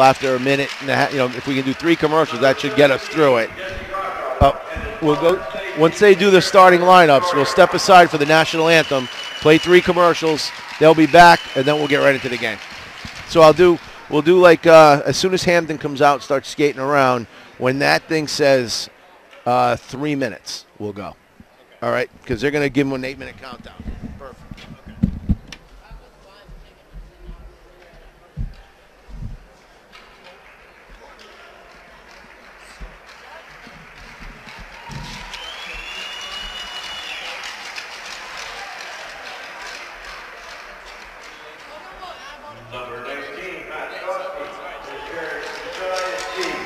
after a minute and a half. If we can do 3 commercials, that should get us through it. We'll go once they do the starting lineups. We'll step aside for the national anthem, play 3 commercials. They'll be back, and then we'll get right into the game. So we'll do like as soon as Hamden comes out and starts skating around. When that thing says 3 minutes, we'll go. All right, because they're going to give them an 8-minute countdown. Perfect. Number 19, Matt Crosby, is carrying the Giant team.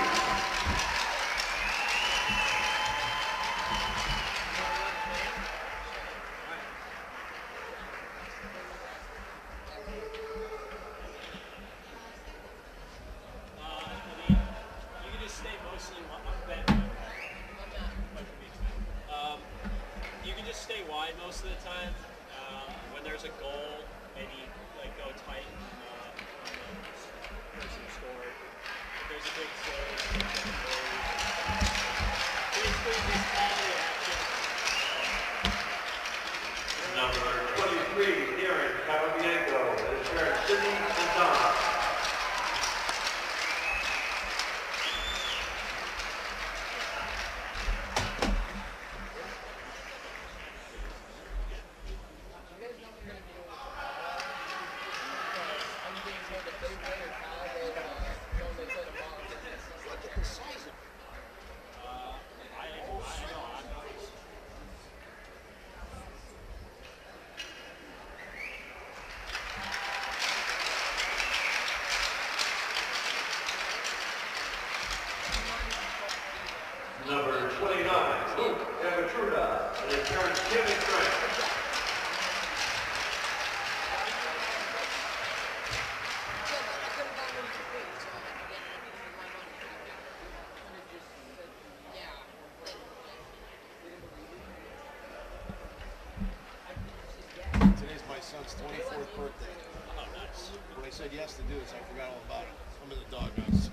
You can just stay wide most of the time. When there's a goal, maybe like go tight on the person scored. If there's a big save, basically just all the action. Number 23, Darren Cavabianco, is carrying Sydney Santana. Number 29, Luke Evatruda, and his parents Kevin Trent. Today's my son's 24th birthday. Oh, nice. When I said yes to do this, I forgot all about it. I'm in the doghouse.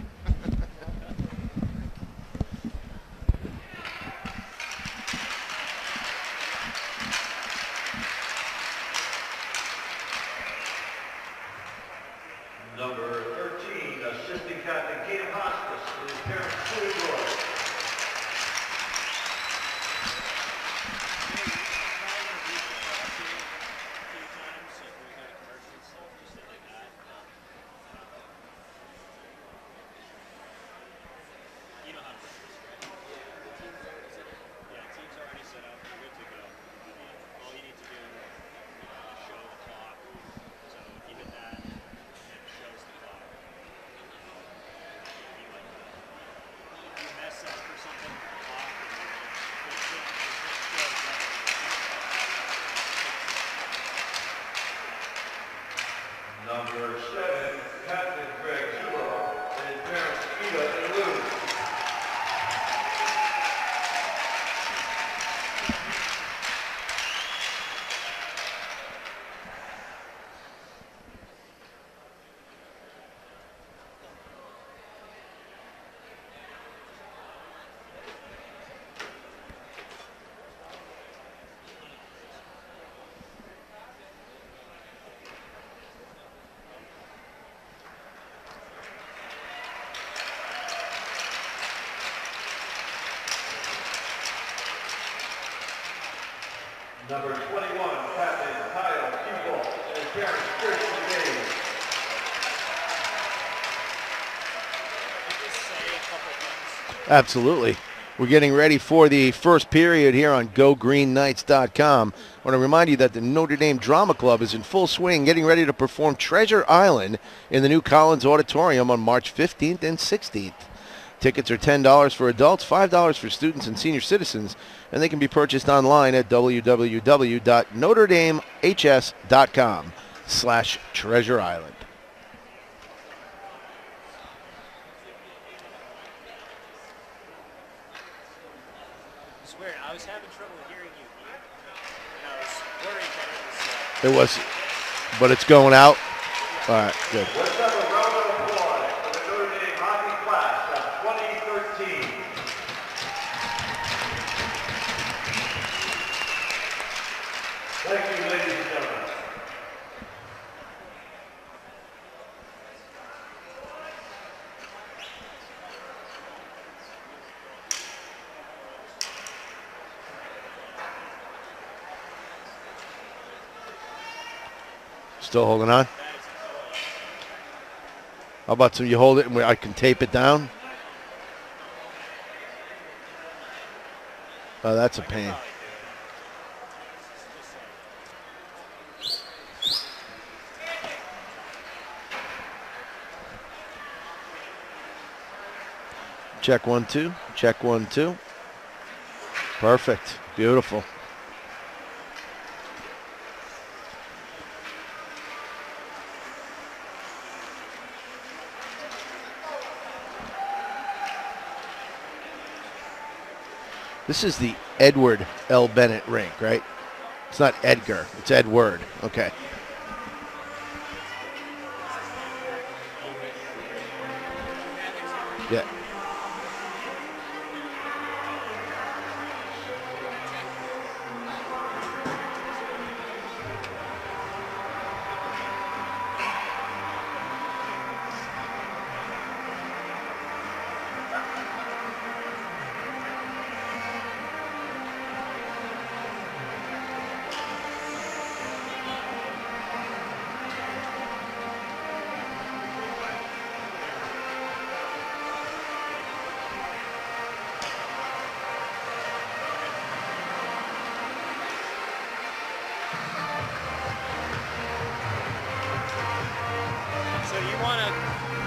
Number 13, assistant captain Cam Hospice, and his parents Julie Roy. You know how to do this, right? Yeah, team's already set up. You're good to go. All you need to do is show the clock. So if you hit that, it shows the clock. If you mess up or something with the clock, it shows that. Number 7, Captain Greg Zulo, and his parents Ida and Lou. Number 21, Captain Kyle Pupil, and his parents Christian James. Just say a couple things. Absolutely. We're getting ready for the first period here on GoGreenKnights.com. I want to remind you that the Notre Dame Drama Club is in full swing, getting ready to perform Treasure Island in the new Collins Auditorium on March 15th and 16th. Tickets are $10 for adults, $5 for students and senior citizens, and they can be purchased online at www.notredamehs.com/Treasure Island. It's weird. I was having trouble hearing you here, and I was worried that it was. It was, but it's going out. All right, good. Let's have a round of applause for the Notre Dame Still holding on. How about some? You hold it and I can tape it down. Oh, that's a pain. Check 1, 2. Check 1, 2. Perfect. Beautiful. This is the Edward L. Bennett rink, right? It's not Edgar. It's Edward. Okay. Yeah.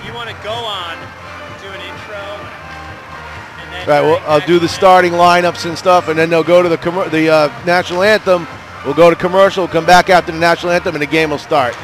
You want to go on, do an intro, and then Right. Well, I'll do the starting lineups and stuff, and then they'll go to the national anthem. We'll go to commercial. We'll come back after the national anthem, and the game will start.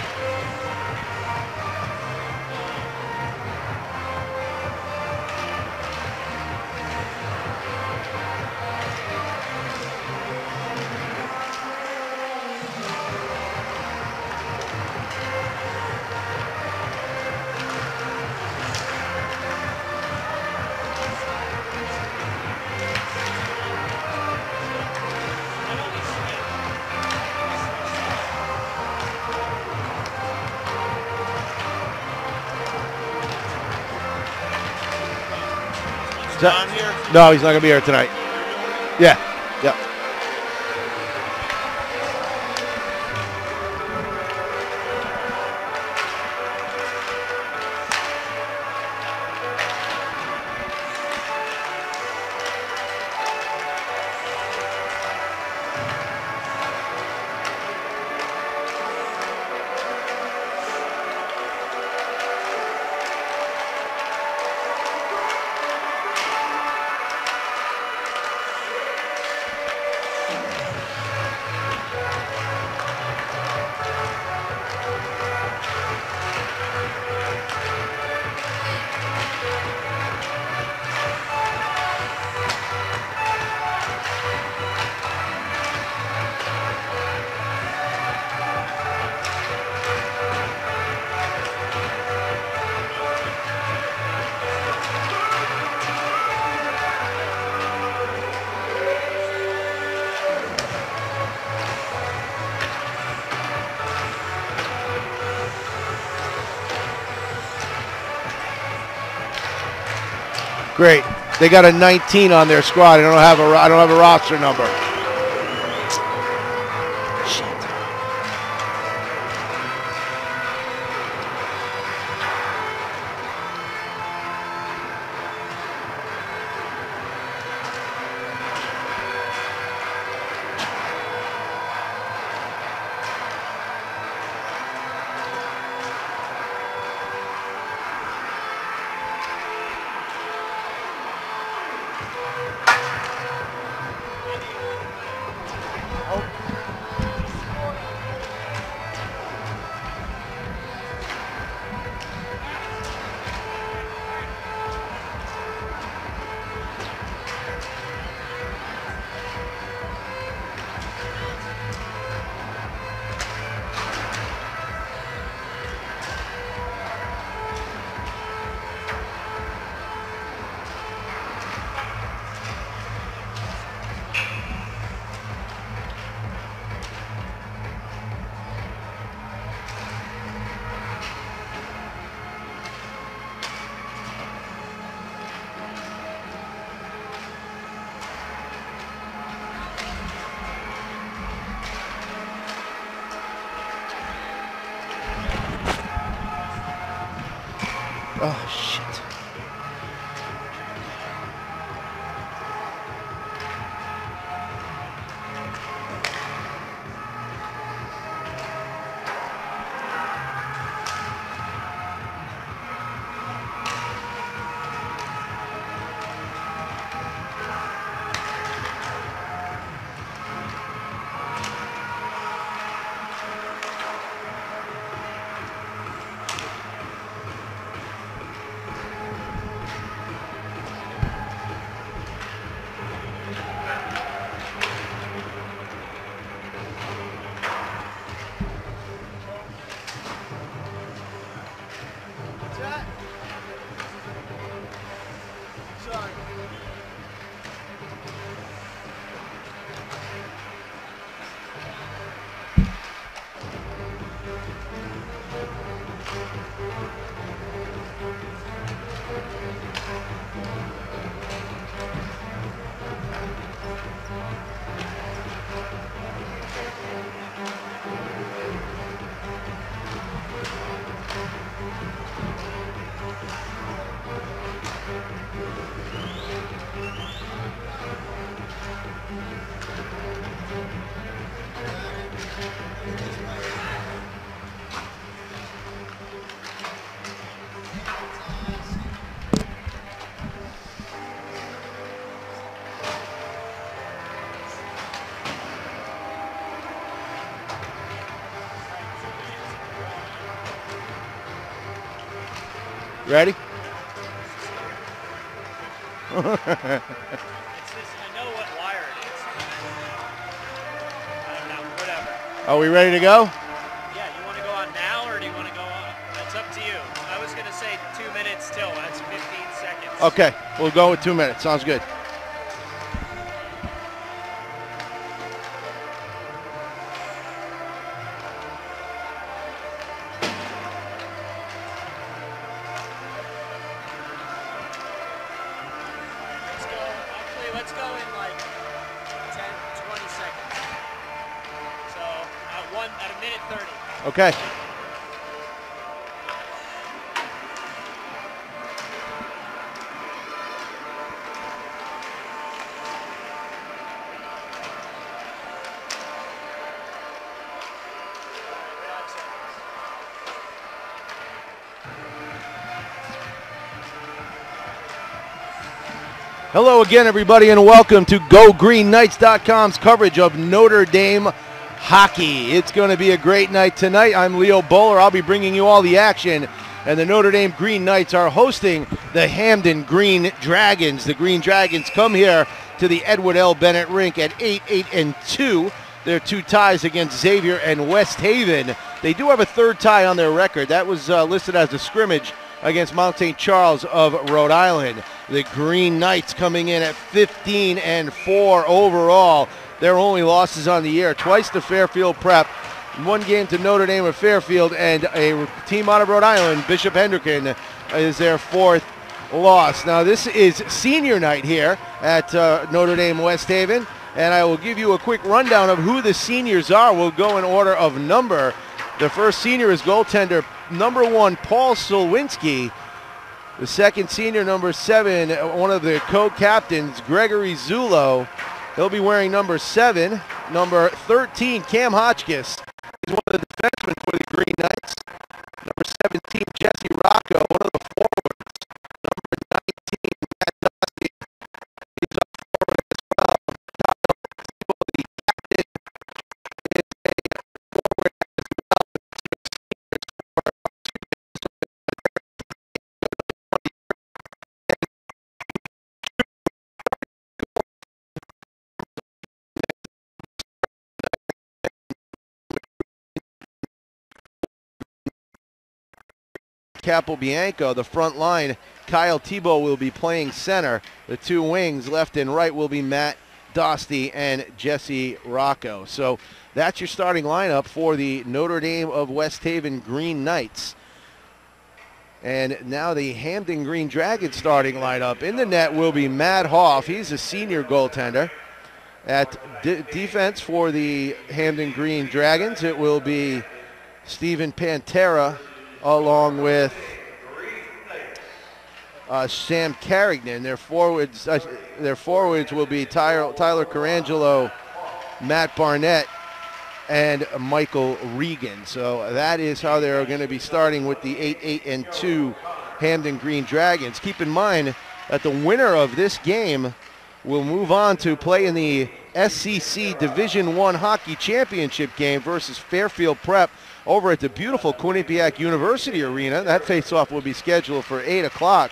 John here? No, he's not going to be here tonight. Yeah. Yeah. Great. They got a 19 on their squad. I don't have a roster number. Oh, shit. Ready? It's just, I know what wire it is. I don't know, whatever. Are we ready to go? Yeah, you want to go on now or do you want to go on? That's up to you. I was going to say 2 minutes till. That's 15 seconds. Okay, we'll go with 2 minutes. Sounds good. Let's go in like 10, 20 seconds. So at a minute 30. Okay. Hello again, everybody, and welcome to GoGreenKnights.com's coverage of Notre Dame hockey. It's going to be a great night tonight. I'm Leo Bowler. I'll be bringing you all the action, and the Notre Dame Green Knights are hosting the Hamden Green Dragons. The Green Dragons come here to the Edward L. Bennett Rink at 8-8-2. Their two ties against Xavier and West Haven. They do have a third tie on their record. That was listed as a scrimmage against Mount St. Charles of Rhode Island. The Green Knights coming in at 15-4 overall. Their only losses on the year, twice to Fairfield Prep, one game to Notre Dame of Fairfield, and a team out of Rhode Island, Bishop Hendricken, is their fourth loss. Now this is senior night here at Notre Dame West Haven, and I will give you a quick rundown of who the seniors are. We'll go in order of number. The first senior is goaltender number 1, Paul Solwinski. The second senior, number 7, one of the co-captains, Gregory Zulo. He'll be wearing number 7. Number 13, Cam Hotchkiss. He's one of the defensemen for the Green Knights. Number 17, Jesse Rocco, one of the forwards. Number 19, Matt Dusty. He's a forward as well. The captain is a forward as well. Capobianco, the front line. Kyle Tebow will be playing center. The two wings, left and right, will be Matt Dosty and Jesse Rocco. So that's your starting lineup for the Notre Dame of West Haven Green Knights. And now the Hamden Green Dragons starting lineup. In the net will be Matt Hoff. He's a senior goaltender. At defense for the Hamden Green Dragons, it will be Stephen Pantera, along with Sam Carignan. Their forwards will be Tyler Carangelo, Matt Barnett, and Michael Regan. So that is how they're going to be starting with the 8-8-2 Hamden Green Dragons. Keep in mind that the winner of this game will move on to play in the SCC Division I Hockey Championship game versus Fairfield Prep over at the beautiful Quinnipiac University Arena. That face-off will be scheduled for 8 o'clock.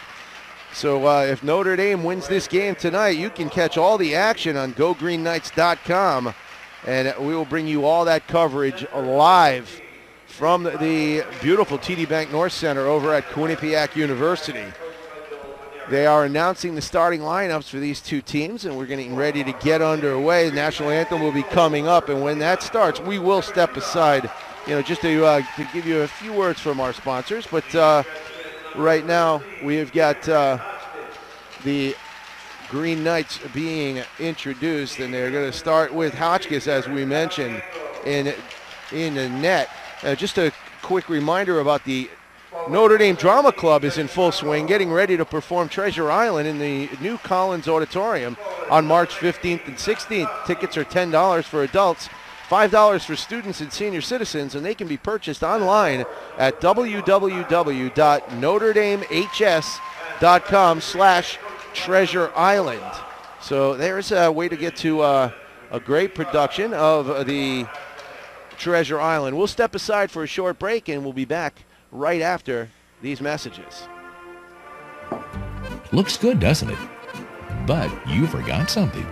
So if Notre Dame wins this game tonight, you can catch all the action on GoGreenKnights.com, and we will bring you all that coverage live from the beautiful TD Bank North Center over at Quinnipiac University. They are announcing the starting lineups for these two teams, and we're getting ready to get underway. The national anthem will be coming up, and when that starts, we will step aside, just to give you a few words from our sponsors. But right now, we've got the Green Knights being introduced, and they're going to start with Hotchkiss, as we mentioned, in the net. Just a quick reminder about the Notre Dame Drama Club is in full swing, getting ready to perform Treasure Island in the new Collins Auditorium on March 15th and 16th. Tickets are $10 for adults, $5 for students and senior citizens, and they can be purchased online at www.notredamehs.com/Treasure Island. So there's a way to get to a great production of the Treasure Island. We'll step aside for a short break, and we'll be back right after these messages. Looks good, doesn't it? But you forgot something.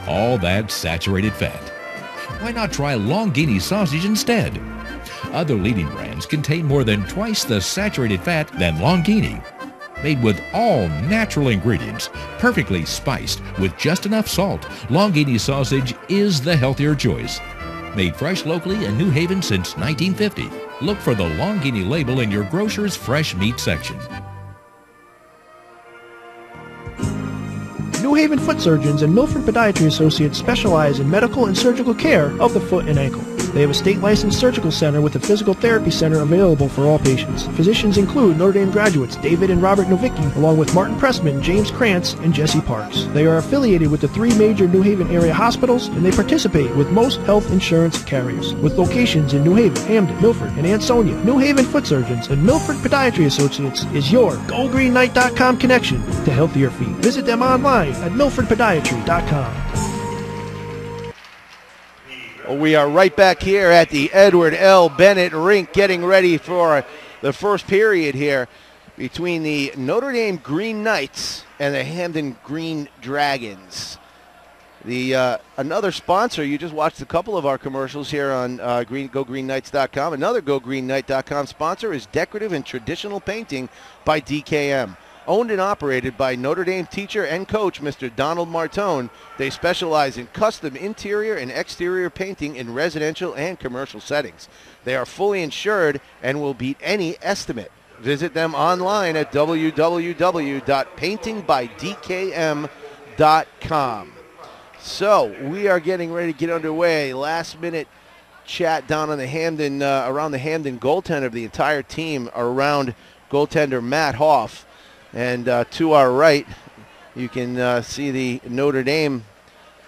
All that saturated fat. Why not try Longini sausage instead? Other leading brands contain more than twice the saturated fat than Longini. Made with all natural ingredients, perfectly spiced with just enough salt, Longini sausage is the healthier choice. Made fresh locally in New Haven since 1950. Look for the Longini label in your grocer's fresh meat section. New Haven Foot Surgeons and Milford Podiatry Associates specialize in medical and surgical care of the foot and ankle. They have a state-licensed surgical center with a physical therapy center available for all patients. Physicians include Notre Dame graduates David and Robert Novicki, along with Martin Pressman, James Krantz, and Jesse Parks. They are affiliated with the 3 major New Haven area hospitals, and they participate with most health insurance carriers. With locations in New Haven, Hamden, Milford, and Ansonia, New Haven Foot Surgeons and Milford Podiatry Associates is your GoGreenKnight.com connection to healthier feet. Visit them online at MilfordPodiatry.com. We are right back here at the Edward L. Bennett Rink, getting ready for the first period here between the Notre Dame Green Knights and the Hamden Green Dragons. Another sponsor, you just watched a couple of our commercials here on GoGreenKnights.com. Another GoGreenKnight.com sponsor is Decorative and Traditional Painting by DKM. Owned and operated by Notre Dame teacher and coach, Mr. Donald Martone, they specialize in custom interior and exterior painting in residential and commercial settings. They are fully insured and will beat any estimate. Visit them online at www.paintingbydkm.com. So we are getting ready to get underway. Last minute chat down on the Hamden, around the Hamden goaltender of the entire team, around goaltender Matt Hoff. And to our right, you can see the Notre Dame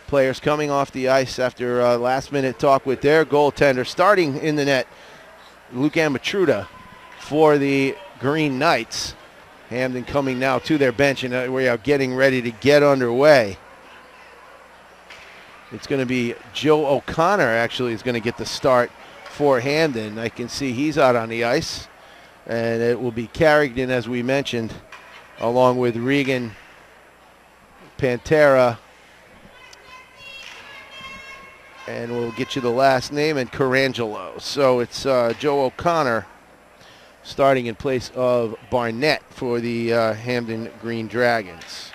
players coming off the ice after last-minute talk with their goaltender. Starting in the net, Luke Amatruda for the Green Knights. Hamden coming now to their bench, and we are getting ready to get underway. It's going to be Joe O'Connor, actually, is going to get the start for Hamden. I can see he's out on the ice. And it will be Carrington, as we mentioned, along with Regan, Pantera, and we'll get you the last name, and Carangelo. So it's Joe O'Connor starting in place of Barnett for the Hamden Green Dragons.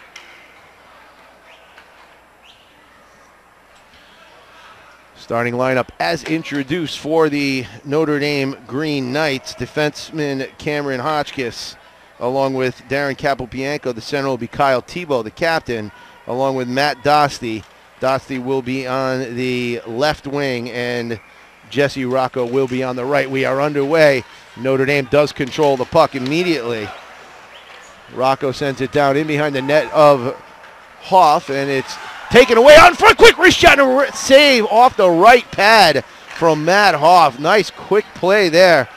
Starting lineup as introduced for the Notre Dame Green Knights. Defenseman Cameron Hotchkiss, along with Darren Capobianco. The center will be Kyle Tebow, the captain, along with Matt Dosty. Dosty will be on the left wing, and Jesse Rocco will be on the right. We are underway. Notre Dame does control the puck immediately. Rocco sends it down in behind the net of Hoff, and it's taken away on front. Quick wrist shot and a save off the right pad from Matt Hoff. Nice quick play there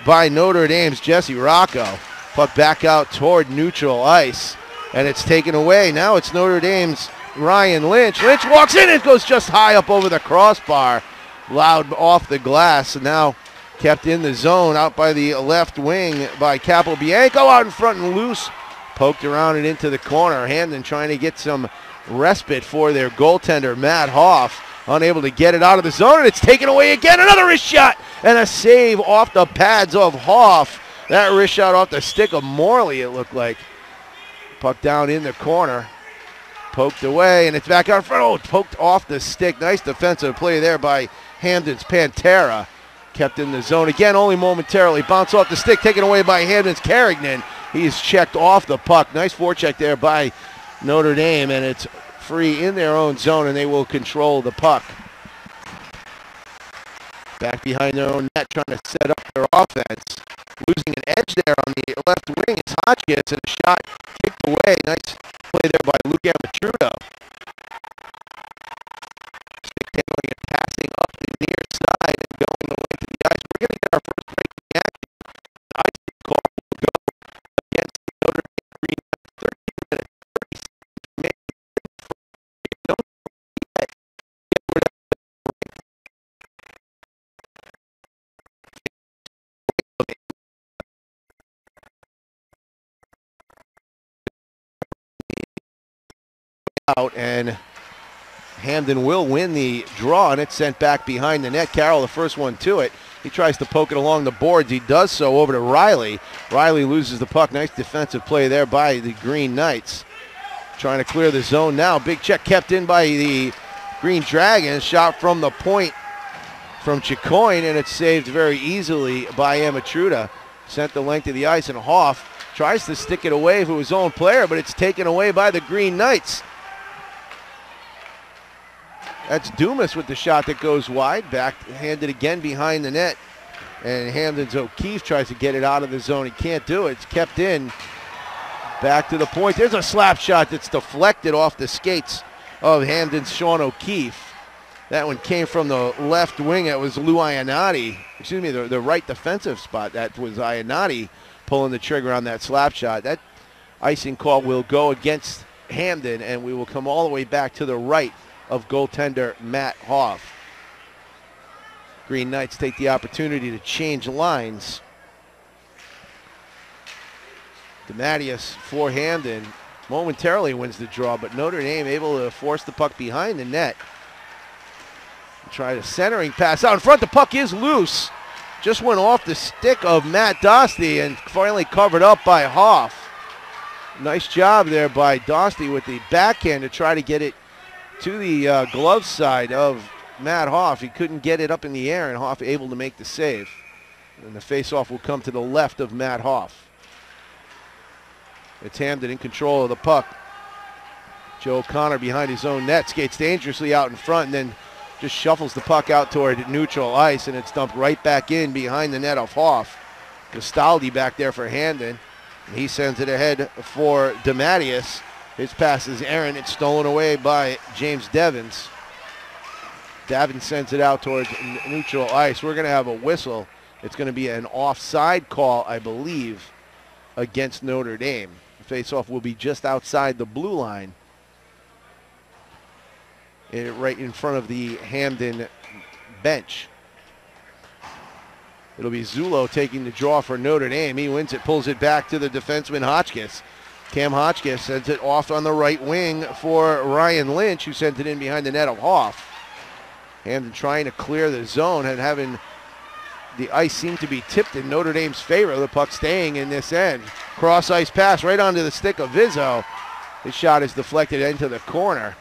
by Notre Dame's Jesse Rocco. Puck back out toward neutral ice, and it's taken away. Now it's Notre Dame's Ryan Lynch. Lynch walks in and goes just high up over the crossbar. Loud off the glass, and now kept in the zone out by the left wing by Capobianco, out in front and loose. Poked around and into the corner. Hamden trying to get some respite for their goaltender, Matt Hoff. Unable to get it out of the zone, and it's taken away again. Another wrist shot and a save off the pads of Hoff. That wrist shot off the stick of Morley, it looked like. Puck down in the corner. Poked away, and it's back out front. Oh, poked off the stick. Nice defensive play there by Hamden's Pantera. Kept in the zone again, only momentarily. Bounce off the stick, taken away by Hamden's Carignan. He's checked off the puck. Nice forecheck there by Notre Dame, and it's free in their own zone, and they will control the puck. Back behind their own net, trying to set up their offense. Losing an edge there on the left wing is Hotchkiss, and a shot kicked away. Nice play there by Luke Amatrudo. Stick handling and passing up the near side and going the length of the ice. We're going to get our first break in the action. The ice call will go against Notre Dame Green. 13 minutes, 30 seconds remaining. Out, and Hamden will win the draw, and it's sent back behind the net. Carroll, the first one to it. He tries to poke it along the boards. He does so over to Riley. Riley loses the puck. Nice defensive play there by the Green Knights. Trying to clear the zone now. Big check kept in by the Green Dragons. Shot from the point from Chicoine, and it's saved very easily by Amatruda. Sent the length of the ice, and Hoff tries to stick it away for his own player, but it's taken away by the Green Knights. That's Dumas with the shot that goes wide. Backhanded again behind the net. And Hamden's O'Keefe tries to get it out of the zone. He can't do it. It's kept in. Back to the point. There's a slap shot that's deflected off the skates of Hamden's Sean O'Keefe. That one came from the left wing. It was Lou Iannotti. Excuse me, the right defensive spot. That was Iannotti pulling the trigger on that slap shot. That icing call will go against Hamden, and we will come all the way back to the right of goaltender Matt Hoff. Green Knights take the opportunity to change lines. DeMatteis for Hamden momentarily wins the draw, but Notre Dame able to force the puck behind the net. Try a centering pass out in front. The puck is loose. Just went off the stick of Matt Dostie and finally covered up by Hoff. Nice job there by Dostie with the backhand to try to get it to the glove side of Matt Hoff. He couldn't get it up in the air, and Hoff able to make the save. And the faceoff will come to the left of Matt Hoff. It's Hamden in control of the puck. Joe O'Connor behind his own net, skates dangerously out in front, and then just shuffles the puck out toward neutral ice, and it's dumped right back in behind the net of Hoff. Castaldi back there for Hamden. And he sends it ahead for DeMatteis. His pass is errant. It's stolen away by James Devins. Devins sends it out towards neutral ice. We're going to have a whistle. It's going to be an offside call, I believe, against Notre Dame. The face-off will be just outside the blue line, right in front of the Hamden bench. It'll be Zullo taking the draw for Notre Dame. He wins it, pulls it back to the defenseman Hotchkiss. Cam Hotchkiss sends it off on the right wing for Ryan Lynch, who sent it in behind the net of Hoff. Hamden trying to clear the zone and having the ice seem to be tipped in Notre Dame's favor. The puck staying in this end. Cross ice pass right onto the stick of Vizzo. His shot is deflected into the corner.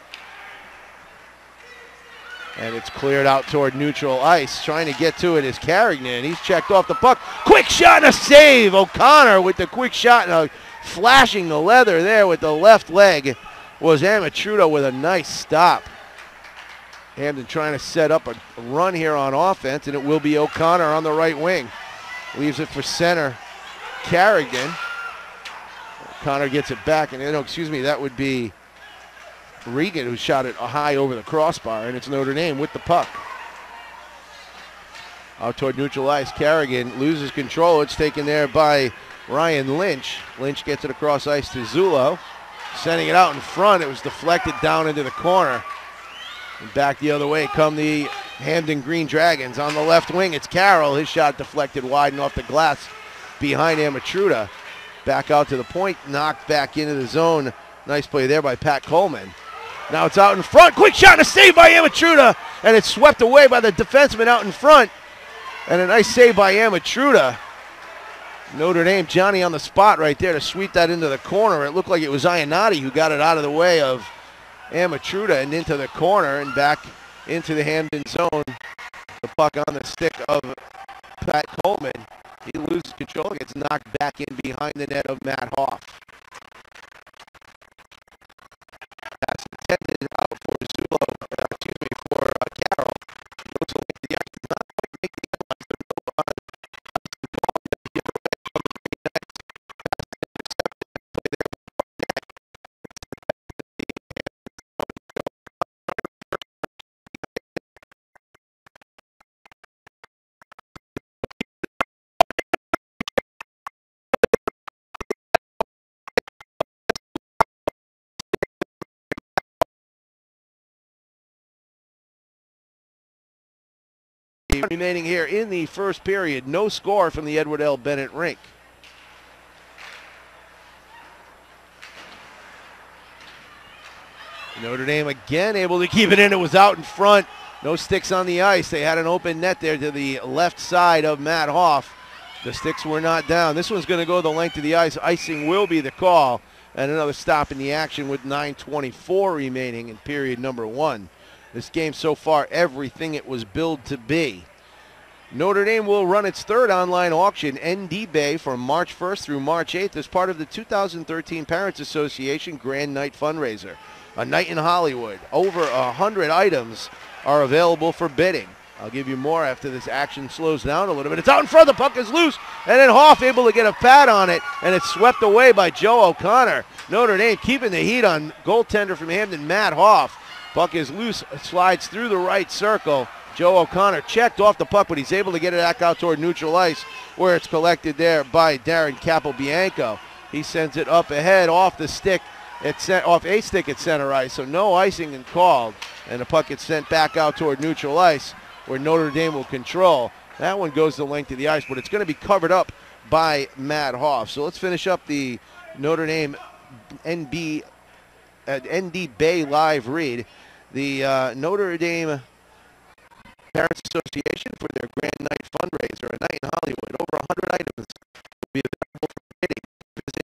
And it's cleared out toward neutral ice. Trying to get to it is Carignan. He's checked off the puck. Quick shot and a save. O'Connor with the quick shot and flashing the leather there with the left leg was Amatrudo with a nice stop. Hamden trying to set up a run here on offense, and it will be O'Connor on the right wing. Leaves it for center Carignan. Connor gets it back, and no, excuse me, that would be Regan who shot it high over the crossbar, and it's Notre Dame with the puck. Out toward neutral ice, Carrigan loses control. It's taken there by Ryan Lynch. Lynch gets it across ice to Zullo. Sending it out in front. It was deflected down into the corner. And back the other way come the Hamden Green Dragons. On the left wing, it's Carroll. His shot deflected wide and off the glass behind Amatruda. Back out to the point, knocked back into the zone. Nice play there by Pat Coleman. Now it's out in front. Quick shot and a save by Amatruda. And it's swept away by the defenseman out in front. And a nice save by Amatruda. Notre Dame, Johnny on the spot right there to sweep that into the corner. It looked like it was Iannotti who got it out of the way of Amatruda and into the corner and back into the Hamden zone. The puck on the stick of Pat Coleman. He loses control, gets knocked back in behind the net of Matt Hoff. Pass intended out for Zullo, for Carroll. Goes away to the ice, does not quite make the line, so no on. Remaining here in the first period, no score from the Edward L. Bennett rink. Notre Dame again able to keep it in. It was out in front. No sticks on the ice. They had an open net there to the left side of Matt Hoff. The sticks were not down. This one's going to go the length of the ice. Icing will be the call. And another stop in the action with 9:24 remaining in period number 1. This game so far, everything it was billed to be. Notre Dame will run its third online auction, ND Bay, from March 1st through March 8th as part of the 2013 Parents Association Grand Night Fundraiser. A night in Hollywood. Over 100 items are available for bidding. I'll give you more after this action slows down a little bit. It's out in front. The puck is loose. And then Hoff able to get a pad on it. And it's swept away by Joe O'Connor. Notre Dame keeping the heat on goaltender from Hamden, Matt Hoff. Puck is loose. Slides through the right circle. Joe O'Connor checked off the puck, but he's able to get it back out toward neutral ice where it's collected there by Darren Capobianco. He sends it up ahead off the stick. It's sent off a stick at center ice, so no icing and called. And the puck gets sent back out toward neutral ice where Notre Dame will control. That one goes the length of the ice, but it's going to be covered up by Matt Hoff. So let's finish up the Notre Dame ND Bay live read. The Notre Dame Parents Association for their Grand Night Fundraiser, a night in Hollywood. Over 100 items will be available for bidding. Visit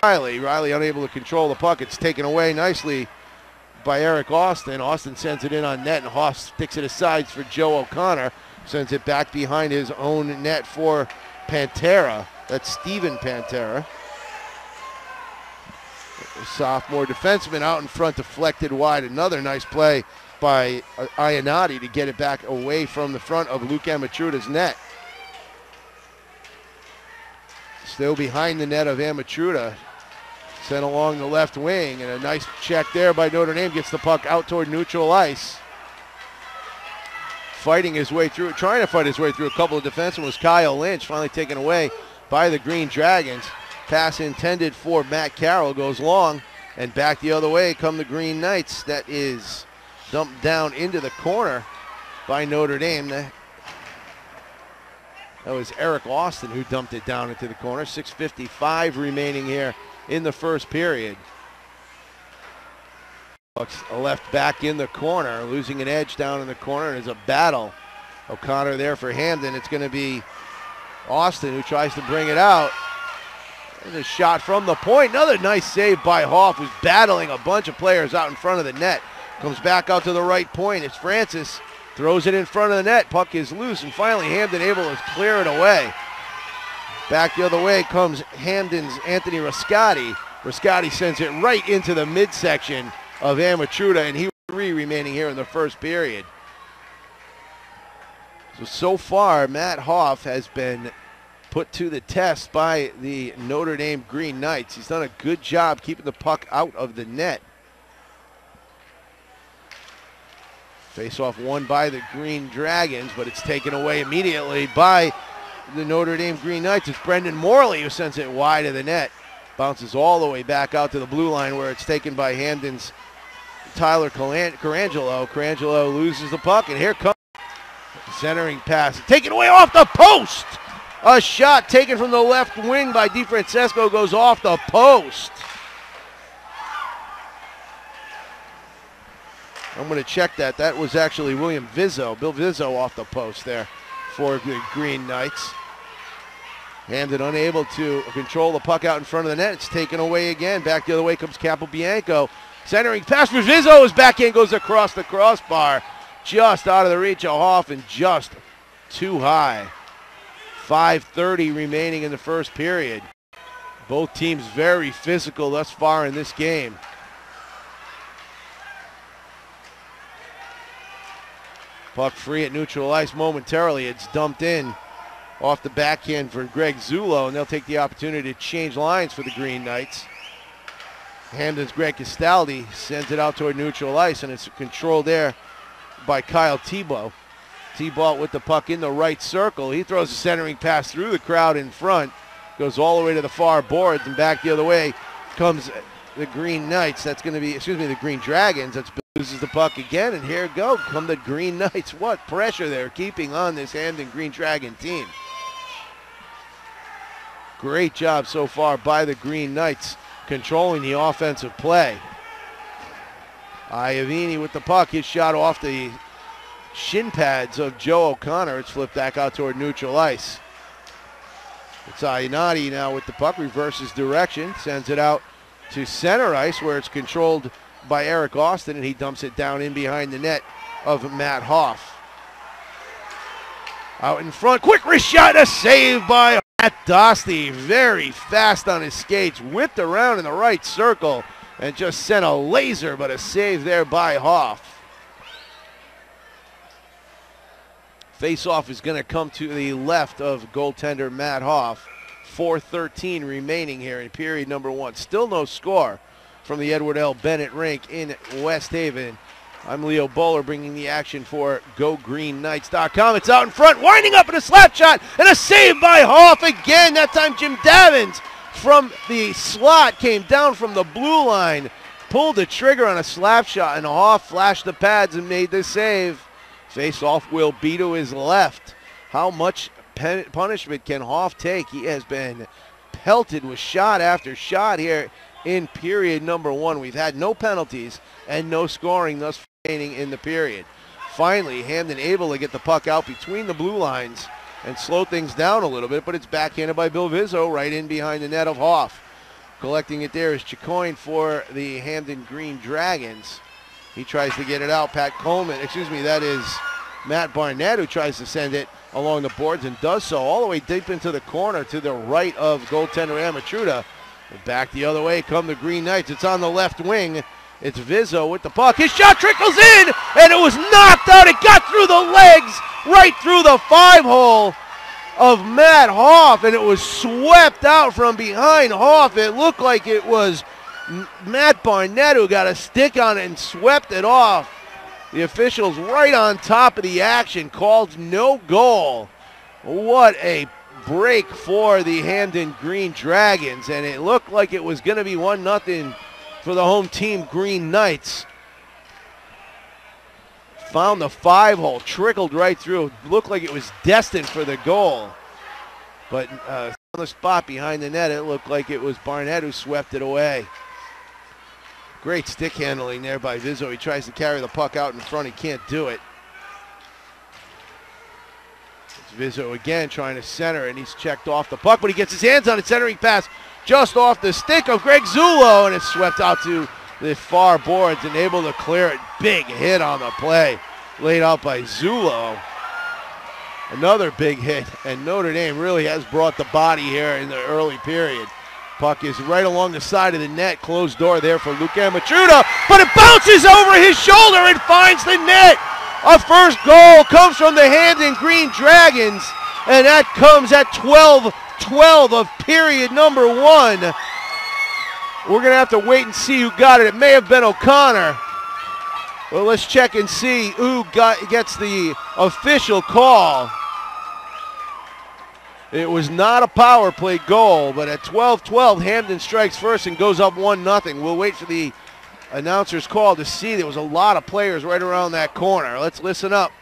Riley unable to control the puck. It's taken away nicely by Eric Austin. Austin sends it in on net, and Hoff sticks it aside for Joe O'Connor. Sends it back behind his own net for Pantera. That's Steven Pantera. Sophomore defenseman out in front, deflected wide. Another nice play by Iannotti to get it back away from the front of Luke Amatruda's net. Still behind the net of Amatruda. Sent along the left wing, and a nice check there by Notre Dame. Gets the puck out toward neutral ice. fighting his way through, trying to fight his way through a couple of defensemen was Kyle Lynch, finally taken away by the Green Dragons. Pass intended for Matt Carroll goes long, and back the other way come the Green Knights. That is dumped down into the corner by Notre Dame. That was Eric Austin who dumped it down into the corner. 6:55 remaining here in the first period. Bucks left back in the corner, losing an edge down in the corner. There's a battle. O'Connor there for Hamden. It's going to be Austin who tries to bring it out. There's a shot from the point. Another nice save by Hoff, who's battling a bunch of players out in front of the net. Comes back out to the right point. It's Francis. Throws it in front of the net. Puck is loose, and finally Hamden able to clear it away. Back the other way comes Hamden's Anthony Rascati. Rascati sends it right into the midsection of Amatruda, and he 3 remaining here in the first period. So far, Matt Hoff has been put to the test by the Notre Dame Green Knights. He's done a good job keeping the puck out of the net. Face-off won by the Green Dragons, but it's taken away immediately by the Notre Dame Green Knights. It's Brendan Morley who sends it wide of the net. Bounces all the way back out to the blue line where it's taken by Hamden's Tyler Carangelo. Carangelo loses the puck, and here comes centering pass. Taken away off the post! A shot taken from the left wing by DiFrancesco goes off the post. I'm going to check that. That was actually William Vizzo, Bill Vizzo off the post there for the Green Knights. Hamden unable to control the puck out in front of the net. It's taken away again. Back the other way comes Capobianco. Centering pass for Vizzo. His backhand goes across the crossbar. Just out of the reach of Hoff and just too high. 5:30 remaining in the first period. Both teams very physical thus far in this game. Puck free at neutral ice momentarily. It's dumped in off the backhand for Greg Zullo, and they'll take the opportunity to change lines for the Green Knights. Hamden's Greg Castaldi sends it out toward neutral ice, and it's controlled there by Kyle Thibault. Thibault with the puck in the right circle. He throws a centering pass through the crowd in front, goes all the way to the far boards, and back the other way comes the Green Knights. That's going to be, the Green Dragons. That's loses the puck again, and here go come the Green Knights. What pressure they're keeping on this Hamden Green Dragon team. Great job so far by the Green Knights controlling the offensive play. Iovini with the puck. His shot off the shin pads of Joe O'Connor. It's flipped back out toward neutral ice. It's Ayanati now with the puck. Reverses direction. Sends it out to center ice where it's controlled by Eric Austin, and he dumps it down in behind the net of Matt Hoff. Out in front. Quick wrist shot. A save by Matt Dostie. Very fast on his skates. Whipped around in the right circle and just sent a laser, but a save there by Hoff. Face-off is going to come to the left of goaltender Matt Hoff. 4:13 remaining here in period number 1. Still no score from the Edward L. Bennett rink in West Haven. I'm Leo Bowler bringing the action for GoGreenKnights.com. It's out in front, winding up in a slap shot, and a save by Hoff again. That time Jim Davins from the slot came down from the blue line, pulled the trigger on a slap shot, and Hoff flashed the pads and made the save. Face-off will be to his left. How much punishment can Hoff take? He has been pelted with shot after shot here in period number 1. We've had no penalties and no scoring thus remaining in the period. Finally, Hamden able to get the puck out between the blue lines and slow things down a little bit, but it's backhanded by Bill Vizzo right in behind the net of Hoff. Collecting it there is Chicoine for the Hamden Green Dragons. He tries to get it out. That is Matt Barnett who tries to send it along the boards and does so all the way deep into the corner to the right of goaltender Amatruda. Back the other way come the Green Knights. It's on the left wing. It's Vizzo with the puck. His shot trickles in, and it was knocked out. It got through the legs, right through the 5-hole of Matt Hoff, and it was swept out from behind Hoff. It looked like it was Matt Barnett who got a stick on it and swept it off. The officials right on top of the action called no goal. What a break for the Hamden Green Dragons, and it looked like it was going to be 1-0 for the home team Green Knights. Found the 5-hole, trickled right through. Looked like it was destined for the goal. But on the spot behind the net, it looked like it was Barnett who swept it away. Great stick handling there by Vizzo. He tries to carry the puck out in front. He can't do it. It's Vizzo again trying to center, and he's checked off the puck, but he gets his hands on it. Centering pass just off the stick of Greg Zullo, and it's swept out to the far boards and able to clear it. Big hit on the play laid out by Zullo. Another big hit, and Notre Dame really has brought the body here in the early period. Puck is right along the side of the net. Closed door there for Luca Matruda, but it bounces over his shoulder and finds the net. A first goal comes from the Hamden Green Dragons, and that comes at 12-12 of period number 1. We're going to have to wait and see who got it. It may have been O'Connor. Well, let's check and see who gets the official call. It was not a power play goal, but at 12-12, Hamden strikes first and goes up 1-0. We'll wait for the announcer's call to see. There was a lot of players right around that corner. Let's listen up.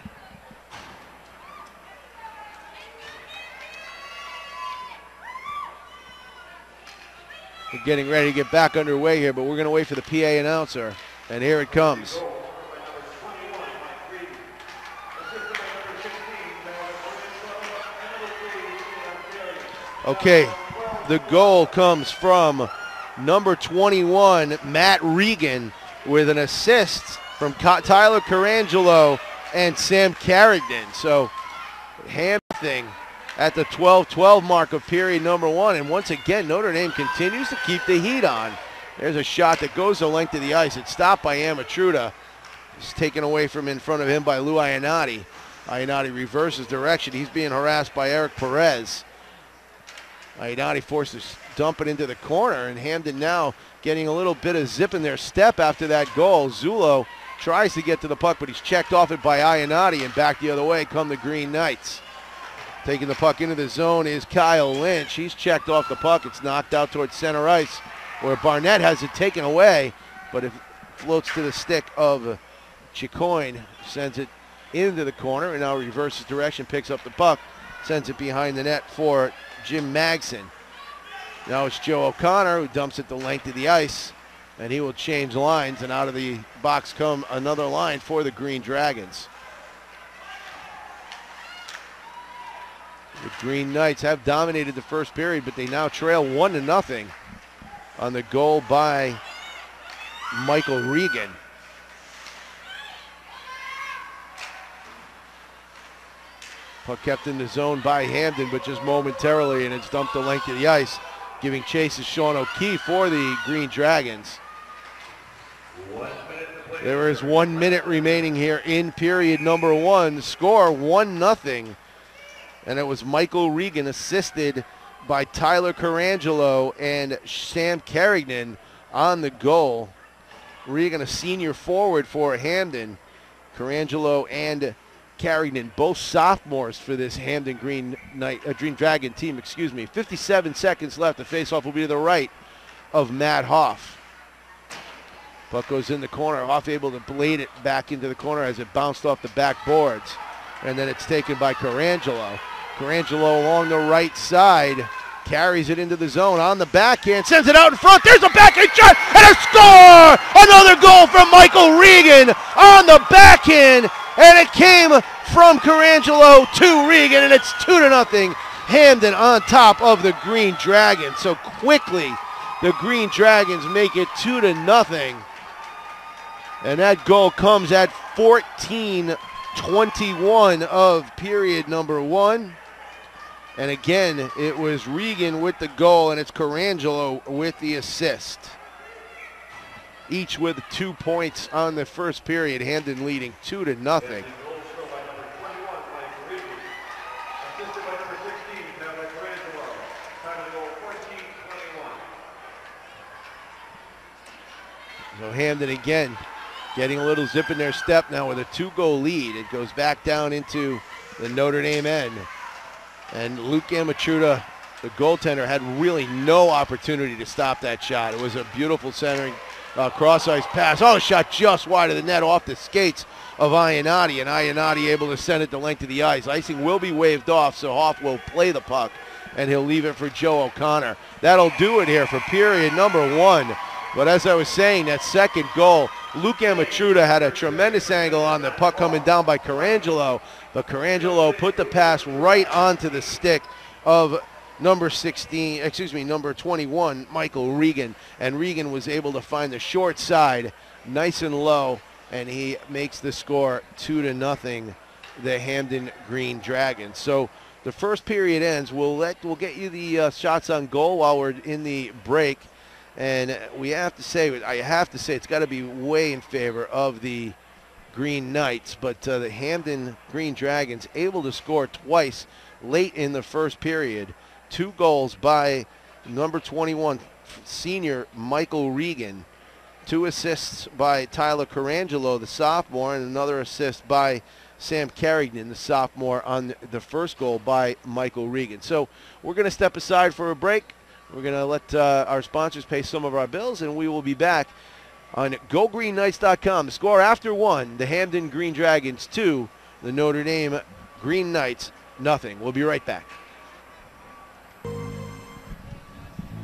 We're getting ready to get back underway here, but we're going to wait for the PA announcer, and here it comes. Okay, the goal comes from number 21, Matt Regan, with an assist from Tyler Carangelo and Sam Carrigan. So Hamden at the 12-12 mark of period number 1. And once again, Notre Dame continues to keep the heat on. There's a shot that goes the length of the ice. It's stopped by Amatruda. It's taken away from in front of him by Lou Iannotti. Iannotti reverses direction. He's being harassed by Eric Perez. Iannotti forced to dump it into the corner, and Hamden now getting a little bit of zip in their step after that goal. Zullo tries to get to the puck, but he's checked off it by Iannotti, and back the other way come the Green Knights. Taking the puck into the zone is Kyle Lynch. He's checked off the puck. It's knocked out towards center ice, where Barnett has it taken away, but it floats to the stick of Chicoine, sends it into the corner, and now reverses direction, picks up the puck, sends it behind the net for Jim Magson. Now it's Joe O'Connor who dumps it the length of the ice, and he will change lines, and out of the box come another line for the Green Dragons. The Green Knights have dominated the first period, but they now trail 1-0 on the goal by Michael Regan. Puck kept in the zone by Hamden, but just momentarily, and it's dumped the length of the ice. Giving chase is Sean O'Keefe for the Green Dragons. There is 1 minute remaining here in period number 1. Score 1-0. And it was Michael Regan assisted by Tyler Carangelo and Sam Carrigan on the goal. Regan, a senior forward for Hamden. Carangelo and Carrigan, both sophomores for this Hamden Green Dragon team, 57 seconds left. The faceoff will be to the right of Matt Hoff. Puck goes in the corner. Hoff able to blade it back into the corner as it bounced off the backboards. And then it's taken by Carangelo. Carangelo along the right side carries it into the zone on the backhand, sends it out in front. There's a backhand shot and a score! Another goal from Michael Regan on the backhand. And it came from Carangelo to Regan, and it's 2-0. Hamden on top of the Green Dragons. So quickly, the Green Dragons make it 2-0. And that goal comes at 14:21 of period number 1. And again, it was Regan with the goal, and it's Carangelo with the assist. Each with 2 points on the first period. Hamden leading 2-0. So Hamden again getting a little zip in their step now with a 2-goal lead. It goes back down into the Notre Dame end. And Luke Amatruda, the goaltender, had really no opportunity to stop that shot. It was a beautiful centering cross-ice pass. Oh, shot just wide of the net off the skates of Iannotti, and Iannotti able to send it the length of the ice. Icing will be waved off, so Hoff will play the puck, and he'll leave it for Joe O'Connor. That'll do it here for period number 1. But as I was saying, that second goal, Luke Amatruda had a tremendous angle on the puck coming down by Carangelo, but Carangelo put the pass right onto the stick of number 21, Michael Regan, and Regan was able to find the short side nice and low, and he makes the score 2-0, the Hamden Green Dragons. So the first period ends. We'll get you the shots on goal while we're in the break, and I have to say it's got to be way in favor of the Green Knights, but the Hamden Green Dragons able to score twice late in the first period. 2 goals by number 21 senior Michael Regan, 2 assists by Tyler Carangelo, the sophomore, and another assist by Sam Carrington, the sophomore, on the first goal by Michael Regan. So we're going to step aside for a break. We're going to let our sponsors pay some of our bills, and we will be back on GoGreenKnights.com. The score after 1, the Hamden Green Dragons 2, the Notre Dame Green Knights 0. We'll be right back.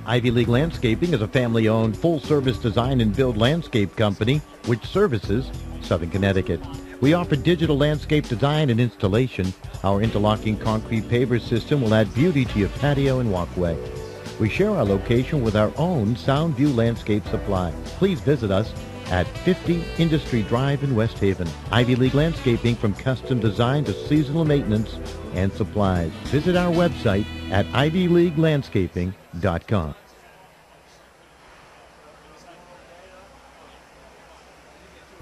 Ivy League Landscaping is a family-owned, full-service design and build landscape company which services Southern Connecticut. We offer digital landscape design and installation. Our interlocking concrete paver system will add beauty to your patio and walkway. We share our location with our own Soundview Landscape Supply. Please visit us at 50 Industry Drive in West Haven. Ivy League Landscaping, from custom design to seasonal maintenance and supplies. Visit our website at ivyleaguelandscaping.com.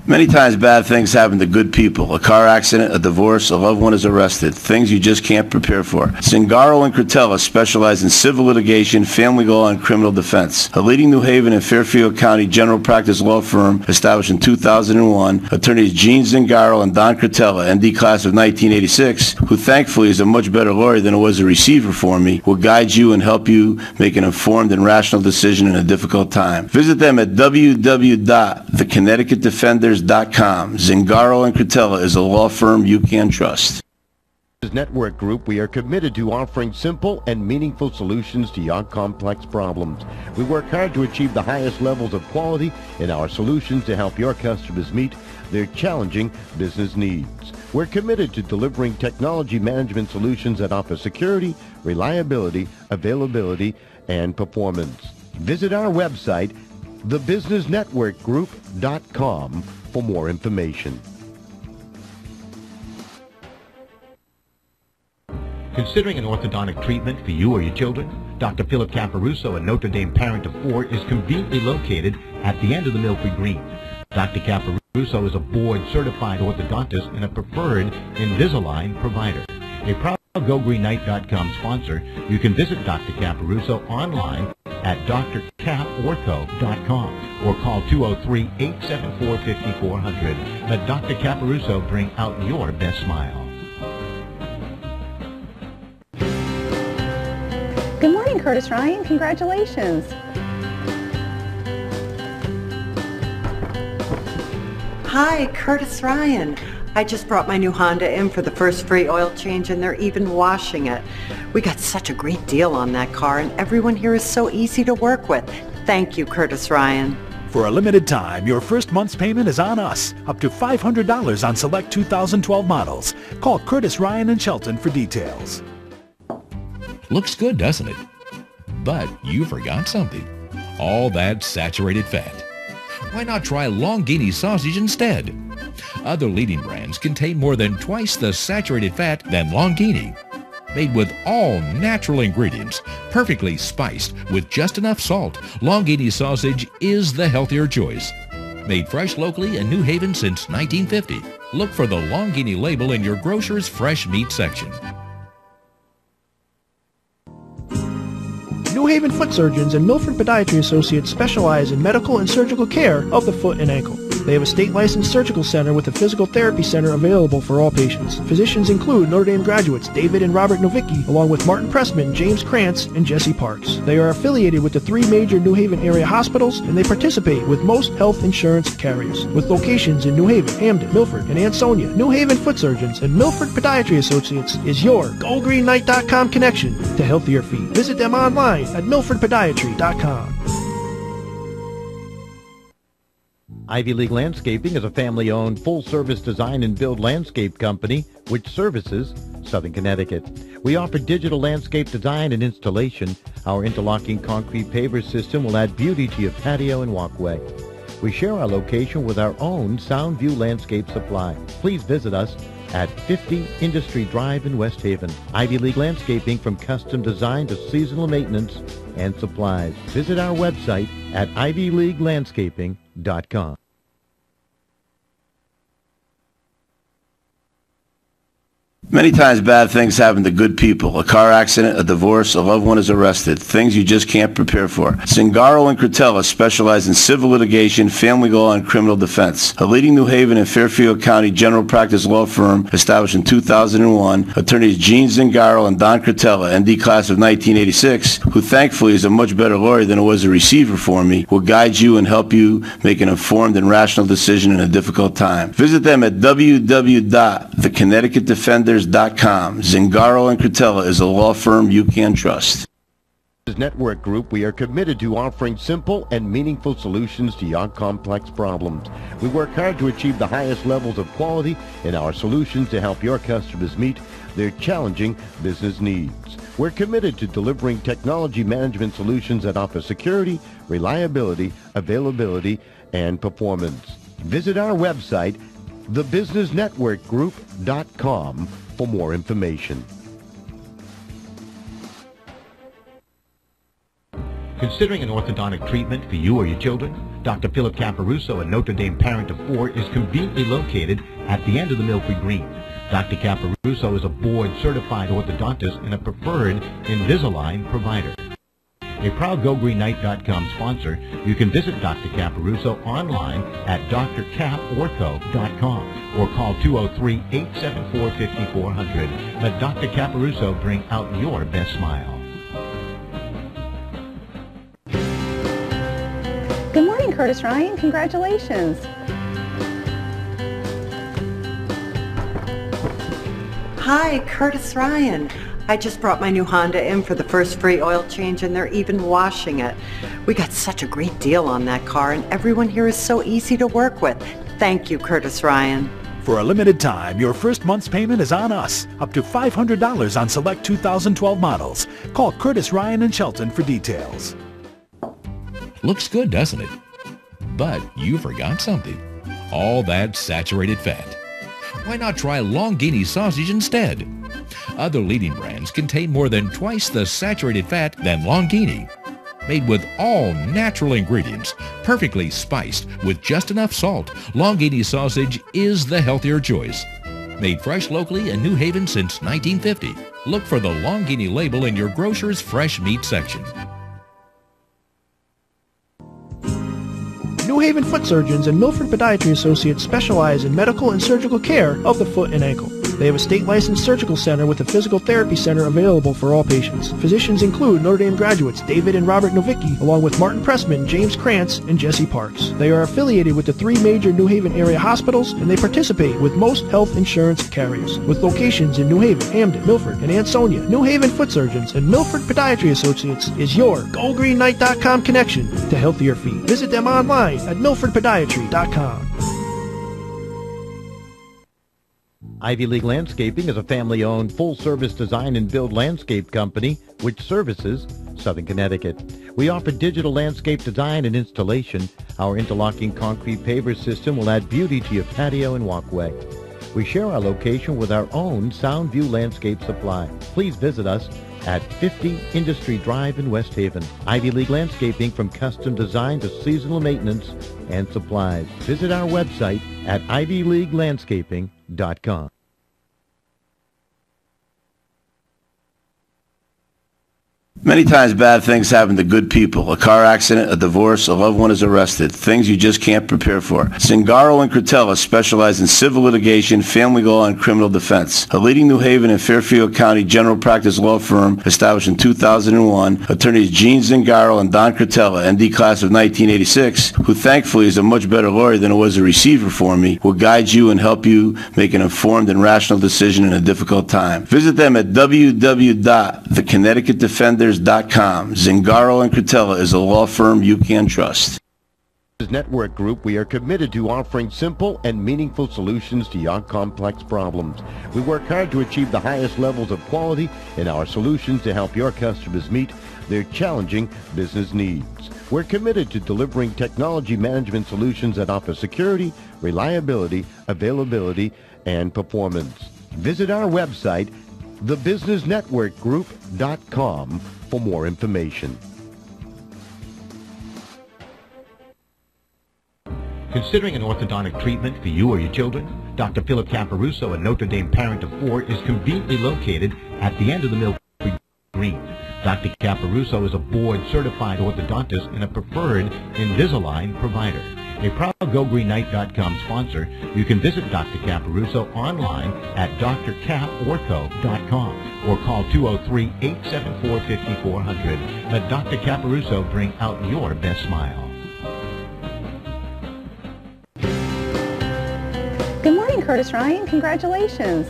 Many times bad things happen to good people. A car accident, a divorce, a loved one is arrested. Things you just can't prepare for. Zingaro and Cretella specialize in civil litigation, family law, and criminal defense. A leading New Haven and Fairfield County general practice law firm established in 2001, attorneys Gene Zingaro and Don Cretella, ND class of 1986, who thankfully is a much better lawyer than it was a receiver for me, will guide you and help you make an informed and rational decision in a difficult time. Visit them at www.theconnecticutdefenders.com. Zingaro and Cretella is a law firm you can trust. As Network Group, we are committed to offering simple and meaningful solutions to your complex problems. We work hard to achieve the highest levels of quality in our solutions to help your customers meet their challenging business needs. We're committed to delivering technology management solutions that offer security, reliability, availability, and performance. Visit our website, thebusinessnetworkgroup.com, for more information. Considering an orthodontic treatment for you or your children? Dr. Philip Caparuso, a Notre Dame parent of 4, is conveniently located at the end of the Milford Green. Dr. Caparuso is a board-certified orthodontist and a preferred Invisalign provider. A proud GoGreenKnight.com sponsor, you can visit Dr. Caparuso online at drcaportho.com or call 203-874-5400. Let Dr. Caparuso bring out your best smile. Good morning, Curtis Ryan. Congratulations. Hi, Curtis Ryan. I just brought my new Honda in for the first free oil change, and they're even washing it. We got such a great deal on that car, and everyone here is so easy to work with. Thank you, Curtis Ryan. For a limited time, your first month's payment is on us. Up to $500 on select 2012 models. Call Curtis Ryan in Shelton for details. Looks good, doesn't it? But you forgot something. All that saturated fat. Why not try Longini sausage instead? Other leading brands contain more than twice the saturated fat than Longini. Made with all natural ingredients, perfectly spiced with just enough salt, Longini sausage is the healthier choice. Made fresh locally in New Haven since 1950. Look for the Longini label in your grocer's fresh meat section. New Haven Foot Surgeons and Milford Podiatry Associates specialize in medical and surgical care of the foot and ankle. They have a state-licensed surgical center with a physical therapy center available for all patients. Physicians include Notre Dame graduates David and Robert Novicki, along with Martin Pressman, James Krantz, and Jesse Parks. They are affiliated with the 3 major New Haven area hospitals, and they participate with most health insurance carriers. With locations in New Haven, Hamden, Milford, and Ansonia, New Haven Foot Surgeons and Milford Podiatry Associates is your GoGreenNight.com connection to healthier feet. Visit them online at milfordpodiatry.com. Ivy League Landscaping is a family-owned, full-service design and build landscape company which services Southern Connecticut. We offer digital landscape design and installation. Our interlocking concrete paver system will add beauty to your patio and walkway. We share our location with our own Soundview Landscape Supply. Please visit us at 50 Industry Drive in West Haven. Ivy League Landscaping, from custom design to seasonal maintenance and supplies. Visit our website at ivyleaguelandscaping.com. Many times bad things happen to good people. A car accident, a divorce, a loved one is arrested. Things you just can't prepare for. Zingaro and Cretella specialize in civil litigation, family law, and criminal defense. A leading New Haven and Fairfield County general practice law firm established in 2001, attorneys Gene Zingaro and Don Cretella, ND class of 1986, who thankfully is a much better lawyer than it was a receiver for me, will guide you and help you make an informed and rational decision in a difficult time. Visit them at www.theconnecticutdefenders.com. Zingaro and Cretella is a law firm you can trust. Network Group, we are committed to offering simple and meaningful solutions to your complex problems. We work hard to achieve the highest levels of quality in our solutions to help your customers meet their challenging business needs. We're committed to delivering technology management solutions that offer security, reliability, availability, and performance. Visit our website, thebusinessnetworkgroup.com, for more information. Considering an orthodontic treatment for you or your children? Dr. Philip Caparuso, a Notre Dame parent of 4, is conveniently located at the end of the Milford Green. Dr. Caparuso is a board-certified orthodontist and a preferred Invisalign provider. A proud GoGreenNight.com sponsor, you can visit Dr. Caparuso online at drcaportho.com or call 203-874-5400. Let Dr. Caparuso bring out your best smile. Good morning, Curtis Ryan. Congratulations. Hi, Curtis Ryan. I just brought my new Honda in for the first free oil change, and they're even washing it. We got such a great deal on that car, and everyone here is so easy to work with. Thank you, Curtis Ryan. For a limited time, your first month's payment is on us, up to $500 on select 2012 models. Call Curtis Ryan and Shelton for details. Looks good, doesn't it? But you forgot something. All that saturated fat. Why not try Longini sausage instead? Other leading brands contain more than twice the saturated fat than Longini. Made with all natural ingredients, perfectly spiced with just enough salt, Longini sausage is the healthier choice. Made fresh locally in New Haven since 1950. Look for the Longini label in your grocer's fresh meat section. New Haven Foot Surgeons and Milford Podiatry Associates specialize in medical and surgical care of the foot and ankle. They have a state-licensed surgical center with a physical therapy center available for all patients. Physicians include Notre Dame graduates David and Robert Novicki, along with Martin Pressman, James Krantz, and Jesse Parks. They are affiliated with the 3 major New Haven area hospitals, and they participate with most health insurance carriers. With locations in New Haven, Hamden, Milford, and Ansonia, New Haven Foot Surgeons and Milford Podiatry Associates is your GoGreenNight.com connection to healthier feet. Visit them online at milfordpodiatry.com. Ivy League Landscaping is a family-owned, full-service design and build landscape company which services Southern Connecticut. We offer digital landscape design and installation. Our interlocking concrete paver system will add beauty to your patio and walkway. We share our location with our own Soundview Landscape Supply. Please visit us at 50 Industry Drive in West Haven. Ivy League Landscaping, from custom design to seasonal maintenance and supplies. Visit our website at ivyleaguelandscaping.com. Many times bad things happen to good people. A car accident, a divorce, a loved one is arrested. Things you just can't prepare for. Zingaro and Cretella specialize in civil litigation, family law, and criminal defense. A leading New Haven and Fairfield County general practice law firm established in 2001, attorneys Gene Zingaro and Don Cretella, ND class of 1986, who thankfully is a much better lawyer than it was a receiver for me, will guide you and help you make an informed and rational decision in a difficult time. Visit them at www.theconnecticutdefenders.com. Zingaro and Cretella is a law firm you can trust. Network Group, we are committed to offering simple and meaningful solutions to your complex problems. We work hard to achieve the highest levels of quality in our solutions to help your customers meet their challenging business needs. We're committed to delivering technology management solutions that offer security, reliability, availability, and performance. Visit our website, thebusinessnetworkgroup.com, for more information. Considering an orthodontic treatment for you or your children? Dr. Philip Caparuso, a Notre Dame parent of 4, is conveniently located at the end of the Mill Creek Green. Dr. Caparuso is a board-certified orthodontist and a preferred Invisalign provider. A proud GoGreenNight.com sponsor, you can visit Dr. Caparuso online at drcaportho.com or call 203-874-5400. Let Dr. Caparuso bring out your best smile. Good morning, Curtis Ryan. Congratulations.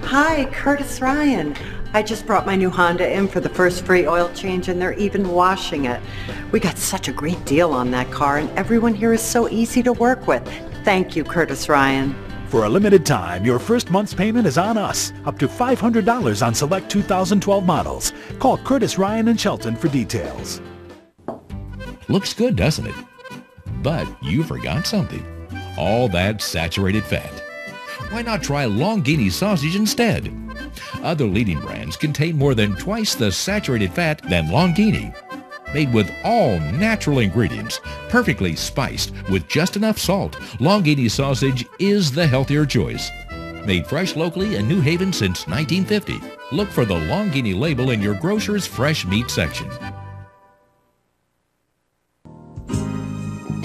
Hi, Curtis Ryan. I just brought my new Honda in for the first free oil change and they're even washing it. We got such a great deal on that car and everyone here is so easy to work with. Thank you, Curtis Ryan. For a limited time, your first month's payment is on us, up to $500 on select 2012 models. Call Curtis Ryan and Shelton for details. Looks good, doesn't it? But you forgot something. All that saturated fat. Why not try Longini sausage instead? Other leading brands contain more than twice the saturated fat than Longini. Made with all natural ingredients, perfectly spiced with just enough salt, Longini sausage is the healthier choice. Made fresh locally in New Haven since 1950. Look for the Longini label in your grocer's fresh meat section.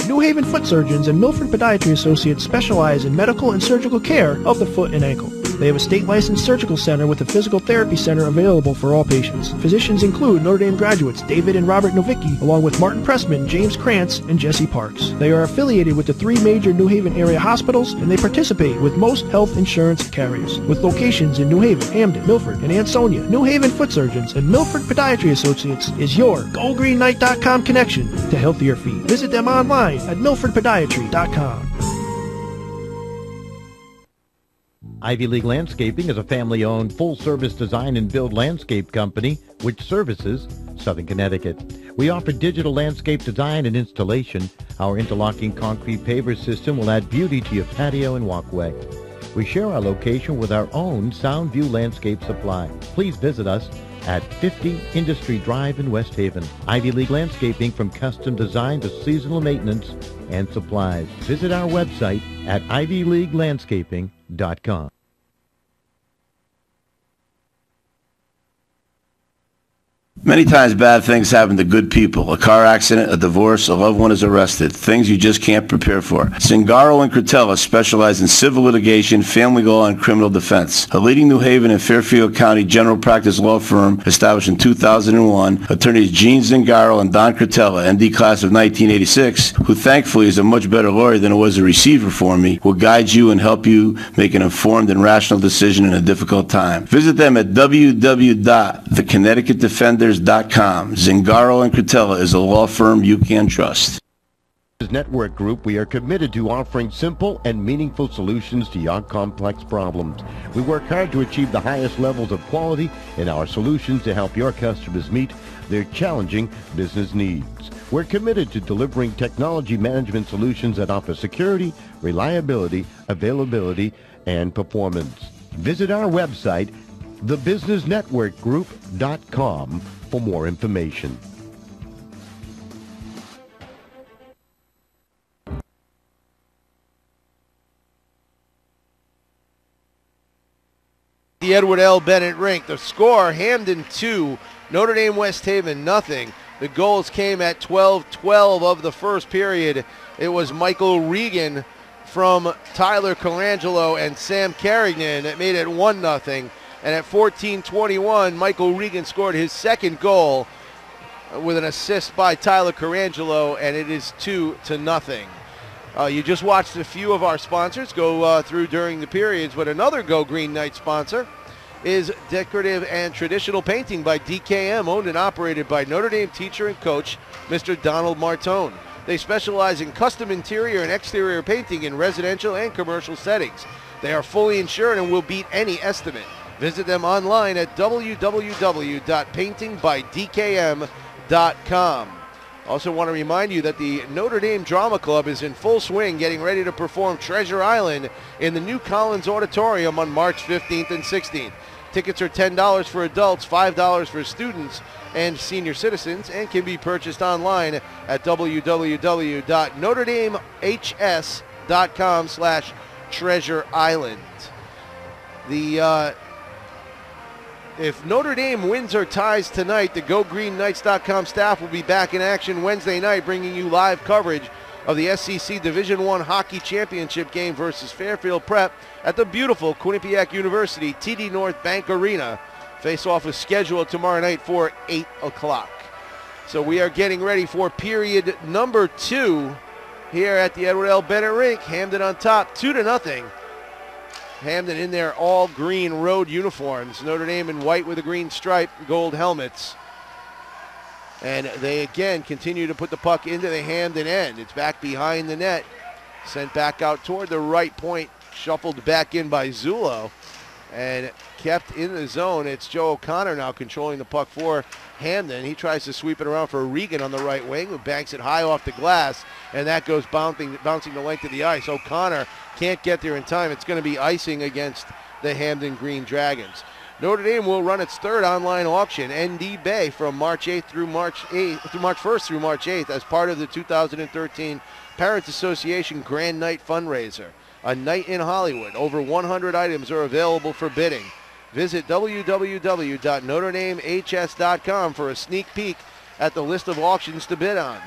New Haven Foot Surgeons and Milford Podiatry Associates specialize in medical and surgical care of the foot and ankle. They have a state-licensed surgical center with a physical therapy center available for all patients. Physicians include Notre Dame graduates David and Robert Novicki, along with Martin Pressman, James Krantz, and Jesse Parks. They are affiliated with the 3 major New Haven area hospitals, and they participate with most health insurance carriers. With locations in New Haven, Hamden, Milford, and Ansonia, New Haven Foot Surgeons and Milford Podiatry Associates is your GoGreenNight.com connection to healthier feet. Visit them online at milfordpodiatry.com. Ivy League Landscaping is a family-owned, full-service design and build landscape company which services Southern Connecticut. We offer digital landscape design and installation. Our interlocking concrete paver system will add beauty to your patio and walkway. We share our location with our own Soundview Landscape Supply. Please visit us at 50 Industry Drive in West Haven. Ivy League Landscaping, from custom design to seasonal maintenance and supplies. Visit our website at ivyleaguelandscaping.com. Many times bad things happen to good people. A car accident, a divorce, a loved one is arrested. Things you just can't prepare for. Zingaro and Cretella specialize in civil litigation, family law, and criminal defense. A leading New Haven and Fairfield County general practice law firm established in 2001, attorneys Gene Zingaro and Don Cretella, ND class of 1986, who thankfully is a much better lawyer than it was a receiver for me, will guide you and help you make an informed and rational decision in a difficult time. Visit them at www.theconnecticutdefenders.com. Zingaro and Cretella is a law firm you can trust. Network Group, we are committed to offering simple and meaningful solutions to your complex problems. We work hard to achieve the highest levels of quality in our solutions to help your customers meet their challenging business needs. We're committed to delivering technology management solutions that offer security, reliability, availability, and performance. Visit our website, thebusinessnetworkgroup.com, for more information. the Edward L. Bennett rink. The score, Hamden 2, Notre Dame West Haven nothing. The goals came at 12-12 of the first period. It was Michael Regan from Tyler Colangelo and Sam Carignan that made it 1-0. And at 14:21, Michael Regan scored his second goal with an assist by Tyler Colangelo, and it is 2-0. You just watched a few of our sponsors go through during the periods, but another Go Green Knight sponsor is Decorative and Traditional Painting by DKM, owned and operated by Notre Dame teacher and coach, Mr. Donald Martone. They specialize in custom interior and exterior painting in residential and commercial settings. They are fully insured and will beat any estimate. Visit them online at www.paintingbydkm.com. Also want to remind you that the Notre Dame Drama Club is in full swing, getting ready to perform Treasure Island in the new Collins Auditorium on March 15th and 16th. Tickets are $10 for adults, $5 for students and senior citizens, and can be purchased online at www.notredamehs.com/Treasure Island. If Notre Dame wins or ties tonight, the GoGreenKnights.com staff will be back in action Wednesday night, bringing you live coverage of the SEC Division I Hockey Championship game versus Fairfield Prep at the beautiful Quinnipiac University TD North Bank Arena. Face-off is scheduled tomorrow night for 8 o'clock. So we are getting ready for period number 2 here at the Edward L. Bennett rink. Hamden on top, 2-0. Hamden in their all-green road uniforms. Notre Dame in white with a green stripe, gold helmets. And they again continue to put the puck into the Hamden end. It's back behind the net. Sent back out toward the right point. Shuffled back in by Zullo. And kept in the zone. It's Joe O'Connor now controlling the puck for Hamden. He tries to sweep it around for Regan on the right wing, who banks it high off the glass. And that goes bouncing the length of the ice. O'Connor can't get there in time. It's going to be icing against the Hamden Green Dragons. Notre Dame will run its third online auction, ND Bay, from March 1st through March 8th as part of the 2013 Parents Association Grand Night fundraiser. A night in Hollywood. Over 100 items are available for bidding. Visit www.notredamehs.com for a sneak peek at the list of auctions to bid on.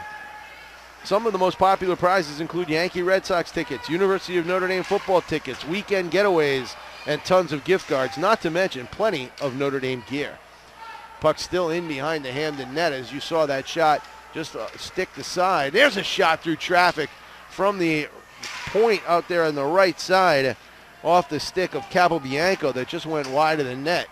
Some of the most popular prizes include Yankee Red Sox tickets, University of Notre Dame football tickets, weekend getaways, and tons of gift cards, not to mention plenty of Notre Dame gear. Puck still in behind the Hamden net as you saw that shot just stick to side. There's a shot through traffic from the point out there on the right side off the stick of Capobianco that just went wide of the net.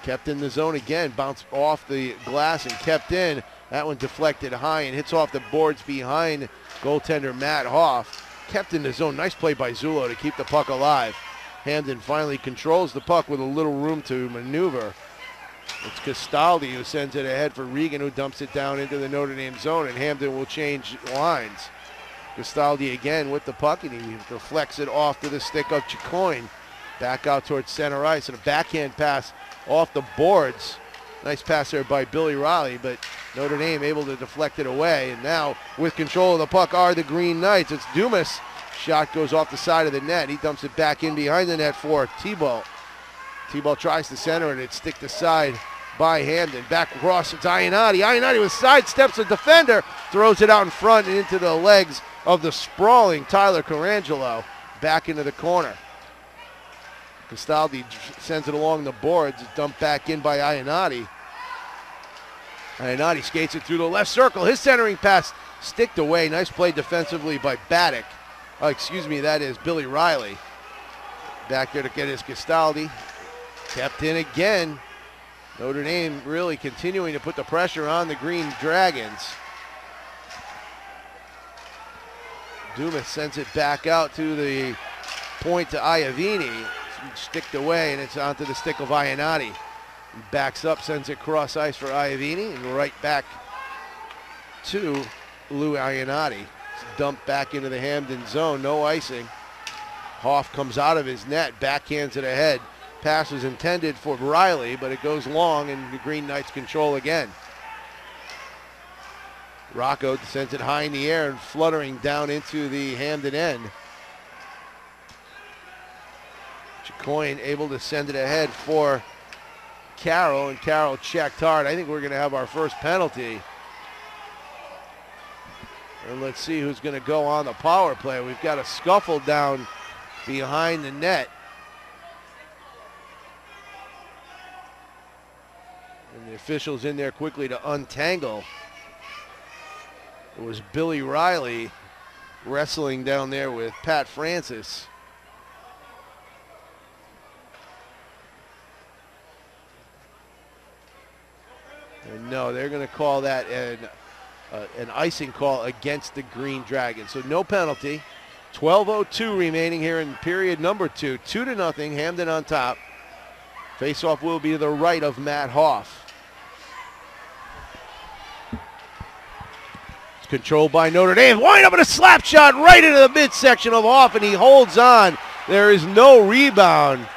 Kept in the zone again, bounced off the glass and kept in. That one deflected high and hits off the boards behind goaltender Matt Hoff. Kept in the zone. Nice play by Zullo to keep the puck alive. Hamden finally controls the puck with a little room to maneuver. It's Castaldi who sends it ahead for Regan, who dumps it down into the Notre Dame zone, and Hamden will change lines. Castaldi again with the puck, and he deflects it off to the stick of Chicoine. Back out towards center ice, and a backhand pass off the boards. Nice pass there by Billy Riley, but Notre Dame able to deflect it away. And now with control of the puck are the Green Knights. It's Dumas. Shot goes off the side of the net. He dumps it back in behind the net for T-Ball. T-Ball tries to center, and it's stick to side by Hamden. Back across, it's Ionati. Ionati with sidesteps the defender, throws it out in front and into the legs of the sprawling Tyler Colangelo. Back into the corner. Castaldi sends it along the boards. It's dumped back in by Ionati. Ionati skates it through the left circle. His centering pass sticked away. Nice play defensively by Baddock. That is Billy Riley. Back there to get his Castaldi. Kept in again. Notre Dame really continuing to put the pressure on the Green Dragons. Dumas sends it back out to the point to Iavini. Sticked away, and it's onto the stick of Ionati. He backs up, sends it cross ice for Iavini, and right back to Lou Ionati. It's dumped back into the Hamden zone, no icing. Hoff comes out of his net, backhands it ahead. Pass was intended for Riley, but it goes long, and the Green Knights control again. Rocco sends it high in the air and fluttering down into the Hamden end. Chicoine able to send it ahead for Carroll, and Carroll checked hard. I think we're going to have our first penalty. And let's see who's going to go on the power play. We've got a scuffle down behind the net. And the officials in there quickly to untangle. It was Billy Riley wrestling down there with Pat Francis. And no, they're going to call that an icing call against the Green Dragons. So no penalty. 12:02 remaining here in period number 2. 2-0, Hamden on top. Face-off will be to the right of Matt Hoff. It's controlled by Notre Dame. Wind up in a slap shot right into the midsection of Hoff, and he holds on. There is no rebound.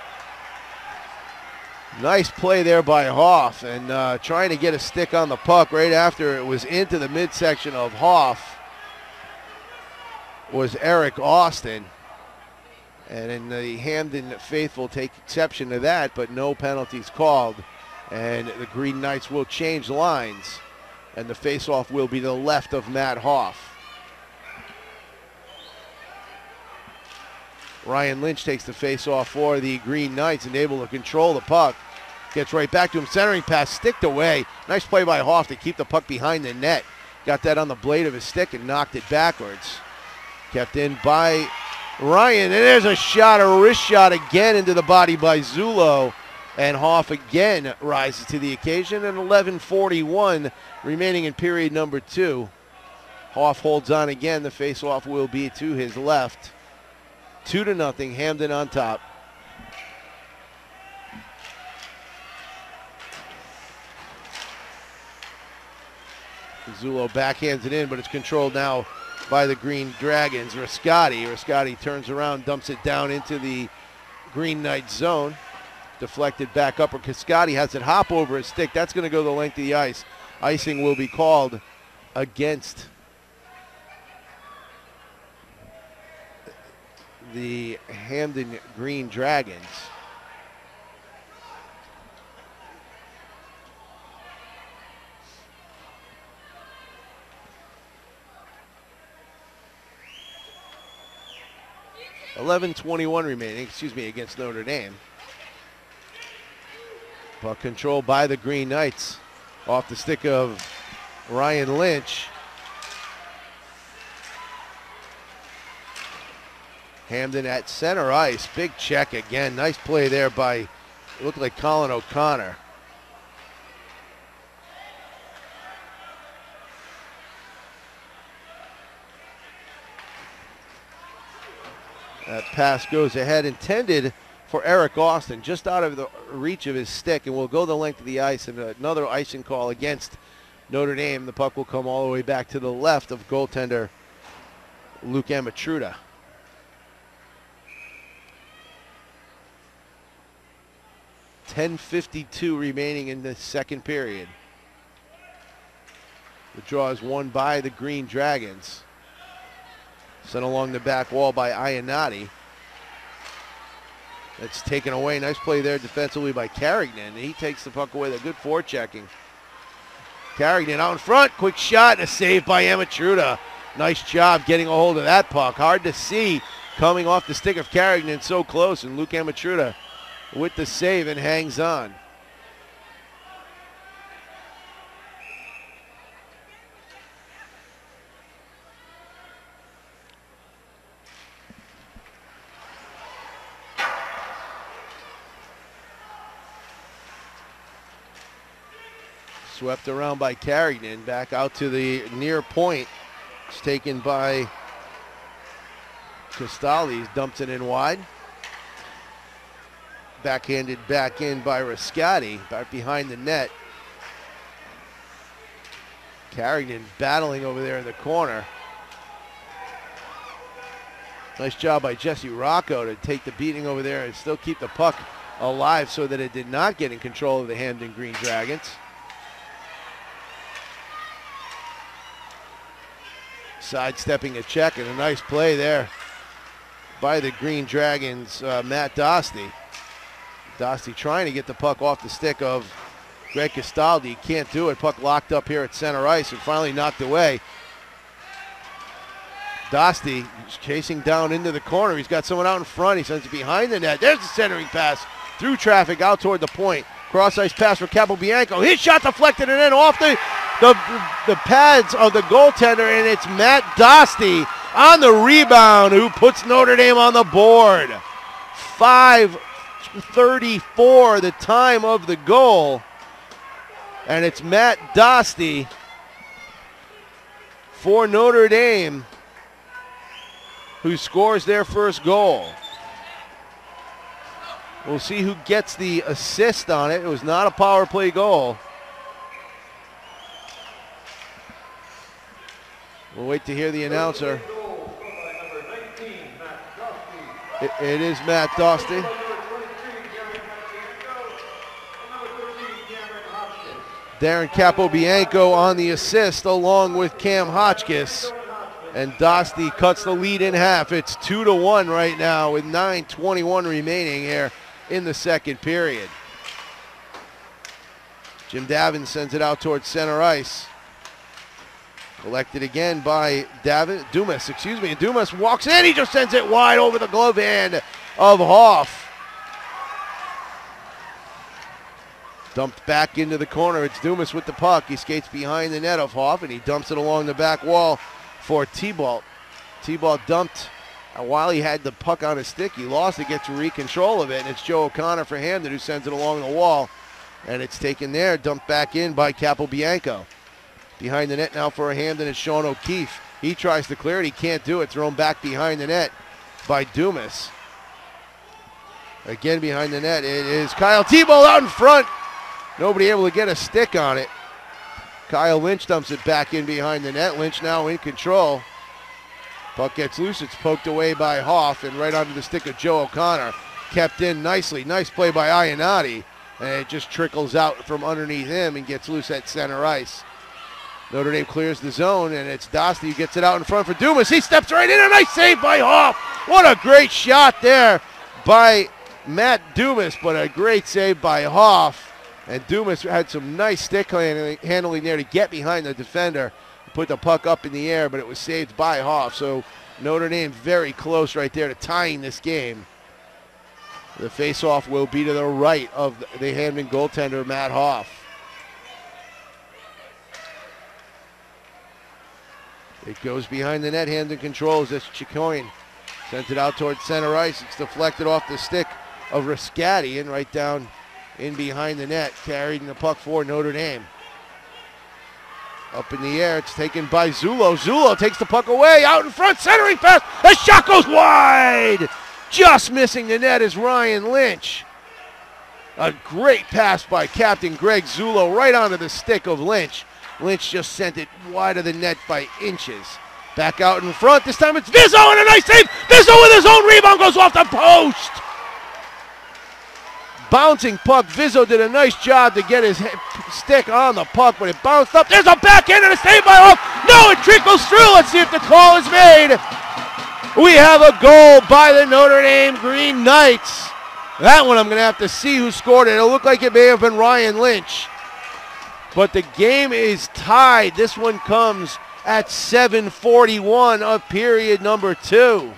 Nice play there by Hoff, and trying to get a stick on the puck right after it was into the midsection of Hoff was Eric Austin. And in the Hamden faithful take exception to that, but no penalties called. And the Green Knights will change lines, and the faceoff will be to the left of Matt Hoff. Ryan Lynch takes the faceoff for the Green Knights and able to control the puck. Gets right back to him, centering pass, sticked away. Nice play by Hoff to keep the puck behind the net. Got that on the blade of his stick and knocked it backwards. Kept in by Ryan, and there's a shot, a wrist shot again into the body by Zulo. And Hoff again rises to the occasion, and 11:41 remaining in period number 2. Hoff holds on again. The faceoff will be to his left. 2-0, Hamden on top. Zulo backhands it in, but it's controlled now by the Green Dragons. Riscotti turns around, dumps it down into the Green Knight zone. Deflected back up, or Cascotti has it hop over his stick. That's going to go the length of the ice. Icing will be called against the Hamden Green Dragons. $11:21 remaining, against Notre Dame. Puck controlled by the Green Knights. Off the stick of Ryan Lynch. Hamden at center ice. Big check again. Nice play there by, it looked like Colin O'Connor. That pass goes ahead, intended for Eric Austin, just out of the reach of his stick, and will go the length of the ice, and another icing call against Notre Dame. The puck will come all the way back to the left of goaltender Luke Amatruda. $10:52 remaining in the second period. The draw is won by the Green Dragons. Sent along the back wall by Iannotti. That's taken away. Nice play there defensively by Carignan. He takes the puck away. The good forechecking. Carignan out in front. Quick shot and a save by Amatruda. Nice job getting a hold of that puck. Hard to see coming off the stick of Carignan so close. And Luke Amatruda with the save and hangs on. Swept around by Carignan, back out to the near point. It's taken by Costales, dumps it in wide. Backhanded back in by Riscotti, back behind the net. Carignan battling over there in the corner. Nice job by Jesse Rocco to take the beating over there and still keep the puck alive so that it did not get in control of the Hamden Green Dragons. Sidestepping a check, and a nice play there by the Green Dragons, Matt Dostie. Dostie trying to get the puck off the stick of Greg Castaldi. Can't do it. Puck locked up here at center ice and finally knocked away. Dostie is chasing down into the corner. He's got someone out in front. He sends it behind the net. There's the centering pass through traffic out toward the point. Cross-ice pass for Capobianco. His shot deflected and then off the pads of the goaltender, and it's Matt Dostie on the rebound who puts Notre Dame on the board. 5:34 the time of the goal, and it's Matt Dostie for Notre Dame who scores their first goal. We'll see who gets the assist on it. It was not a power play goal. We'll wait to hear the announcer. It is Matt Dostie. Darren Capobianco on the assist along with Cam Hotchkiss. And Dostie cuts the lead in half. It's 2-1 right now with 9:21 remaining here in the second period. Jim Davin sends it out towards center ice. Collected again by Dumas, and Dumas walks in. He just sends it wide over the glove hand of Hoff. Dumped back into the corner. It's Dumas with the puck. He skates behind the net of Hoff, and he dumps it along the back wall for T-Ball. T-Ball dumped while he had the puck on his stick. He lost it, gets re-control of it, and it's Joe O'Connor for Hamden who sends it along the wall. And it's taken there, dumped back in by Capobianco. Behind the net now for Hamden is Sean O'Keefe. He tries to clear it. He can't do it. Thrown back behind the net by Dumas. Again behind the net, it is Kyle T-Ball out in front. Nobody able to get a stick on it. Kyle Lynch dumps it back in behind the net. Lynch now in control. Puck gets loose. It's poked away by Hoff and right onto the stick of Joe O'Connor. Kept in nicely. Nice play by Iannotti. And it just trickles out from underneath him and gets loose at center ice. Notre Dame clears the zone, and it's Dostie who gets it out in front for Dumas. He steps right in. A nice save by Hoff. What a great shot there by Matt Dumas, but a great save by Hoff. And Dumas had some nice stick handling there to get behind the defender, put the puck up in the air, but it was saved by Hoff. So Notre Dame very close right there to tying this game. The faceoff will be to the right of the Hamden goaltender, Matt Hoff. It goes behind the net. Hamden controls this. Chicoine sends it out towards center ice. It's deflected off the stick of Riscati and right down in behind the net, carrying the puck for Notre Dame. Up in the air, it's taken by Zullo. Zullo takes the puck away, out in front, centering pass. The shot goes wide. Just missing the net is Ryan Lynch. A great pass by Captain Greg Zullo right onto the stick of Lynch. Lynch just sent it wide of the net by inches. Back out in front, this time it's Vizzo and a nice save. Vizzo with his own rebound goes off the post. Bouncing puck. Vizzo did a nice job to get his stick on the puck, but it bounced up. There's a backhand and a save by Hoff. No, it trickles through. Let's see if the call is made. We have a goal by the Notre Dame Green Knights. That one I'm going to have to see who scored it. It'll look like it may have been Ryan Lynch. But the game is tied. This one comes at 7:41 of period number 2.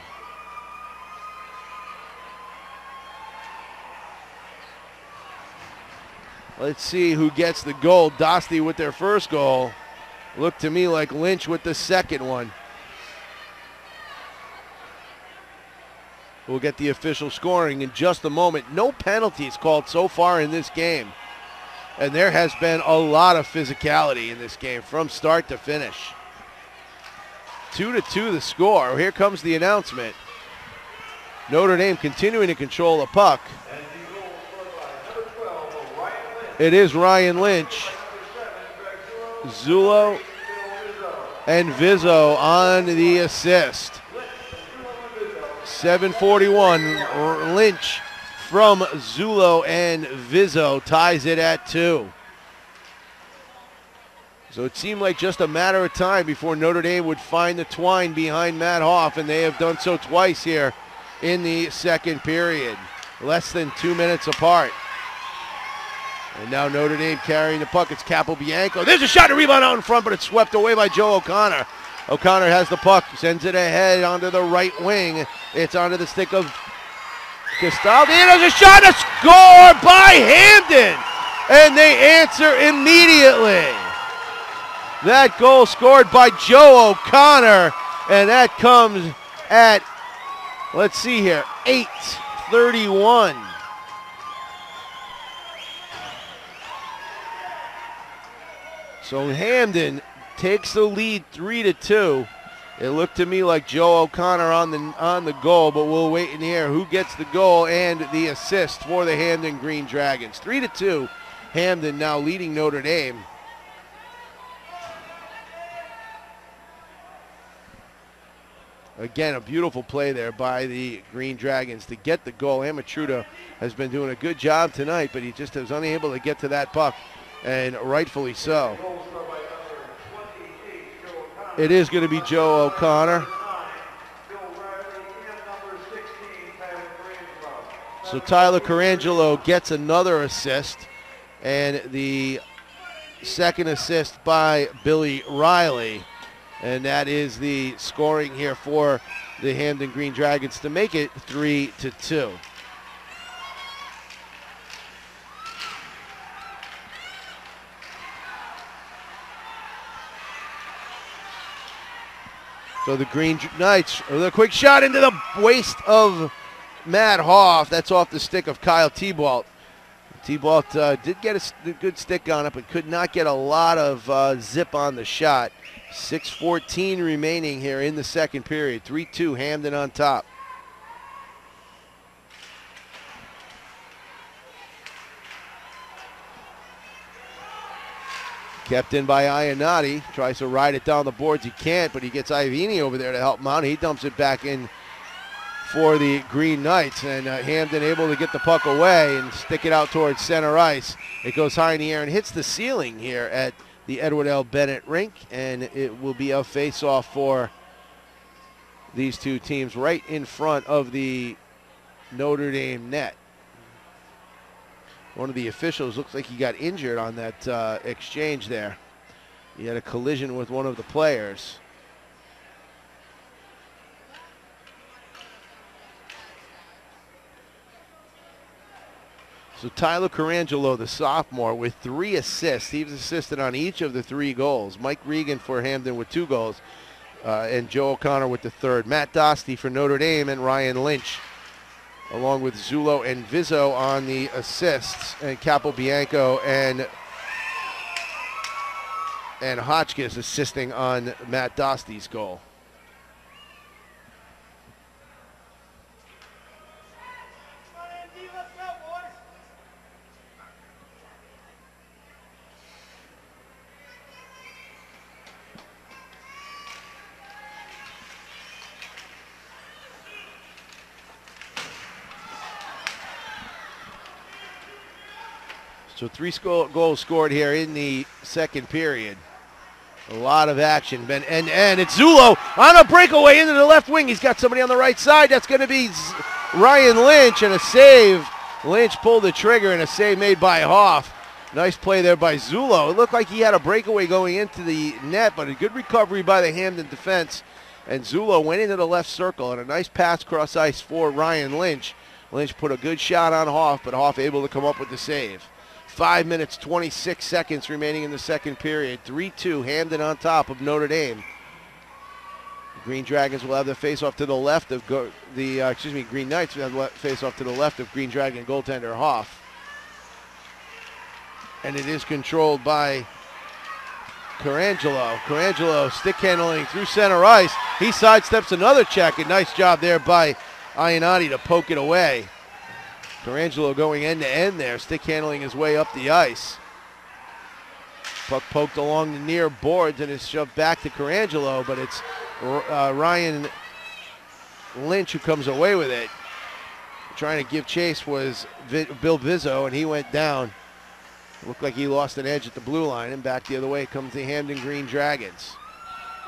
Let's see who gets the goal. Dostie with their first goal. Looked to me like Lynch with the second one. We'll get the official scoring in just a moment. No penalties called so far in this game. And there has been a lot of physicality in this game from start to finish. 2-2 the score. Here comes the announcement. Notre Dame continuing to control the puck. It is Ryan Lynch, Zullo, and Vizzo on the assist. 7:41, Lynch from Zullo and Vizzo ties it at 2. So it seemed like just a matter of time before Notre Dame would find the twine behind Matt Hoff, and they have done so twice here in the second period. Less than 2 minutes apart. And now Notre Dame carrying the puck. It's Capobianco. There's a shot and rebound out in front, but it's swept away by Joe O'Connor. O'Connor has the puck, sends it ahead onto the right wing. It's onto the stick of Castaldi. There's a shot, a score by Hamden. And they answer immediately. That goal scored by Joe O'Connor. And that comes at, let's see here, 8:31. So Hamden takes the lead 3-2. It looked to me like Joe O'Connor on the goal, but we'll wait and hear who gets the goal and the assist for the Hamden Green Dragons. 3-2. Hamden now leading Notre Dame. Again, a beautiful play there by the Green Dragons to get the goal. Amatruda has been doing a good job tonight, but he just was unable to get to that puck, and rightfully so. It is going to be Joe O'Connor. So Tyler Carangelo gets another assist, and the second assist by Billy Riley. And that is the scoring here for the Hamden Green Dragons to make it 3-2. So the Green Knights, a quick shot into the waist of Matt Hoff. That's off the stick of Kyle Thibault. Thibault did get a good stick on it, but could not get a lot of zip on the shot. 6:14 remaining here in the second period. 3-2, Hamden on top. Kept in by Iannotti. Tries to ride it down the boards. He can't, but he gets Ivini over there to help him out. He dumps it back in for the Green Knights. And Hamden able to get the puck away and stick it out towards center ice. It goes high in the air and hits the ceiling here at the Edward L. Bennett rink. And it will be a face-off for these two teams right in front of the Notre Dame net. One of the officials looks like he got injured on that exchange there. He had a collision with one of the players. So Tyler Carangelo, the sophomore, with 3 assists. He was assisted on each of the 3 goals. Mike Regan for Hamden with 2 goals, and Joe O'Connor with the 3rd. Matt Dostie for Notre Dame, and Ryan Lynch, along with Zullo and Vizzo on the assists, and Capobianco and Hotchkiss assisting on Matt Dostie's goal. So 3 goals scored here in the second period. A lot of action. And it's Zullo on a breakaway into the left wing. He's got somebody on the right side. That's going to be Ryan Lynch, and a save. Lynch pulled the trigger, and a save made by Hoff. Nice play there by Zullo. It looked like he had a breakaway going into the net, but a good recovery by the Hamden defense. And Zullo went into the left circle, and a nice pass cross ice for Ryan Lynch. Lynch put a good shot on Hoff, but Hoff able to come up with the save. 5 minutes, 26 seconds remaining in the second period. 3-2, Hamden on top of Notre Dame. Green Dragons will have the face-off to the left of Green Knights will have the face-off to the left of Green Dragon goaltender Hoff. And it is controlled by Carangelo. Carangelo stick handling through center ice. He sidesteps another check. A nice job there by Iannotti to poke it away. Carangelo going end-to-end there, stick handling his way up the ice. Puck poked along the near boards and is shoved back to Carangelo, but it's Ryan Lynch who comes away with it. Trying to give chase was Bill Vizzo, and he went down. Looked like he lost an edge at the blue line, and back the other way comes the Hamden Green Dragons.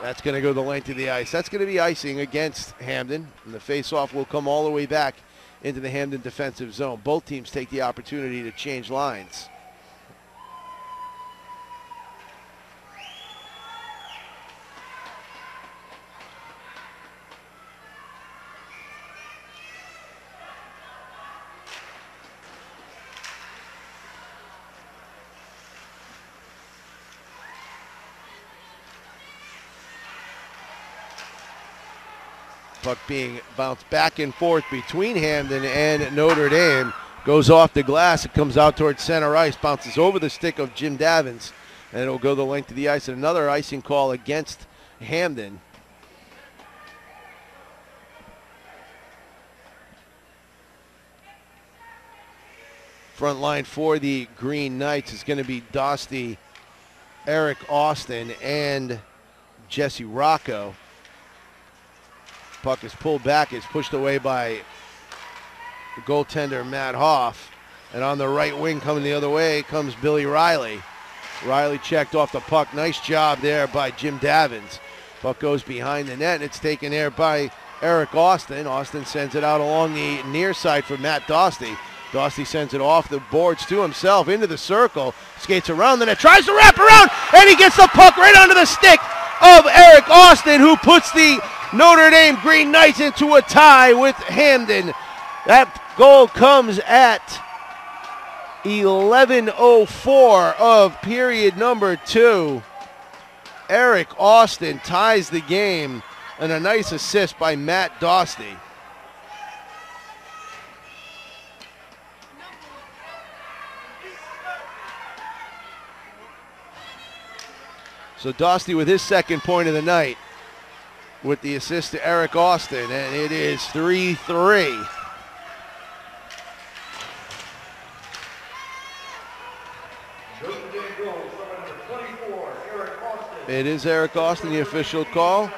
That's going to go the length of the ice. That's going to be icing against Hamden, and the face-off will come all the way back into the Hamden defensive zone. Both teams take the opportunity to change lines. Puck being bounced back and forth between Hamden and Notre Dame. Goes off the glass. It comes out towards center ice. Bounces over the stick of Jim Davins. And it'll go the length of the ice. And another icing call against Hamden. Front line for the Green Knights is going to be Dosty, Eric Austin, and Jesse Rocco. Puck is pulled back, is pushed away by the goaltender Matt Hoff. And on the right wing coming the other way comes Billy Riley. Riley checked off the puck. Nice job there by Jim Davins. Puck goes behind the net, and it's taken there by Eric Austin. Austin sends it out along the near side for Matt Dosty. Dosty sends it off the boards to himself into the circle. Skates around the net, tries to wrap around, and he gets the puck right onto the stick of Eric Austin, who puts the Notre Dame Green Knights into a tie with Hamden. That goal comes at 11:04 of period number 2. Eric Austin ties the game, and a nice assist by Matt Dosty. So Dosty with his second point of the night, with the assist to Eric Austin, and it is 3-3. It is Eric Austin, the official call.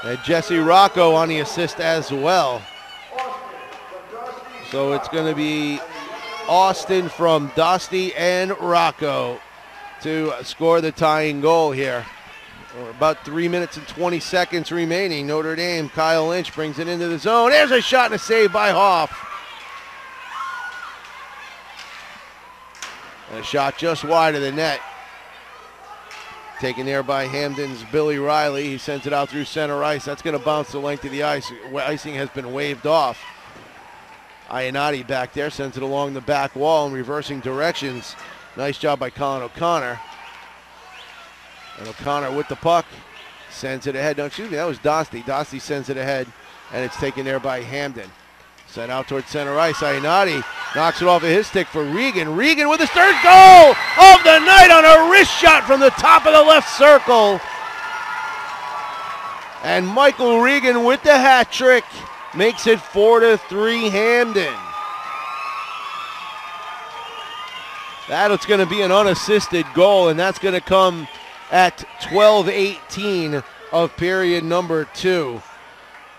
And Jesse Rocco on the assist as well. So it's going to be Austin from Dosty and Rocco to score the tying goal here. About 3 minutes and 20 seconds remaining. Notre Dame, Kyle Lynch brings it into the zone. There's a shot and a save by Hoff. And a shot just wide of the net. Taken there by Hamden's Billy Riley. He sends it out through center ice. That's going to bounce the length of the ice. Icing has been waved off. Iannotti back there sends it along the back wall in reversing directions. Nice job by Colin O'Connor. And O'Connor with the puck sends it ahead. No, excuse me, that was Dosty. Dosty sends it ahead, and it's taken there by Hamden. Sent out towards center ice. Iannotti knocks it off of his stick for Regan. Regan with his third goal of the night on a wrist shot from the top of the left circle. And Michael Regan with the hat trick makes it 4-3 Hamden. That's going to be an unassisted goal, and that's going to come at 12:18 of period number 2.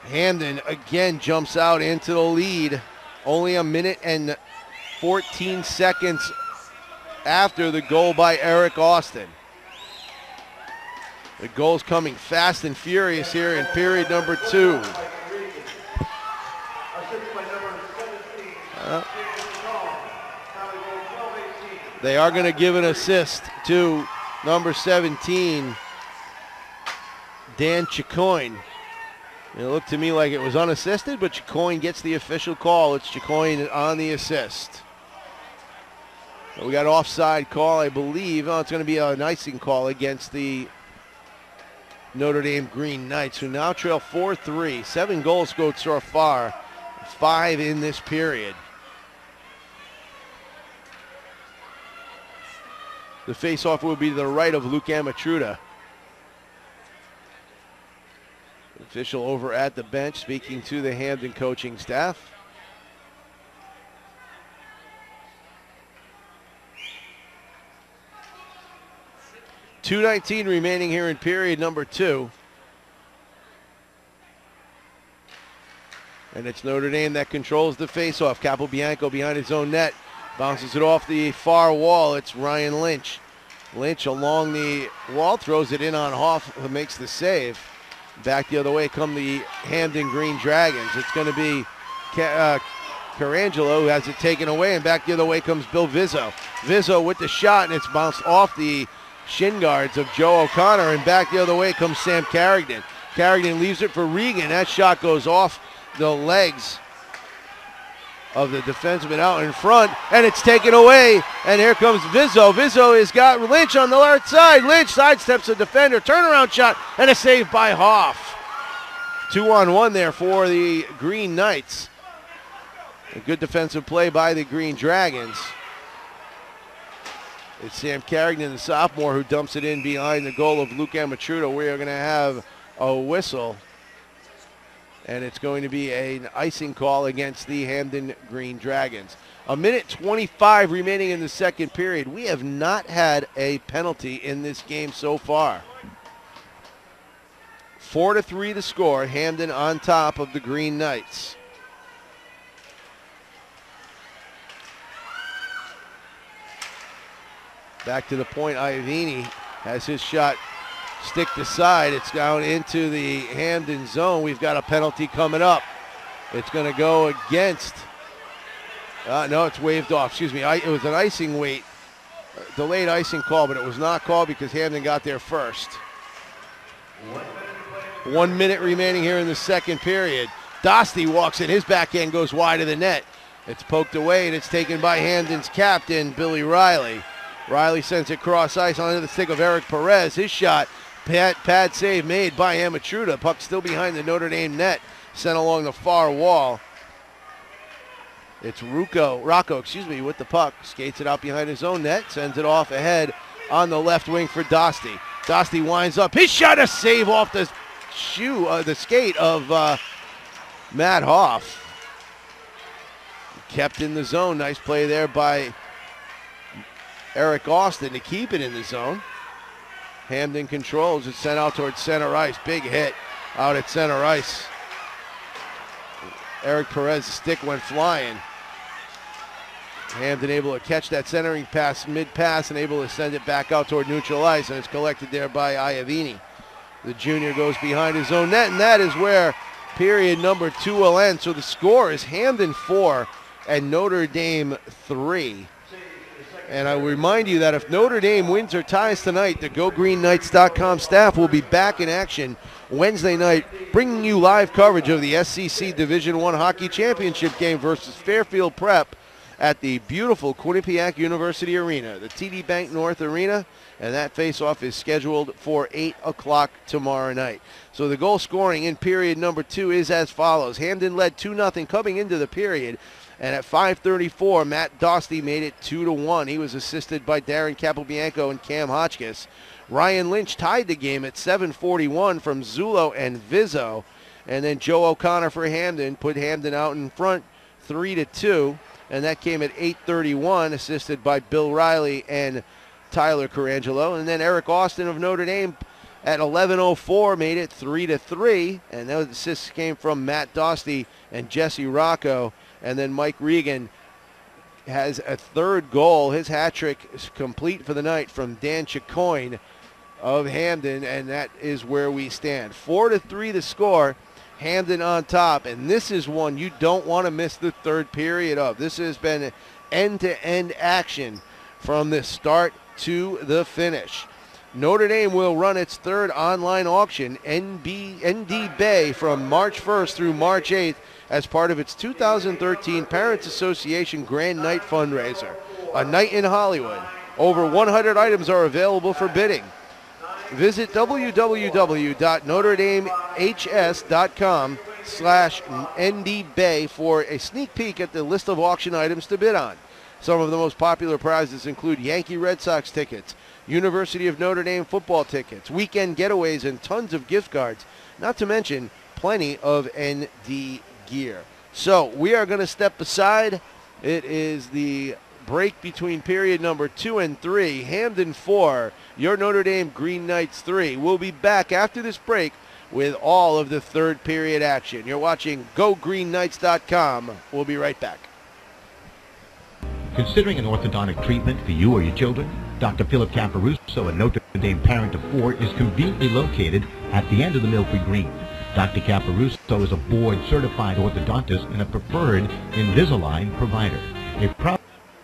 Hamden again jumps out into the lead. Only a minute and 14 seconds after the goal by Eric Austin. The goal's coming fast and furious here in period number 2. They are going to give an assist to number 17, Dan Chicoine. It looked to me like it was unassisted, but Chicoine gets the official call. It's Chicoine on the assist. So we got offside call, I believe. Oh, it's going to be an icing call against the Notre Dame Green Knights, who now trail 4-3. 7 goals scored so far, 5 in this period. The face-off will be to the right of Luke Amatruda. Official over at the bench speaking to the Hamden coaching staff. .219 remaining here in period number 2. And it's Notre Dame that controls the face-off. Capobianco behind his own net. Bounces it off the far wall. It's Ryan Lynch. Lynch along the wall, throws it in on Hoff, who makes the save. Back the other way come the Hamden Green Dragons. It's going to be Carangelo who has it taken away, and back the other way comes Bill Vizzo. Vizzo with the shot, and it's bounced off the shin guards of Joe O'Connor, and back the other way comes Sam Carrington. Carrington leaves it for Regan. That shot goes off the legs of the defenseman out in front, and it's taken away, and here comes Vizzo. Vizzo has got Lynch on the left side. Lynch sidesteps the defender, turnaround shot, and a save by Hoff. 2-on-1 there for the Green Knights. A good defensive play by the Green Dragons. It's Sam Carrington, the sophomore, who dumps it in behind the goal of Luke Amatruda. We are going to have a whistle, and it's going to be an icing call against the Hamden Green Dragons. 1:25 remaining in the second period. We have not had a penalty in this game so far. 4-3 the score. Hamden on top of the Green Knights. Back to the point, Iovini has his shot sticked aside. It's down into the Hamden zone. We've got a penalty coming up. It's going to go against, no, it's waved off. Excuse me, it was an icing wait, delayed icing call, but it was not called because Hamden got there first. 1 minute remaining here in the second period. Dostie walks in, his backhand goes wide of the net. It's poked away, and it's taken by Hamden's captain, Billy Riley. Riley sends it cross ice onto the stick of Eric Perez. His shot, pad save made by Amatruda. Puck still behind the Notre Dame net, sent along the far wall. It's Rocco, with the puck. Skates it out behind his own net, sends it off ahead on the left wing for Dostie. Dostie winds up. His shot, a save off the the skate of Matt Hoff. Kept in the zone. Nice play there by Eric Austin to keep it in the zone. Hamden controls. It's sent out towards center ice. Big hit out at center ice. Eric Perez's stick went flying. Hamden able to catch that centering pass, mid-pass, and able to send it back out toward neutral ice, and it's collected there by Iovini. The junior goes behind his own net, and that is where period number 2 will end. So the score is Hamden 4 and Notre Dame 3. And I will remind you that if Notre Dame wins or ties tonight, the GoGreenKnights.com staff will be back in action Wednesday night, bringing you live coverage of the SEC Division I Hockey Championship game versus Fairfield Prep at the beautiful Quinnipiac University Arena, the TD Bank North Arena, and that face-off is scheduled for 8 o'clock tomorrow night. So the goal scoring in period number 2 is as follows. Hamden led 2-0 coming into the period. And at 5:34, Matt Dostie made it 2-1. He was assisted by Darren Capobianco and Cam Hotchkiss. Ryan Lynch tied the game at 7:41 from Zullo and Vizzo. And then Joe O'Connor for Hamden put Hamden out in front 3-2. And that came at 8:31, assisted by Bill Riley and Tyler Carangelo. And then Eric Austin of Notre Dame at 11:04 made it 3-3. And those assists came from Matt Dostie and Jesse Rocco. And then Mike Regan has a third goal. His hat trick is complete for the night from Dan Chicoine of Hamden, and that is where we stand. 4-3 the score. Hamden on top, and this is one you don't want to miss the third period of. This has been end-to-end action from the start to the finish. Notre Dame will run its third online auction, ND Bay, from March 1st through March 8th as part of its 2013 Parents Association Grand Night fundraiser, a night in Hollywood. Over 100 items are available for bidding. Visit www.notredamehs.com/NDBay for a sneak peek at the list of auction items to bid on. Some of the most popular prizes include Yankee Red Sox tickets, University of Notre Dame football tickets, weekend getaways, and tons of gift cards, not to mention plenty of ND gear. So we are going to step aside. It is the break between period number 2 and 3. Hamden 4, your Notre Dame Green Knights 3. We'll be back after this break with all of the third period action. You're watching GoGreenKnights.com. We'll be right back. Considering an orthodontic treatment for you or your children, Dr. Philip Caparuso, a Notre Dame parent of 4, is conveniently located at the end of the Milford Green. Dr. Caparuso is a board-certified orthodontist and a preferred Invisalign provider. A proud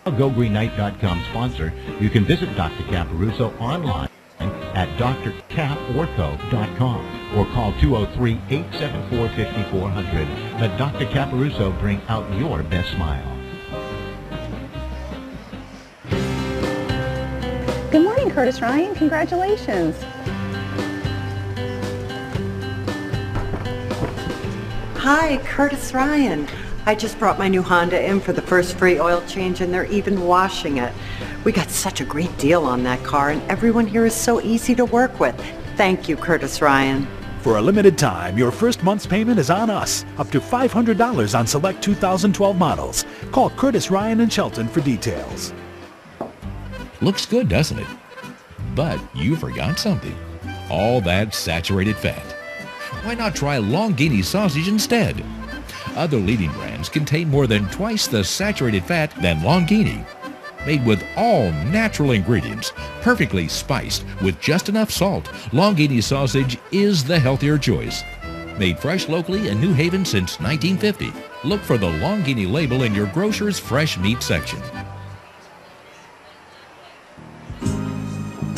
GoGreenKnight.com sponsor, you can visit Dr. Caparuso online at drcaportho.com or call 203-874-5400. Let Dr. Caparuso bring out your best smile. Good morning, Curtis Ryan. Congratulations. Hi, Curtis Ryan. I just brought my new Honda in for the first free oil change and they're even washing it. We got such a great deal on that car and everyone here is so easy to work with. Thank you, Curtis Ryan. For a limited time, your first month's payment is on us. Up to $500 on select 2012 models. Call Curtis Ryan and Shelton for details. Looks good, doesn't it? But you forgot something. All that saturated fat. Why not try Longini sausage instead? Other leading brands contain more than twice the saturated fat than Longini. Made with all natural ingredients, perfectly spiced with just enough salt, Longini sausage is the healthier choice. Made fresh locally in New Haven since 1950. Look for the Longini label in your grocer's fresh meat section.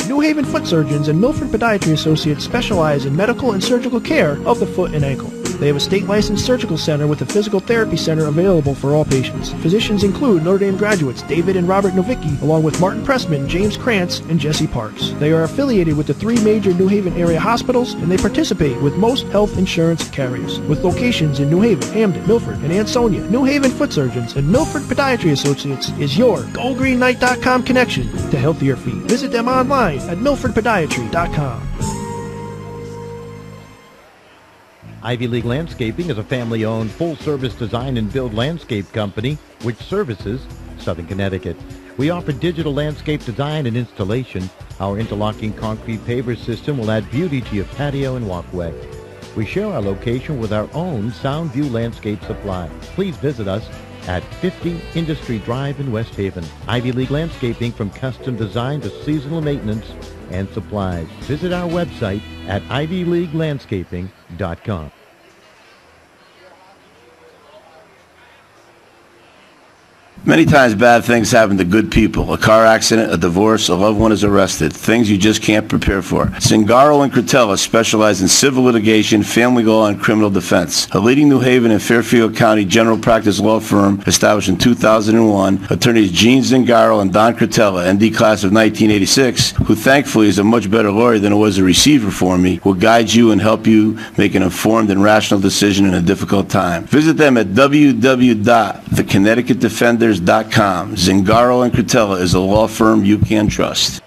New Haven Foot Surgeons and Milford Podiatry Associates specialize in medical and surgical care of the foot and ankle. They have a state-licensed surgical center with a physical therapy center available for all patients. Physicians include Notre Dame graduates David and Robert Novicki, along with Martin Pressman, James Krantz, and Jesse Parks. They are affiliated with the 3 major New Haven area hospitals, and they participate with most health insurance carriers. With locations in New Haven, Hamden, Milford, and Ansonia, New Haven Foot Surgeons and Milford Podiatry Associates is your GoGreenKnight.com connection to healthier feet. Visit them online at milfordpodiatry.com. Ivy League Landscaping is a family-owned, full-service design and build landscape company which services Southern Connecticut. We offer digital landscape design and installation. Our interlocking concrete paver system will add beauty to your patio and walkway. We share our location with our own Soundview Landscape Supply. Please visit us at 50 Industry Drive in West Haven. Ivy League Landscaping, from custom design to seasonal maintenance and supplies. Visit our website at ivyleaguelandscaping.com. Many times bad things happen to good people. A car accident, a divorce, a loved one is arrested. Things you just can't prepare for. Zingaro and Cretella specialize in civil litigation, family law, and criminal defense. A leading New Haven and Fairfield County general practice law firm established in 2001, attorneys Gene Zingaro and Don Cretella, ND class of 1986, who thankfully is a much better lawyer than it was a receiver for me, will guide you and help you make an informed and rational decision in a difficult time. Visit them at www.theconnecticutdefenders.com. Zingaro and Cretella is a law firm you can trust.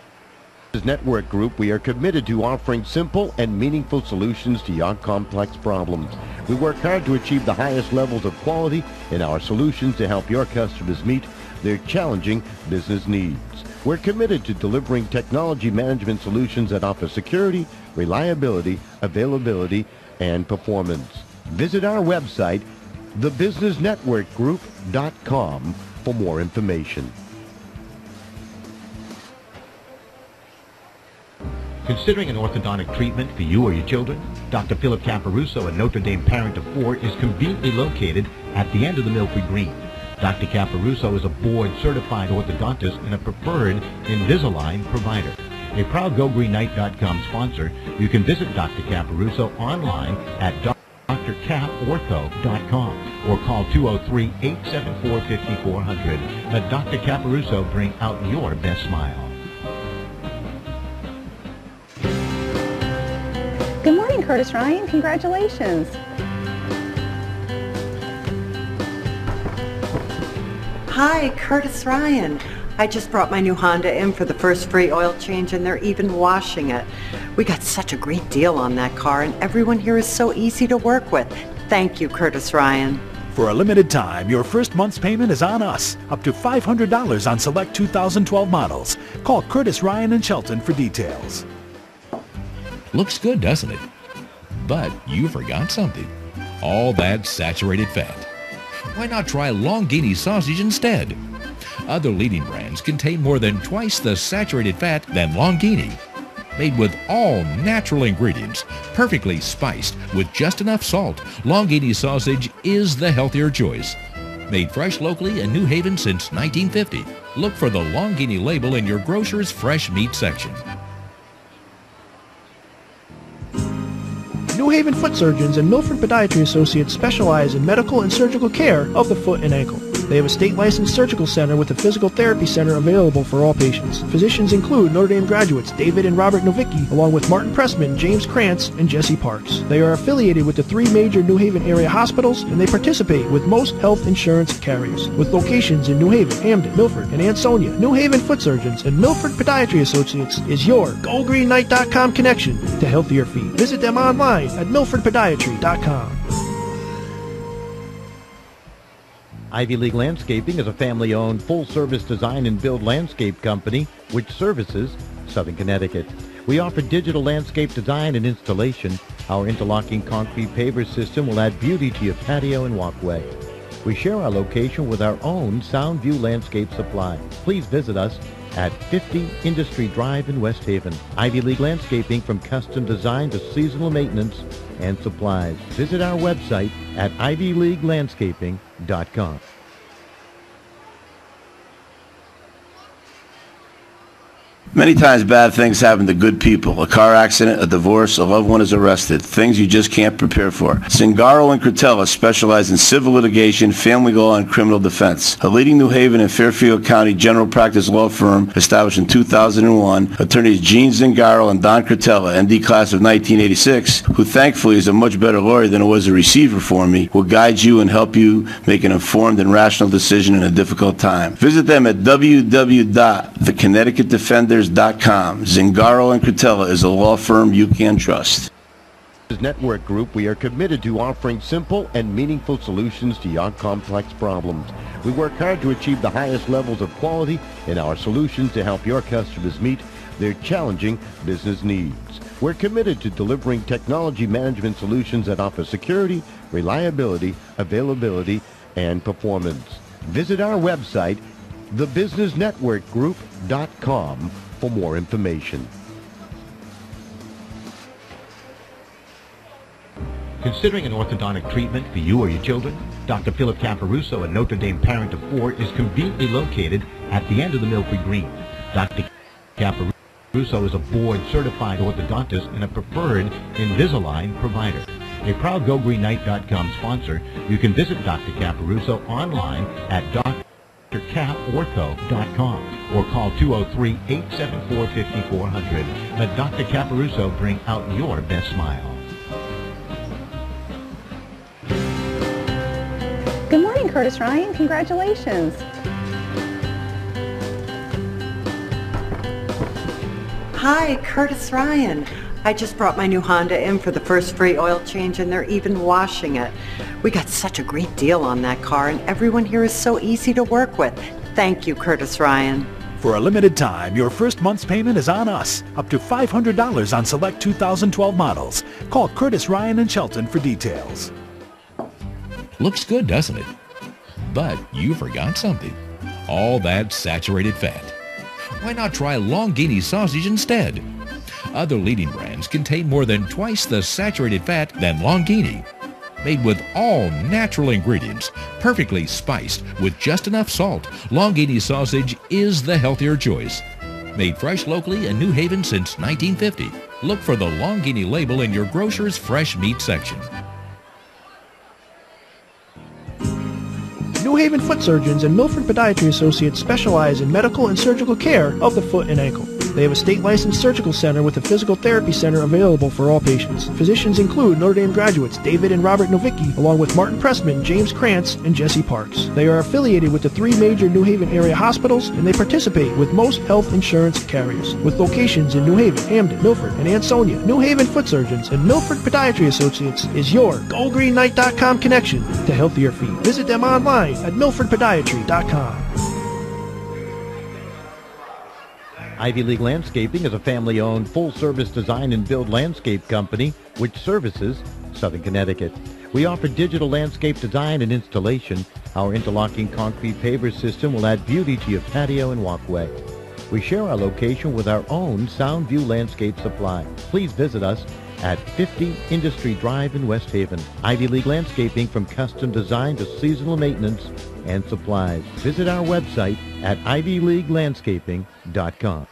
As Network Group, we are committed to offering simple and meaningful solutions to your complex problems. We work hard to achieve the highest levels of quality in our solutions to help your customers meet their challenging business needs. We're committed to delivering technology management solutions that offer security, reliability, availability, and performance. Visit our website, thebusinessnetworkgroup.com, for more information. Considering an orthodontic treatment for you or your children, Dr. Philip Caparuso, a Notre Dame parent of 4, is conveniently located at the end of the Milford Green. Dr. Caparuso is a board-certified orthodontist and a preferred Invisalign provider. A proud GoGreenKnight.com sponsor, you can visit Dr. Caparuso online at drcaportho.com or call 203-874-5400. Let Dr. Caparuso bring out your best smile. Good morning, Curtis Ryan. Congratulations. Hi, Curtis Ryan. I just brought my new Honda in for the first free oil change and they're even washing it. We got such a great deal on that car and everyone here is so easy to work with. Thank you, Curtis Ryan. For a limited time, your first month's payment is on us. Up to $500 on select 2012 models. Call Curtis Ryan and Shelton for details. Looks good, doesn't it? But you forgot something. All that saturated fat. Why not try Longini sausage instead? Other leading brands contain more than twice the saturated fat than Longini. Made with all natural ingredients, perfectly spiced with just enough salt, Longini sausage is the healthier choice. Made fresh locally in New Haven since 1950. Look for the Longini label in your grocer's fresh meat section. New Haven Foot Surgeons and Milford Podiatry Associates specialize in medical and surgical care of the foot and ankle. They have a state-licensed surgical center with a physical therapy center available for all patients. Physicians include Notre Dame graduates David and Robert Novicki, along with Martin Pressman, James Krantz, and Jesse Parks. They are affiliated with the 3 major New Haven area hospitals, and they participate with most health insurance carriers. With locations in New Haven, Hamden, Milford, and Ansonia, New Haven Foot Surgeons and Milford Podiatry Associates is your GoGreenNight.com connection to healthier feet. Visit them online at MilfordPodiatry.com. Ivy League Landscaping is a family-owned, full-service design and build landscape company which services Southern Connecticut. We offer digital landscape design and installation. Our interlocking concrete paver system will add beauty to your patio and walkway. We share our location with our own Soundview Landscape Supply. Please visit us at 50 Industry Drive in West Haven. Ivy League Landscaping, from custom design to seasonal maintenance and supplies. Visit our website at ivyleaguelandscaping.com. Many times bad things happen to good people. A car accident, a divorce, a loved one is arrested. Things you just can't prepare for. Zingaro and Cretella specialize in civil litigation, family law, and criminal defense. A leading New Haven and Fairfield County general practice law firm established in 2001, attorneys Gene Zingaro and Don Cretella, MD class of 1986, who thankfully is a much better lawyer than it was a receiver for me, will guide you and help you make an informed and rational decision in a difficult time. Visit them at www.theconnecticutdefenders.com. Zingaro and Cretella is a law firm you can trust. As Network Group, we are committed to offering simple and meaningful solutions to your complex problems. We work hard to achieve the highest levels of quality in our solutions to help your customers meet their challenging business needs. We're committed to delivering technology management solutions that offer security, reliability, availability, and performance. Visit our website, thebusinessnetworkgroup.com, for more information. Considering an orthodontic treatment for you or your children? Dr. Philip Caparuso, a Notre Dame parent of 4, is conveniently located at the end of the Milford Green. Dr. Caparuso is a board-certified orthodontist and a preferred Invisalign provider. A proud GoGreenNight.com sponsor, you can visit Dr. Caparuso online at drcaportho.com or call 203-874-5400. Let Dr. Caparuso bring out your best smile. Good morning, Curtis Ryan. Congratulations. Hi, Curtis Ryan. I just brought my new Honda in for the first free oil change, and they're even washing it. We got such a great deal on that car, and everyone here is so easy to work with. Thank you, Curtis Ryan. For a limited time, your first month's payment is on us. Up to $500 on select 2012 models. Call Curtis Ryan and Shelton for details. Looks good, doesn't it? But you forgot something. All that saturated fat. Why not try Longini sausage instead? Other leading brands contain more than twice the saturated fat than Longini. Made with all natural ingredients, perfectly spiced with just enough salt, Longini sausage is the healthier choice. Made fresh locally in New Haven since 1950. Look for the Longini label in your grocer's fresh meat section. New Haven Foot Surgeons and Milford Podiatry Associates specialize in medical and surgical care of the foot and ankle. They have a state-licensed surgical center with a physical therapy center available for all patients. Physicians include Notre Dame graduates David and Robert Novicki, along with Martin Pressman, James Krantz, and Jesse Parks. They are affiliated with the 3 major New Haven area hospitals, and they participate with most health insurance carriers. With locations in New Haven, Hamden, Milford, and Ansonia, New Haven Foot Surgeons and Milford Podiatry Associates is your GoGreenNight.com connection to healthier feet. Visit them online at MilfordPodiatry.com. Ivy League Landscaping is a family-owned, full-service design and build landscape company which services Southern Connecticut. We offer digital landscape design and installation. Our interlocking concrete paver system will add beauty to your patio and walkway. We share our location with our own Soundview Landscape Supply. Please visit us at 50 Industry Drive in West Haven. Ivy League Landscaping, from custom design to seasonal maintenance and supplies. Visit our website at ivyleaguelandscaping.com.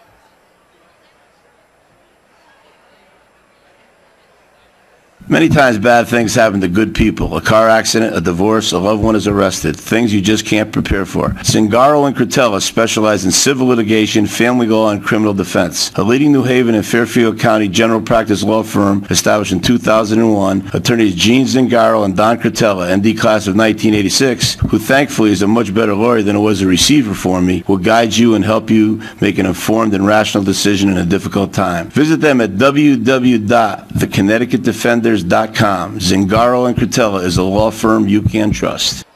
Many times bad things happen to good people. A car accident, a divorce, a loved one is arrested. Things you just can't prepare for. Zingaro and Cretella specialize in civil litigation, family law, and criminal defense. A leading New Haven and Fairfield County general practice law firm established in 2001, attorneys Gene Zingaro and Don Cretella, MD class of 1986, who thankfully is a much better lawyer than it was a receiver for me, will guide you and help you make an informed and rational decision in a difficult time. Visit them at www.theconnecticutdefenders.com. Zingaro and Cretella is a law firm you can trust.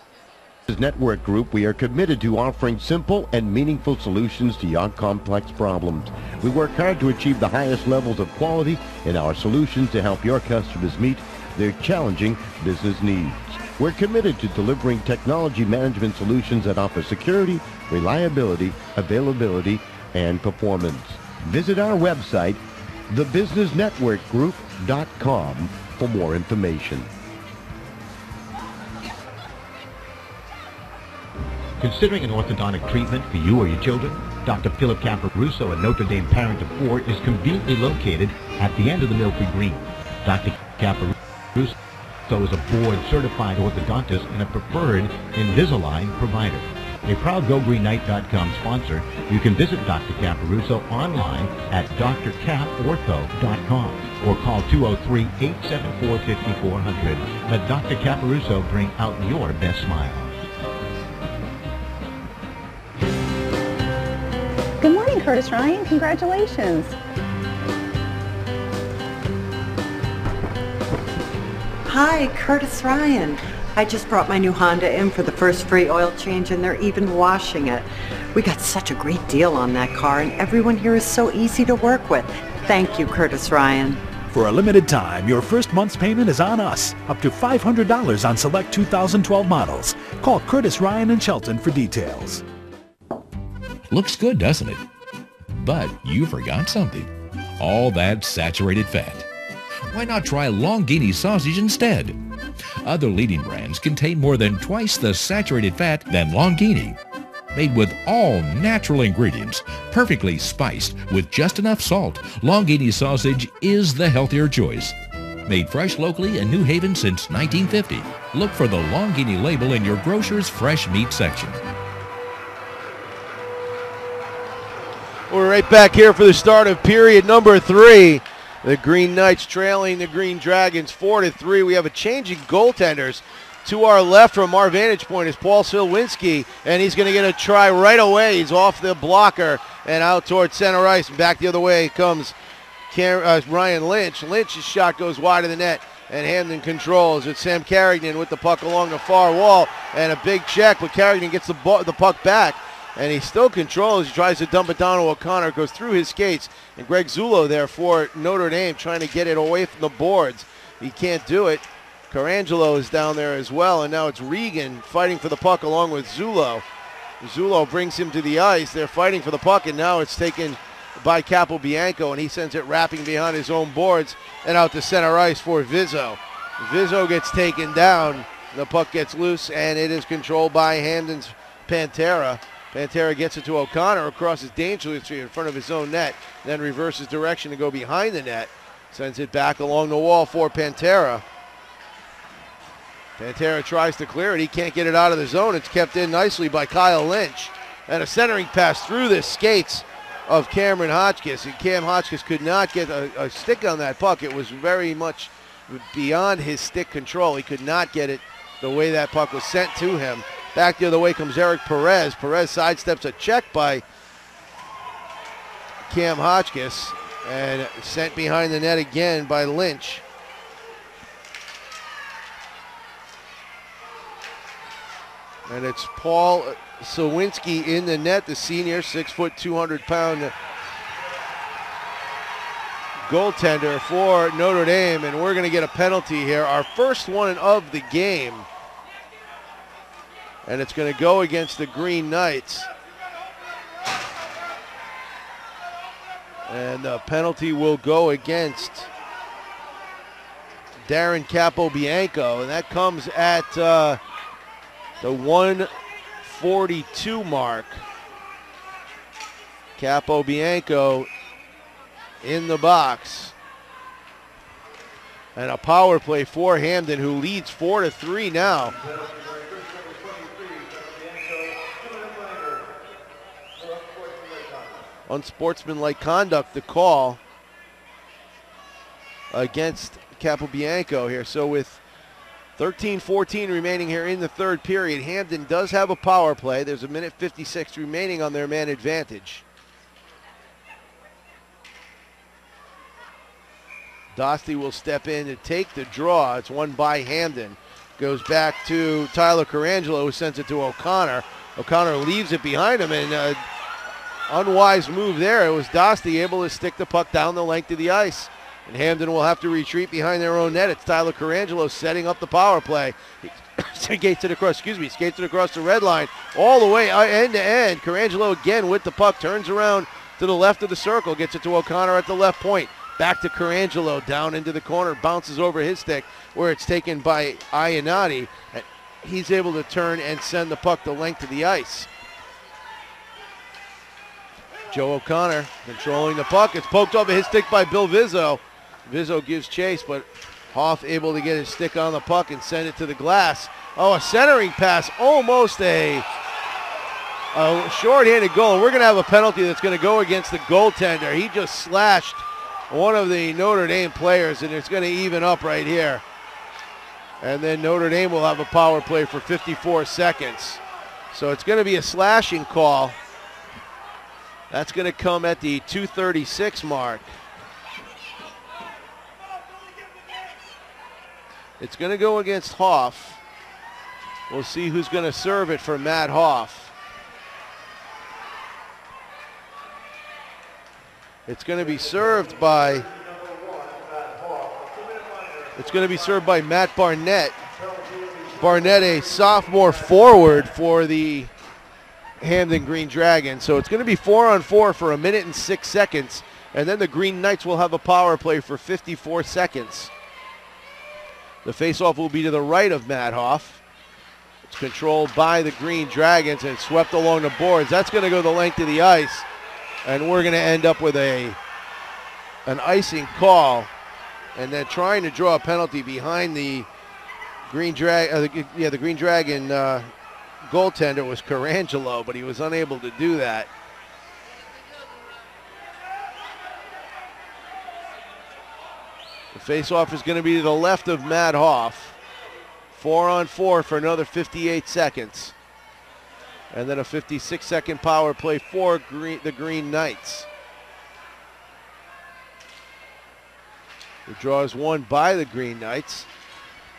As Network Group, we are committed to offering simple and meaningful solutions to your complex problems. We work hard to achieve the highest levels of quality in our solutions to help your customers meet their challenging business needs. We're committed to delivering technology management solutions that offer security, reliability, availability, and performance. Visit our website, thebusinessnetworkgroup.com, for more information. Considering an orthodontic treatment for you or your children? Dr. Philip Caparuso, a Notre Dame parent of 4, is conveniently located at the end of the Milford Green. Dr. Caparuso is a board-certified orthodontist and a preferred Invisalign provider. A proud GoGreenNight.com sponsor, you can visit Dr. Caparuso online at drcaportho.com or call 203-874-5400. Let Dr. Caparuso bring out your best smile. Good morning, Curtis Ryan. Congratulations. Hi, Curtis Ryan. I just brought my new Honda in for the first free oil change, and they're even washing it. We got such a great deal on that car, and everyone here is so easy to work with. Thank you, Curtis Ryan. For a limited time, your first month's payment is on us, up to $500 on select 2012 models. Call Curtis Ryan and Shelton for details. Looks good, doesn't it? But you forgot something. All that saturated fat. Why not try Longini sausage instead? Other leading brands contain more than twice the saturated fat than Longini. Made with all natural ingredients, perfectly spiced with just enough salt, Longini sausage is the healthier choice. Made fresh locally in New Haven since 1950. Look for the Longini label in your grocer's fresh meat section. We're right back here for the start of period number 3. The Green Knights trailing the Green Dragons 4-3. We have a change in goaltenders. To our left from our vantage point is Paul Silwinski, and he's going to get a try right away. He's off the blocker and out towards center ice. And back the other way comes Ryan Lynch. Lynch's shot goes wide of the net, and Hamden controls. It's Sam Carrington with the puck along the far wall, and a big check, but Carrington gets the puck back. And he still controls. He tries to dump it down to O'Connor. Goes through his skates. And Greg Zullo there for Notre Dame trying to get it away from the boards. He can't do it. Carangelo is down there as well. And now it's Regan fighting for the puck along with Zullo. Zullo brings him to the ice. They're fighting for the puck. And now it's taken by Capobianco. And he sends it wrapping behind his own boards and out to center ice for Vizzo. Vizzo gets taken down. The puck gets loose. And it is controlled by Hamden's Pantera. Pantera gets it to O'Connor, crosses dangerously in front of his own net, then reverses direction to go behind the net. Sends it back along the wall for Pantera. Pantera tries to clear it. He can't get it out of the zone. It's kept in nicely by Kyle Lynch. And a centering pass through the skates of Cameron Hotchkiss. And Cam Hotchkiss could not get a stick on that puck. It was very much beyond his stick control. He could not get it the way that puck was sent to him. Back the other way comes Eric Perez. Perez sidesteps a check by Cam Hotchkiss and sent behind the net again by Lynch. And it's Paul Sawinski in the net, the senior, 6 foot, 200-pound goaltender for Notre Dame, and we're going to get a penalty here. Our first one of the game. And it's going to go against the Green Knights. And the penalty will go against Darren Capobianco, and that comes at the 1:42 mark. Capobianco in the box. And a power play for Hamden, who leads 4-3 now. Unsportsmanlike conduct, the call against Capobianco here. So with 13-14 remaining here in the third period, Hamden does have a power play. There's a minute 56 remaining on their man advantage. Dostie will step in to take the draw. It's won by Hamden. Goes back to Tyler Carangelo, who sends it to O'Connor. O'Connor leaves it behind him, and unwise move there. It was Dostie able to stick the puck down the length of the ice. And Hamden will have to retreat behind their own net. It's Tyler Carangelo setting up the power play. He skates it across the red line all the way end to end. Carangelo again with the puck, turns around to the left of the circle, gets it to O'Connor at the left point. Back to Carangelo, down into the corner, bounces over his stick where it's taken by Iannotti. He's able to turn and send the puck the length of the ice. Joe O'Connor controlling the puck. It's poked over his stick by Bill Vizzo. Vizzo gives chase, but Hoff able to get his stick on the puck and send it to the glass. Oh, a centering pass, almost a short-handed goal. And we're going to have a penalty that's going to go against the goaltender. He just slashed one of the Notre Dame players, and it's going to even up right here. And then Notre Dame will have a power play for 54 seconds. So it's going to be a slashing call. That's going to come at the 2:36 mark. It's going to go against Hoff. We'll see who's going to serve it for Matt Hoff. It's going to be served by Matt Barnett. Barnett, a sophomore forward for the Hamden Green Dragons. So it's going to be 4-on-4 for 1 minute and 6 seconds. And then the Green Knights will have a power play for 54 seconds. The faceoff will be to the right of Matt Hoff. It's controlled by the Green Dragons and swept along the boards. That's going to go the length of the ice. And we're going to end up with an icing call. And then trying to draw a penalty behind the Green Dragon goaltender was Carangelo, but he was unable to do that. The faceoff is going to be to the left of Matt Hoff. 4-on-4 for another 58 seconds. And then a 56-second power play for the Green Knights. The draw is won by the Green Knights.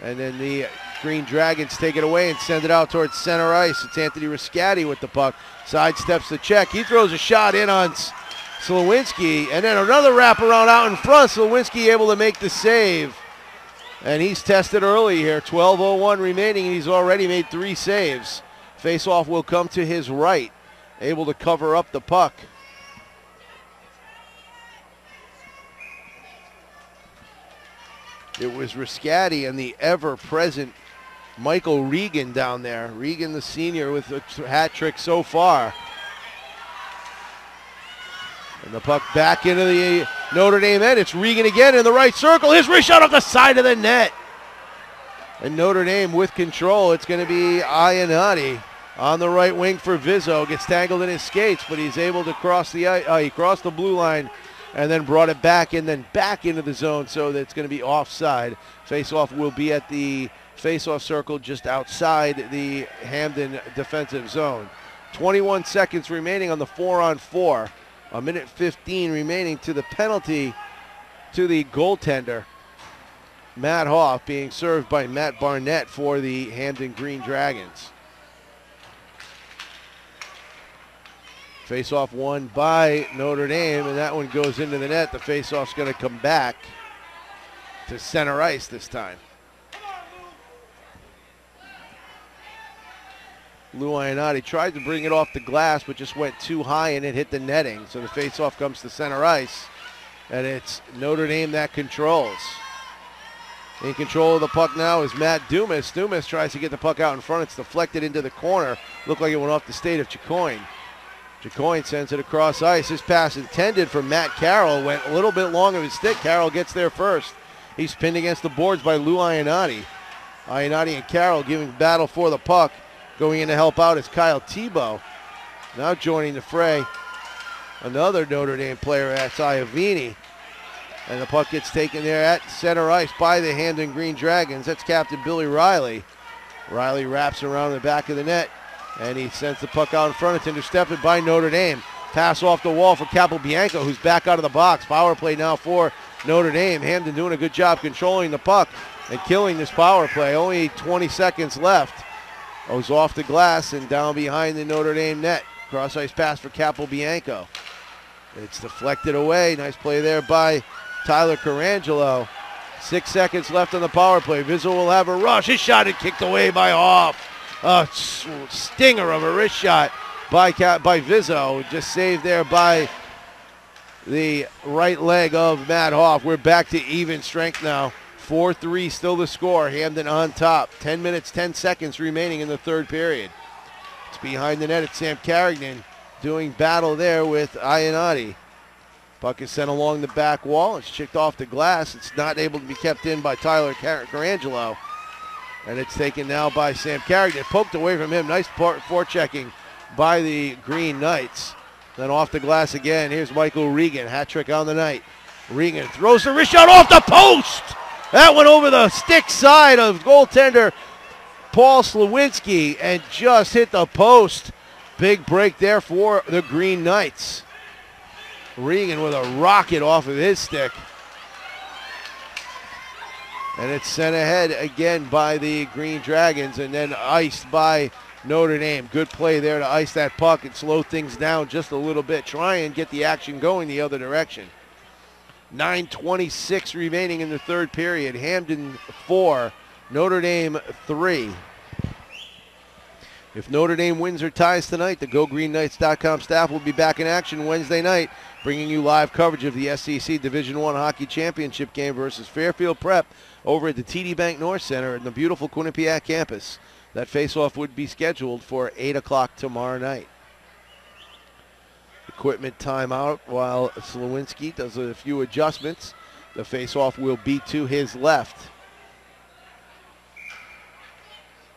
And then the Green Dragons take it away and send it out towards center ice. It's Anthony Riscati with the puck. Sidesteps the check. He throws a shot in on Slowinski. And then another wraparound out in front. Slowinski able to make the save. And he's tested early here. 12:01 remaining, and he's already made 3 saves. Faceoff will come to his right. Able to cover up the puck. It was Riscati and the ever-present Michael Regan down there. Regan, the senior, with a hat trick so far. And the puck back into the Notre Dame end. It's Regan again in the right circle. His wrist shot off the side of the net. And Notre Dame with control. It's going to be Iannotti on the right wing for Vizzo. Gets tangled in his skates, but he's able to cross the ice. He crossed the blue line and then brought it back and then back into the zone, so that it's going to be offside. Faceoff will be at the faceoff circle just outside the Hamden defensive zone. 21 seconds remaining on the 4-on-4. 1 minute 15 remaining to the penalty to the goaltender. Matt Hoff being served by Matt Barnett for the Hamden Green Dragons. Face-off won by Notre Dame, and that one goes into the net. The face-off's going to come back to center ice this time. Lou Ionati tried to bring it off the glass, but just went too high and it hit the netting. So the face-off comes to center ice, and it's Notre Dame that controls. In control of the puck now is Matt Dumas. Dumas tries to get the puck out in front. It's deflected into the corner. Looked like it went off the state of Chicoine. Chicoine sends it across ice. His pass intended for Matt Carroll went a little bit long of his stick. Carroll gets there first. He's pinned against the boards by Lou Ionati. Ionati and Carroll giving battle for the puck. Going in to help out is Kyle Tebow. Now joining the fray, another Notre Dame player, that's Iovini. And the puck gets taken there at center ice by the Hamden Green Dragons. That's Captain Billy Riley. Riley wraps around the back of the net, and he sends the puck out in front. It's intercepted by Notre Dame. Pass off the wall for Capobianco, who's back out of the box. Power play now for Notre Dame. Hamden doing a good job controlling the puck and killing this power play. Only 20 seconds left. Goes off the glass and down behind the Notre Dame net. Cross-ice pass for Capobianco. It's deflected away. Nice play there by Tyler Carangelo. 6 seconds left on the power play. Vizzo will have a rush. His shot is kicked away by Hoff. A stinger of a wrist shot by Vizzo. Just saved there by the right leg of Matt Hoff. We're back to even strength now. 4-3 still the score. Hamden on top. 10 minutes, 10 seconds remaining in the third period. It's behind the net. It's Sam Carrigan doing battle there with Ionati. Puck is sent along the back wall. It's chipped off the glass. It's not able to be kept in by Tyler Carangelo. And it's taken now by Sam Carrigan. Poked away from him. Nice forechecking by the Green Knights. Then off the glass again. Here's Michael Regan. Hat trick on the night. Regan throws the wrist shot off the post. That went over the stick side of goaltender Paul Slawinski and just hit the post. Big break there for the Green Knights. Regan with a rocket off of his stick. And it's sent ahead again by the Green Dragons and then iced by Notre Dame. Good play there to ice that puck and slow things down just a little bit. Try and get the action going the other direction. 9:26 remaining in the third period. Hamden 4, Notre Dame 3. If Notre Dame wins or ties tonight, the GoGreenKnights.com staff will be back in action Wednesday night, bringing you live coverage of the SEC Division I Hockey Championship game versus Fairfield Prep over at the TD Bank North Center in the beautiful Quinnipiac campus. That face-off would be scheduled for 8 o'clock tomorrow night. Equipment timeout while Slawinski does a few adjustments. The face-off will be to his left.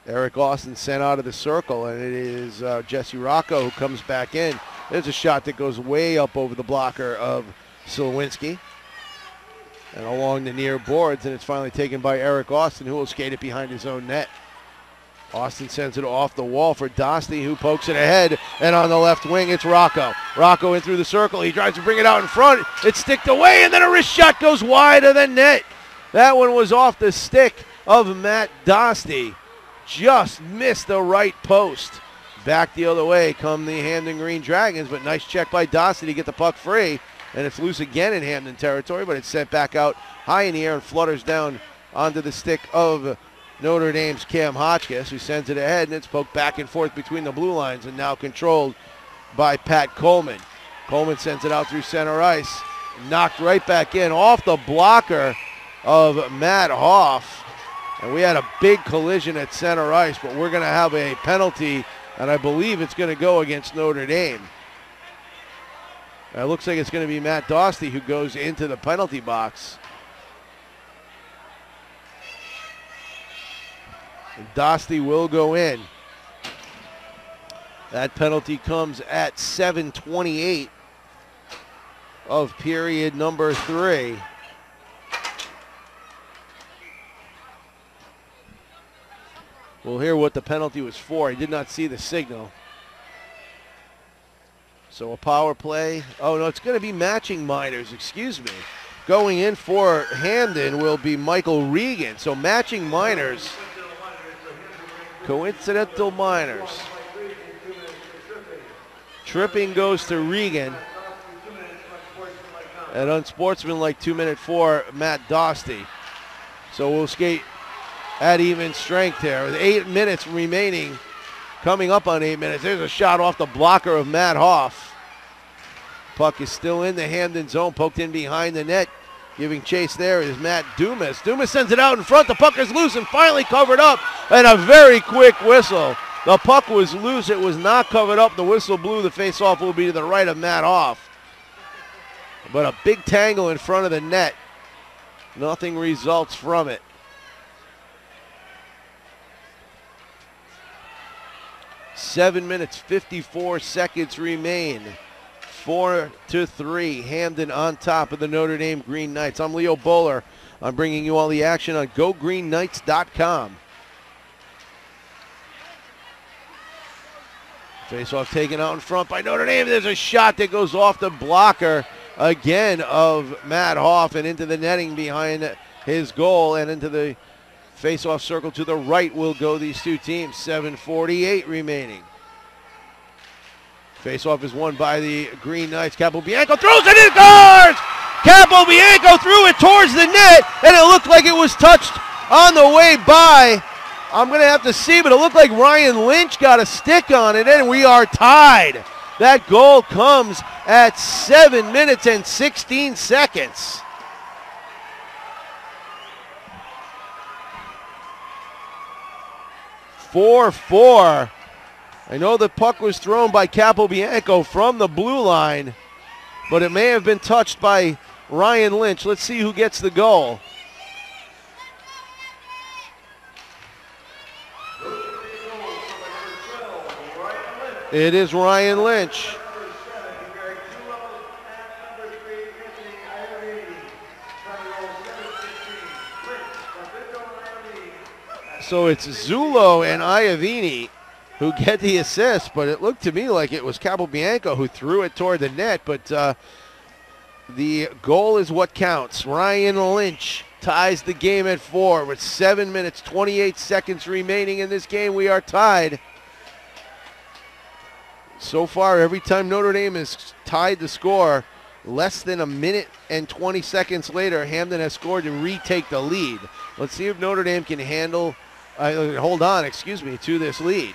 Eric Austin sent out of the circle, and it is Jesse Rocco who comes back in. There's a shot that goes way up over the blocker of Slawinski and along the near boards, and it's finally taken by Eric Austin, who will skate it behind his own net. Austin sends it off the wall for Dostie, who pokes it ahead, and on the left wing, it's Rocco. Rocco in through the circle. He tries to bring it out in front. It's sticked away, and then a wrist shot goes wide of the net. That one was off the stick of Matt Dostie. Just missed the right post. Back the other way come the Hamden Green Dragons, but nice check by Dostie to get the puck free, and it's loose again in Hamden territory, but it's sent back out high in the air and flutters down onto the stick of Notre Dame's Cam Hotchkiss, who sends it ahead, and it's poked back and forth between the blue lines and now controlled by Pat Coleman. Coleman sends it out through center ice, knocked right back in off the blocker of Matt Hoff. And we had a big collision at center ice, but we're going to have a penalty, and I believe it's going to go against Notre Dame. It looks like it's going to be Matt Dostie who goes into the penalty box. And Dostie will go in. That penalty comes at 7:28 of period number 3. We'll hear what the penalty was for. I did not see the signal. So a power play. Oh, no, it's going to be matching minors. Excuse me. Going in for Hamden will be Michael Regan. So matching minors. Coincidental minors. Tripping goes to Regan. And unsportsmanlike 2-minute for Matt Dostie. So we'll skate at even strength here. With 8 minutes remaining, coming up on 8 minutes. There's a shot off the blocker of Matt Hoff. Puck is still in the Hamden zone, poked in behind the net. Giving chase there is Matt Dumas. Dumas sends it out in front. The puck is loose and finally covered up. And a very quick whistle. The puck was loose. It was not covered up. The whistle blew. The face-off will be to the right of Matt Hoff. But a big tangle in front of the net. Nothing results from it. Seven minutes, 54 seconds remain. 4-3. Hamden on top of the Notre Dame Green Knights. I'm Leo Bowler. I'm bringing you all the action on GoGreenKnights.com. Face-off taken out in front by Notre Dame. There's a shot that goes off the blocker again of Matt Hoff and into the netting behind his goal, and into the face-off circle to the right will go these two teams. 7:48 remaining. Face-off is won by the Green Knights. Capobianco throws it in, scores! Capobianco threw it towards the net, and it looked like it was touched on the way by. I'm going to have to see, but it looked like Ryan Lynch got a stick on it, and we are tied. That goal comes at 7 minutes and 16 seconds. (4-4). I know the puck was thrown by Capobianco from the blue line, but it may have been touched by Ryan Lynch. Let's see who gets the goal. It is Ryan Lynch. So it's Zullo and Iavini who get the assist, but it looked to me like it was Capobianco who threw it toward the net, but the goal is what counts. Ryan Lynch ties the game at 4 with 7 minutes, 28 seconds remaining in this game. We are tied. So far, every time Notre Dame has tied the score, less than a minute and 20 seconds later, Hamden has scored to retake the lead. Let's see if Notre Dame can hold on to this lead.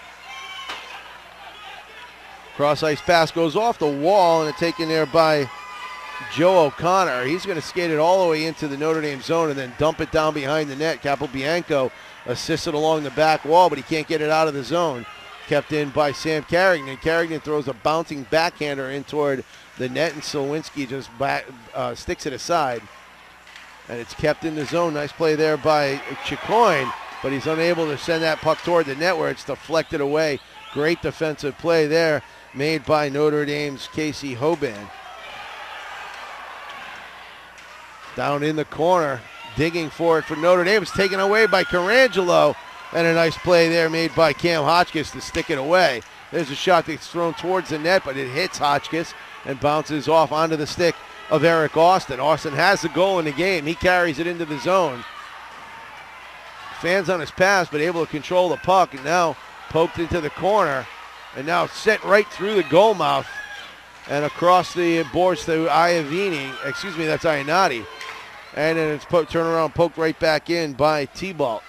Cross-ice pass goes off the wall, and it's taken there by Joe O'Connor. He's going to skate it all the way into the Notre Dame zone and then dump it down behind the net. Capobianco assisted along the back wall, but he can't get it out of the zone. Kept in by Sam Carrington. Carrington throws a bouncing backhander in toward the net, and Slowinski just sticks it aside. And it's kept in the zone. Nice play there by Chicoine, but he's unable to send that puck toward the net where it's deflected away. Great defensive play there made by Notre Dame's Casey Hoban. Down in the corner, digging for it for Notre Dame. It's taken away by Carangelo. And a nice play there made by Cam Hotchkiss to stick it away. There's a shot that's thrown towards the net, but it hits Hotchkiss and bounces off onto the stick of Eric Austin. Austin has the goal in the game. He carries it into the zone. Fans on his pass, but able to control the puck, and now poked into the corner, and now sent right through the goal mouth and across the boards to Iavini. That's Iannotti. And then it's turned around, poked right back in by T-Balt.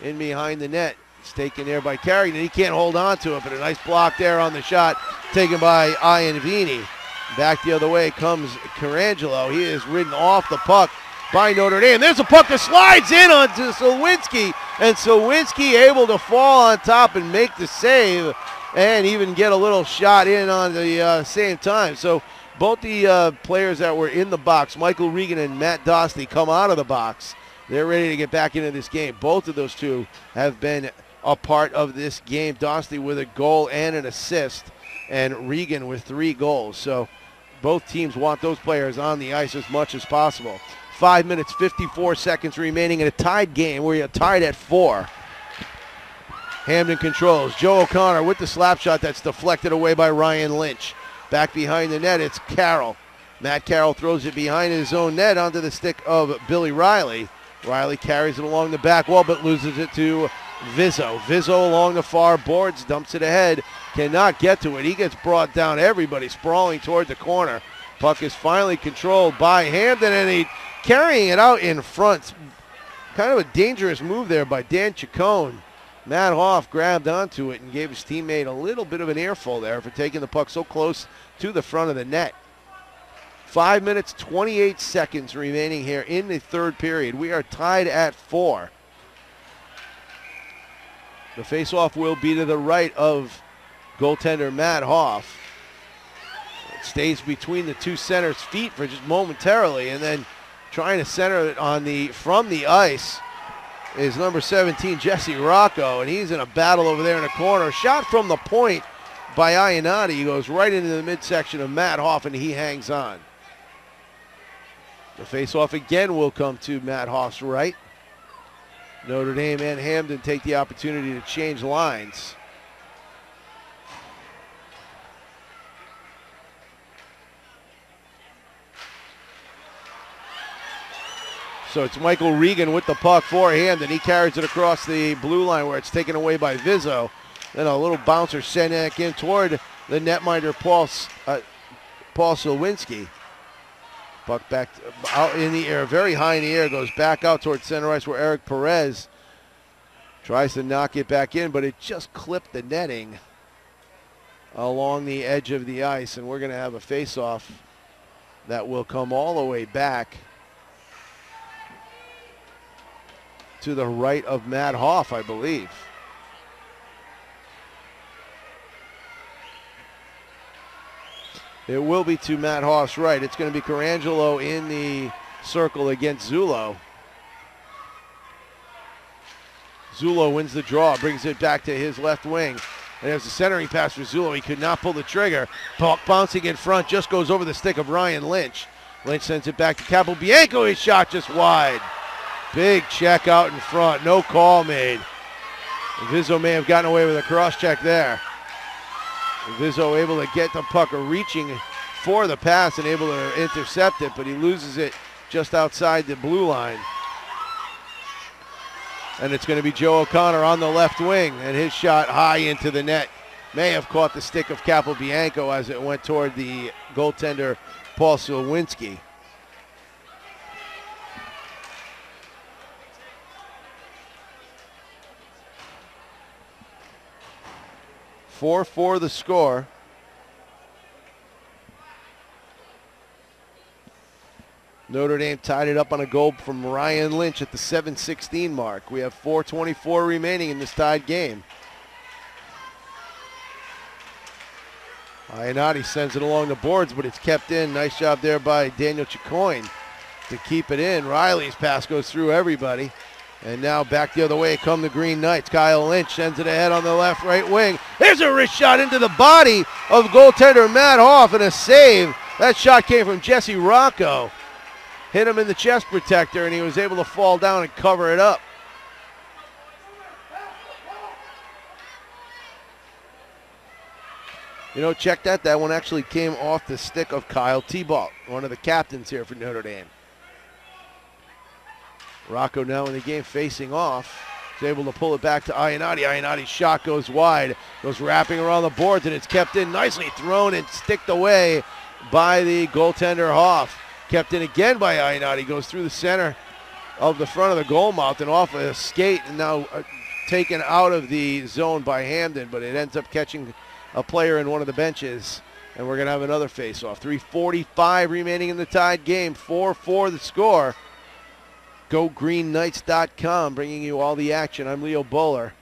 In behind the net. It's taken there by Carrington. He can't hold on to it, but a nice block there on the shot taken by Iannotti. Back the other way comes Carangelo. He is ridden off the puck by Notre Dame. There's a puck that slides in onto Slowinski, and Slowinski able to fall on top and make the save and even get a little shot in on the same time. So both the players that were in the box, Michael Regan and Matt Dostie, come out of the box. They're ready to get back into this game. Both of those two have been a part of this game. Dostie with a goal and an assist, and Regan with 3 goals. So both teams want those players on the ice as much as possible. 5 minutes, 54 seconds remaining in a tied game. We're tied at 4. Hamden controls. Joe O'Connor with the slap shot that's deflected away by Ryan Lynch. Back behind the net, it's Carroll. Matt Carroll throws it behind his own net onto the stick of Billy Riley. Riley carries it along the back wall, but loses it to Vizzo. Vizzo along the far boards, dumps it ahead, cannot get to it. He gets brought down. Everybody sprawling toward the corner. Puck is finally controlled by Hamden, and he carrying it out in front. Kind of a dangerous move there by Dan Chacon. Matt Hoff grabbed onto it and gave his teammate a little bit of an earful there for taking the puck so close to the front of the net. 5 minutes, 28 seconds remaining here in the third period. We are tied at 4. The faceoff will be to the right of goaltender Matt Hoff. It stays between the two centers' feet for just momentarily, and then trying to center it on from the ice is number 17, Jesse Rocco, and he's in a battle over there in the corner. Shot from the point by Iannati. He goes right into the midsection of Matt Hoff, and he hangs on. The faceoff again will come to Matt Hoff's right. Notre Dame and Hamden take the opportunity to change lines. So it's Michael Regan with the puck for Hamden. He carries it across the blue line where it's taken away by Vizzo. Then a little bouncer sent in toward the netminder Paul Silwinski. Puck back out in the air, very high in the air, goes back out towards center ice where Eric Perez tries to knock it back in, but it just clipped the netting along the edge of the ice, and we're going to have a face-off that will come all the way back to the right of Matt Hoff, I believe. It will be to Matt Hoff's right. It's going to be Carangelo in the circle against Zullo. Zullo wins the draw, brings it back to his left wing. And there's a centering pass for Zullo. He could not pull the trigger. Puck bouncing in front, just goes over the stick of Ryan Lynch. Lynch sends it back to Capobianco. His shot just wide. Big check out in front. No call made. Vizzo may have gotten away with a cross check there. Vizzo able to get the puck, reaching for the pass and able to intercept it, but he loses it just outside the blue line. And it's going to be Joe O'Connor on the left wing, and his shot high into the net. May have caught the stick of Capobianco as it went toward the goaltender Paul Silwinski. For the score. Notre Dame tied it up on a goal from Ryan Lynch at the 7:16 mark. We have 4:24 remaining in this tied game. Iannati sends it along the boards, but it's kept in. Nice job there by Daniel Chicoine to keep it in. Riley's pass goes through everybody. And now back the other way come the Green Knights. Kyle Lynch sends it ahead on the left right wing. There's a wrist shot into the body of goaltender Matt Hoff and a save. That shot came from Jesse Rocco. Hit him in the chest protector and he was able to fall down and cover it up. You know, check that. That one actually came off the stick of Kyle Thibault, one of the captains here for Notre Dame. Rocco now in the game facing off. He's able to pull it back to Iannati. Iannati's shot goes wide. Goes wrapping around the boards and it's kept in. Nicely thrown and sticked away by the goaltender Hoff. Kept in again by Iannati. Goes through the center of the front of the goal mouth and off a skate and now taken out of the zone by Hamden, but it ends up catching a player in one of the benches. And we're going to have another face-off. 3:45 remaining in the tied game. 4-4 the score. GoGreenKnights.com bringing you all the action. I'm Leo Bowler.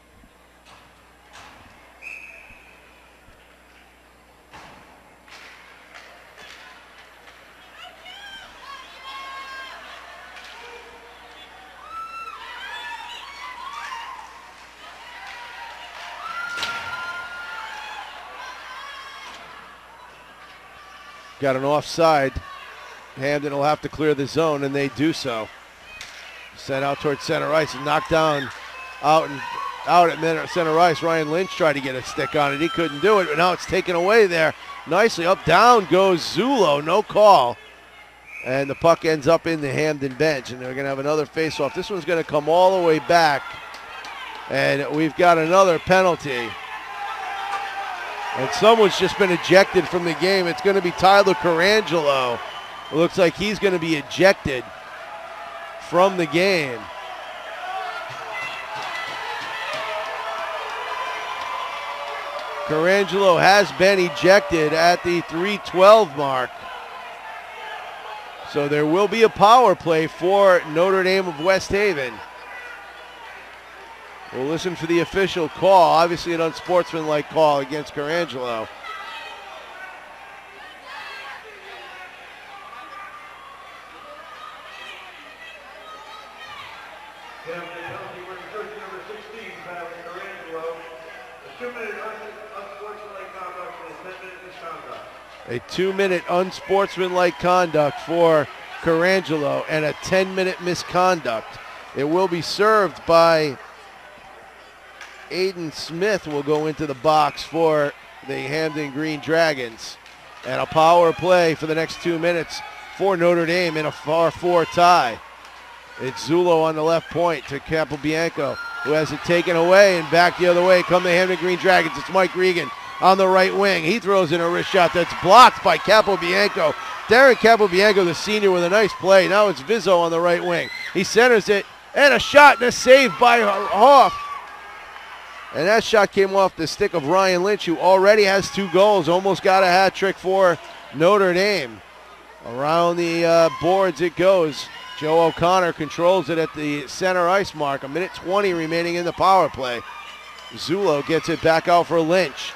Got an offside. Hamden will have to clear the zone, and they do so. Sent out towards center ice and knocked down out at center ice. Ryan Lynch tried to get a stick on it. He couldn't do it, but now it's taken away there. Nicely up, down goes Zullo. No call. And the puck ends up in the Hamden bench, and they're going to have another face-off. This one's going to come all the way back And we've got another penalty. And someone's just been ejected from the game. It's going to be Tyler Carangelo. It looks like he's going to be ejected from the game. Carangelo has been ejected at the 3:12 mark. So there will be a power play for Notre Dame of West Haven. We'll listen for the official call. Obviously an unsportsmanlike call against Carangelo. A 2-minute unsportsmanlike conduct for Carangelo and a 10-minute misconduct. It will be served by Aiden Smith. Will go into the box for the Hamden Green Dragons. And a power play for the next 2 minutes for Notre Dame in a 4-4 tie. It's Zullo on the left point to Capobianco, who has it taken away, and back the other way come the Hamden Green Dragons. It's Mike Regan on the right wing. He throws in a wrist shot that's blocked by Capobianco. Darren Capobianco, the senior, with a nice play. Now it's Vizzo on the right wing. He centers it, and a shot and a save by Hoff. And that shot came off the stick of Ryan Lynch, who already has 2 goals. Almost got a hat trick for Notre Dame. Around the boards it goes. Joe O'Connor controls it at the center ice mark. 1:20 remaining in the power play. Zullo gets it back out for Lynch.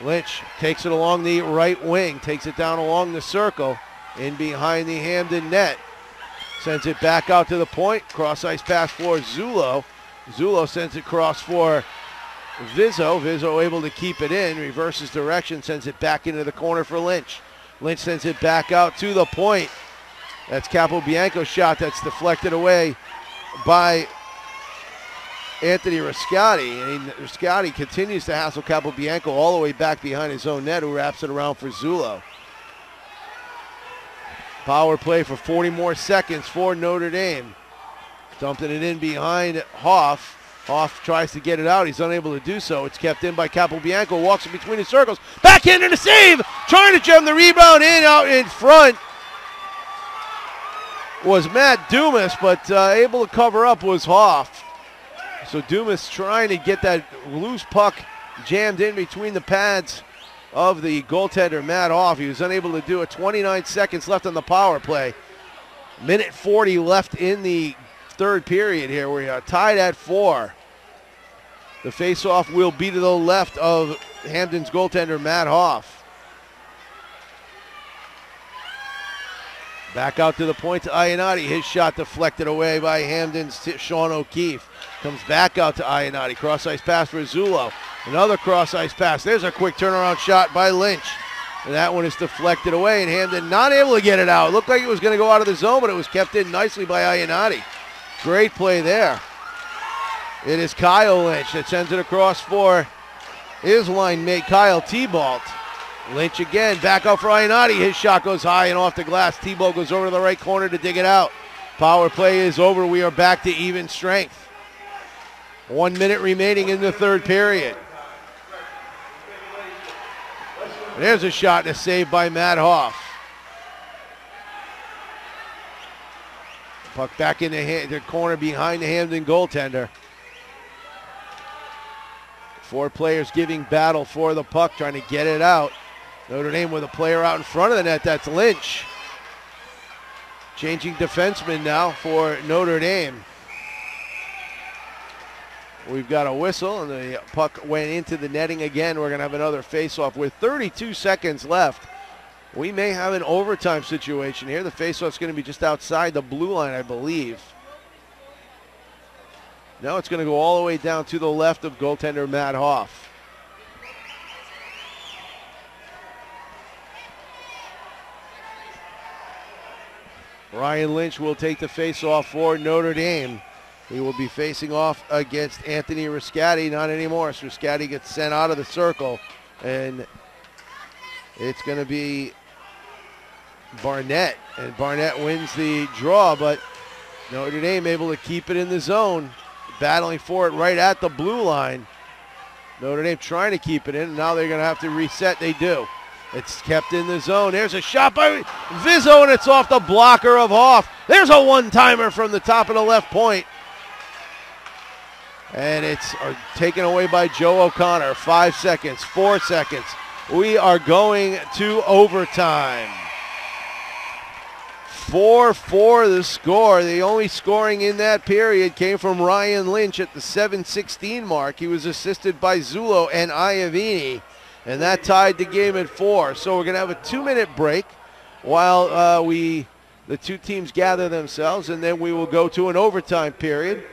Lynch takes it along the right wing, takes it down along the circle, in behind the Hamden net. Sends it back out to the point. Cross ice pass for Zullo. Zullo sends it cross for Vizzo. Vizzo able to keep it in, reverses direction, sends it back into the corner for Lynch. Lynch sends it back out to the point. That's Capobianco's shot that's deflected away by Anthony Riscati. And Riscati continues to hassle Capobianco all the way back behind his own net, who wraps it around for Zullo. Power play for 40 more seconds for Notre Dame. Dumping it in behind Hoff. Hoff tries to get it out. He's unable to do so. It's kept in by Capobianco. Walks in between the circles. Backhand and a save. Trying to jam the rebound in out in front was Matt Dumas, but able to cover up was Hoff. So Dumas trying to get that loose puck jammed in between the pads of the goaltender, Matt Hoff. He was unable to do it. 29 seconds left on the power play. 1:40 left in the third period here. We are tied at 4. The faceoff will be to the left of Hamden's goaltender, Matt Hoff. Back out to the point to Iannotti. His shot deflected away by Hamden's Sean O'Keefe. Comes back out to Iannotti. Cross ice pass for Zullo. Another cross ice pass. There's a quick turnaround shot by Lynch. And that one is deflected away, and Hamden not able to get it out. It looked like it was going to go out of the zone, but it was kept in nicely by Iannotti. Great play there. It is Kyle Lynch that sends it across for his line mate, Kyle T-Balt. Lynch again, back out for Iannotti. His shot goes high and off the glass. T-Balt goes over to the right corner to dig it out. Power play is over. We are back to even strength. 1 minute remaining in the third period. There's a shot and a save by Matt Hoff. Puck back in the corner behind the Hamden goaltender. 4 players giving battle for the puck, trying to get it out. Notre Dame with a player out in front of the net. That's Lynch. Changing defenseman now for Notre Dame. We've got a whistle, and the puck went into the netting again. We're going to have another face-off with 32 seconds left. We may have an overtime situation here. The face-off's going to be just outside the blue line, I believe. Now it's going to go all the way down to the left of goaltender Matt Hoff. Ryan Lynch will take the face-off for Notre Dame. He will be facing off against Anthony Riscati. Not anymore. So Riscati gets sent out of the circle, and it's going to be Barnett. And Barnett wins the draw, but Notre Dame able to keep it in the zone. battling for it right at the blue line. Notre Dame trying to keep it in. Now they're going to have to reset. They do. It's kept in the zone. There's a shot by Vizzo, and it's off the blocker of Hoff. There's a one-timer from the top of the left point. And it's taken away by Joe O'Connor. 5 seconds, 4 seconds. We are going to overtime. 4-4 the score. The only scoring in that period came from Ryan Lynch at the 7:16 mark. He was assisted by Zullo and Iavini, and that tied the game at 4. So we're going to have a 2-minute break while the two teams gather themselves, and then we will go to an overtime period.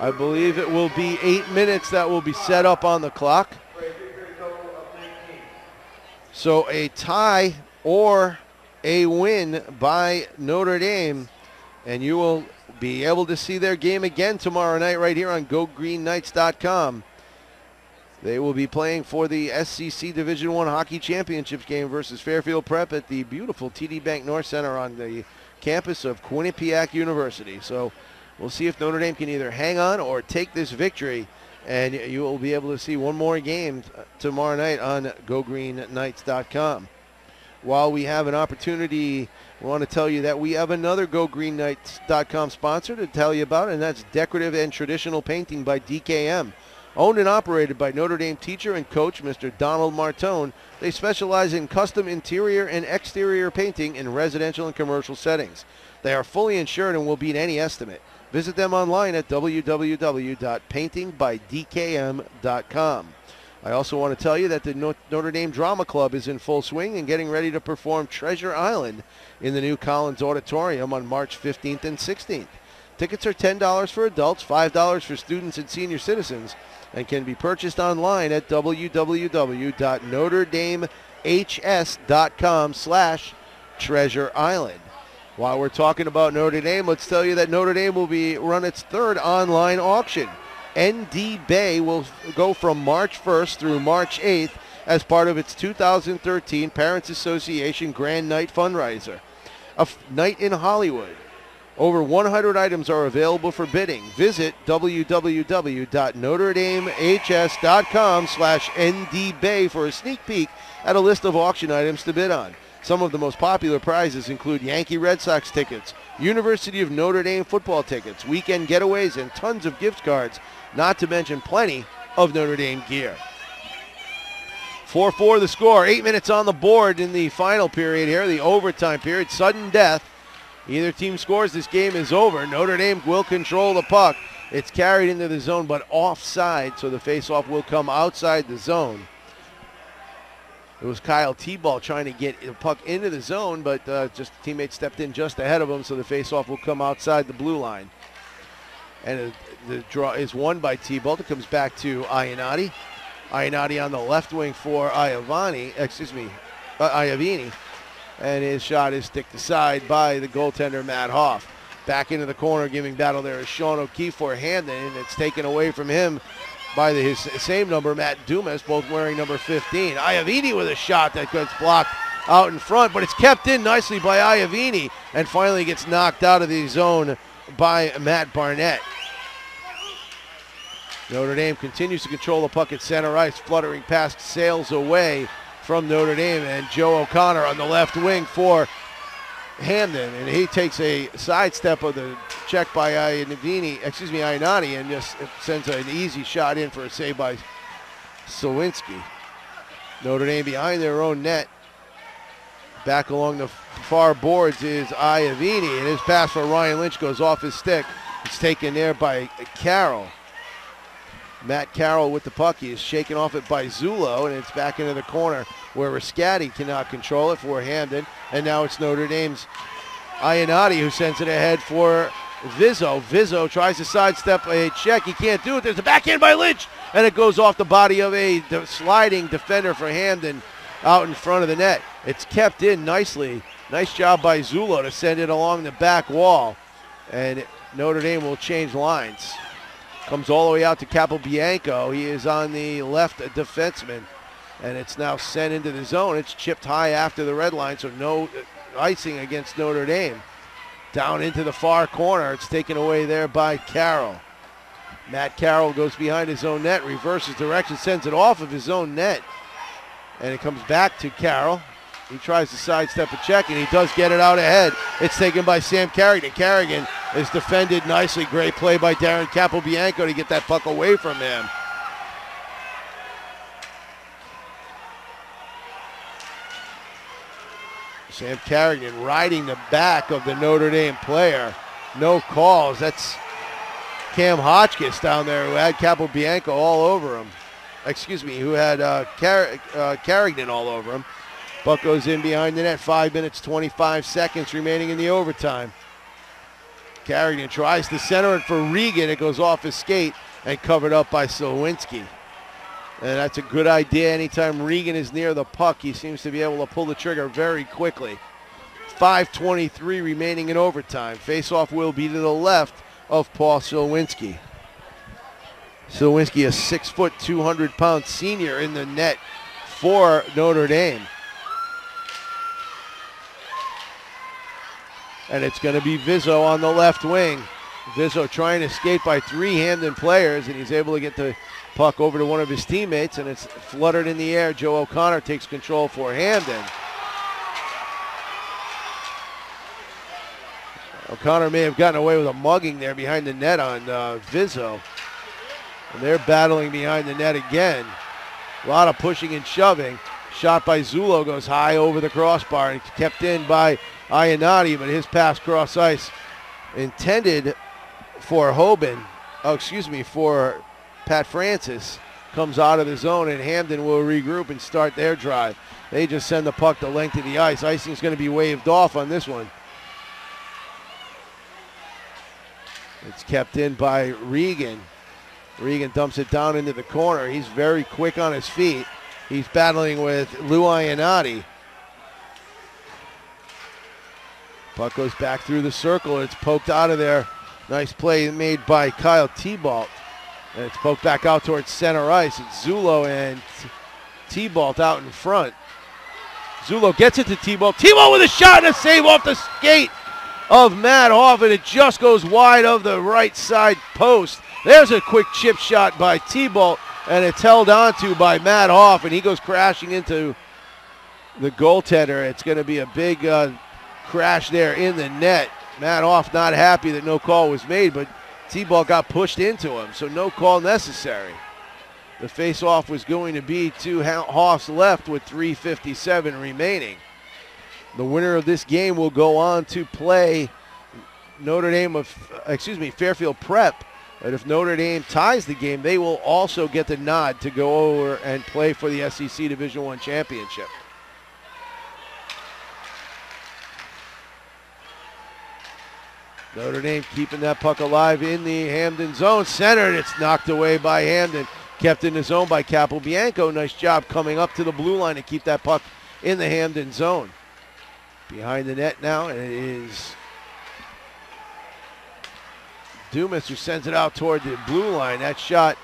I believe it will be 8 minutes that will be set up on the clock. So a tie or a win by Notre Dame, and you will be able to see their game again tomorrow night right here on GoGreenKnights.com. They will be playing for the SEC Division I Hockey Championships game versus Fairfield Prep at the beautiful TD Bank North Center on the campus of Quinnipiac University. So we'll see if Notre Dame can either hang on or take this victory, and you will be able to see one more game tomorrow night on GoGreenKnights.com. While we have an opportunity, we want to tell you that we have another GoGreenKnights.com sponsor to tell you about, and that's Decorative and Traditional Painting by DKM. Owned and operated by Notre Dame teacher and coach Mr. Donald Martone, they specialize in custom interior and exterior painting in residential and commercial settings. They are fully insured and will beat any estimate. Visit them online at www.paintingbydkm.com. I also want to tell you that the Notre Dame Drama Club is in full swing and getting ready to perform Treasure Island in the new Collins Auditorium on March 15th and 16th. Tickets are $10 for adults, $5 for students and senior citizens, and can be purchased online at www.notredamehs.com/Treasure Island. While we're talking about Notre Dame, let's tell you that Notre Dame will run its third online auction. ND Bay will go from March 1st through March 8th as part of its 2013 Parents Association Grand Night fundraiser. A night in Hollywood. Over 100 items are available for bidding. Visit www.notredamehs.com/NDBay for a sneak peek at a list of auction items to bid on. Some of the most popular prizes include Yankee Red Sox tickets, University of Notre Dame football tickets, weekend getaways, and tons of gift cards, not to mention plenty of Notre Dame gear. 4-4 the score, 8 minutes on the board in the final period here, the overtime period, sudden death. Either team scores, this game is over. Notre Dame will control the puck. It's carried into the zone, but offside, so the faceoff will come outside the zone. It was Kyle T-Ball trying to get the puck into the zone, but just teammates stepped in just ahead of him, so the faceoff will come outside the blue line. And the draw is won by T-Ball. It comes back to Iannotti. Iannotti on the left wing for Iavini. And his shot is sticked aside by the goaltender, Matt Hoff. Back into the corner, giving battle there is Sean O'Keefe for Hamden, and it's taken away from him by his same number, Matt Dumas, both wearing number 15. Iavini with a shot that gets blocked out in front, but it's kept in nicely by Iavini, and finally gets knocked out of the zone by Matt Barnett. Notre Dame continues to control the puck at center ice. Fluttering pass sails away from Notre Dame, and Joe O'Connor on the left wing for Hamden, and he takes a sidestep of the check by Iannotti, and just sends an easy shot in for a save by Sawinski. Notre Dame behind their own net. Back along the far boards is Iavini, and his pass for Ryan Lynch goes off his stick. It's taken there by Carroll. Matt Carroll with the puck. He is shaken off it by Zullo, and it's back into the corner where Riscatti cannot control it for Hamden. And now it's Notre Dame's Iannotti who sends it ahead for Vizzo. Vizzo tries to sidestep a check. He can't do it. There's a backhand by Lynch, and it goes off the body of a sliding defender for Hamden out in front of the net. It's kept in nicely. Nice job by Zullo to send it along the back wall. And Notre Dame will change lines. Comes all the way out to Capobianco. He is on the left defenseman. And it's now sent into the zone. It's chipped high after the red line, so no icing against Notre Dame. Down into the far corner. It's taken away there by Carroll. Matt Carroll goes behind his own net, reverses direction, sends it off of his own net. And it comes back to Carroll. He tries to sidestep a check, and he does get it out ahead. It's taken by Sam Carrigan. Carrigan is defended nicely. Great play by Darren Capobianco to get that puck away from him. Sam Carrigan riding the back of the Notre Dame player. No calls. That's Cam Hotchkiss down there who had Capobianco all over him. Excuse me, who had Carrigan all over him. Puck goes in behind the net. 5 minutes, 25 seconds remaining in the overtime. Carrigan tries to center it for Regan. It goes off his skate and covered up by Slowinski. And that's a good idea. Anytime Regan is near the puck, he seems to be able to pull the trigger very quickly. 5:23 remaining in overtime. Face-off will be to the left of Paul Slowinski. Slowinski, a 6', 200-pound senior in the net for Notre Dame. And it's going to be Vizzo on the left wing. Vizzo trying to skate by 3 Hamden players, and he's able to get the puck over to one of his teammates, and it's fluttered in the air. Joe O'Connor takes control for Hamden. O'Connor may have gotten away with a mugging there behind the net on Vizzo. And they're battling behind the net again. A lot of pushing and shoving. Shot by Zullo goes high over the crossbar and kept in by Iannotti, but his pass cross ice intended for for Pat Francis, comes out of the zone, and Hamden will regroup and start their drive. They just send the puck the length of the ice. Icing's going to be waved off on this one. It's kept in by Regan. Regan dumps it down into the corner. He's very quick on his feet. He's battling with Lou Iannotti. Puck goes back through the circle. It's poked out of there. Nice play made by Kyle T-Balt. And it's poked back out towards center ice. It's Zullo and T-Balt out in front. Zullo gets it to T-Balt. T-Balt with a shot and a save off the skate of Matt Hoff, and it just goes wide of the right side post. There's a quick chip shot by T-Balt, and it's held onto by Matt Hoff, and he goes crashing into the goaltender. It's going to be a big crash there in the net. Matt Hoff not happy that no call was made, but T-Balt got pushed into him, so no call necessary. The face-off was going to be to Hoff's left with 3:57 remaining. The winner of this game will go on to play Fairfield Prep. But if Notre Dame ties the game, they will also get the nod to go over and play for the SEC Division I championship. Notre Dame keeping that puck alive in the Hamden zone. Centered, it's knocked away by Hamden. Kept in the zone by Capobianco. Nice job coming up to the blue line to keep that puck in the Hamden zone. Behind the net now, and it is Dumas who sends it out toward the blue line. That shot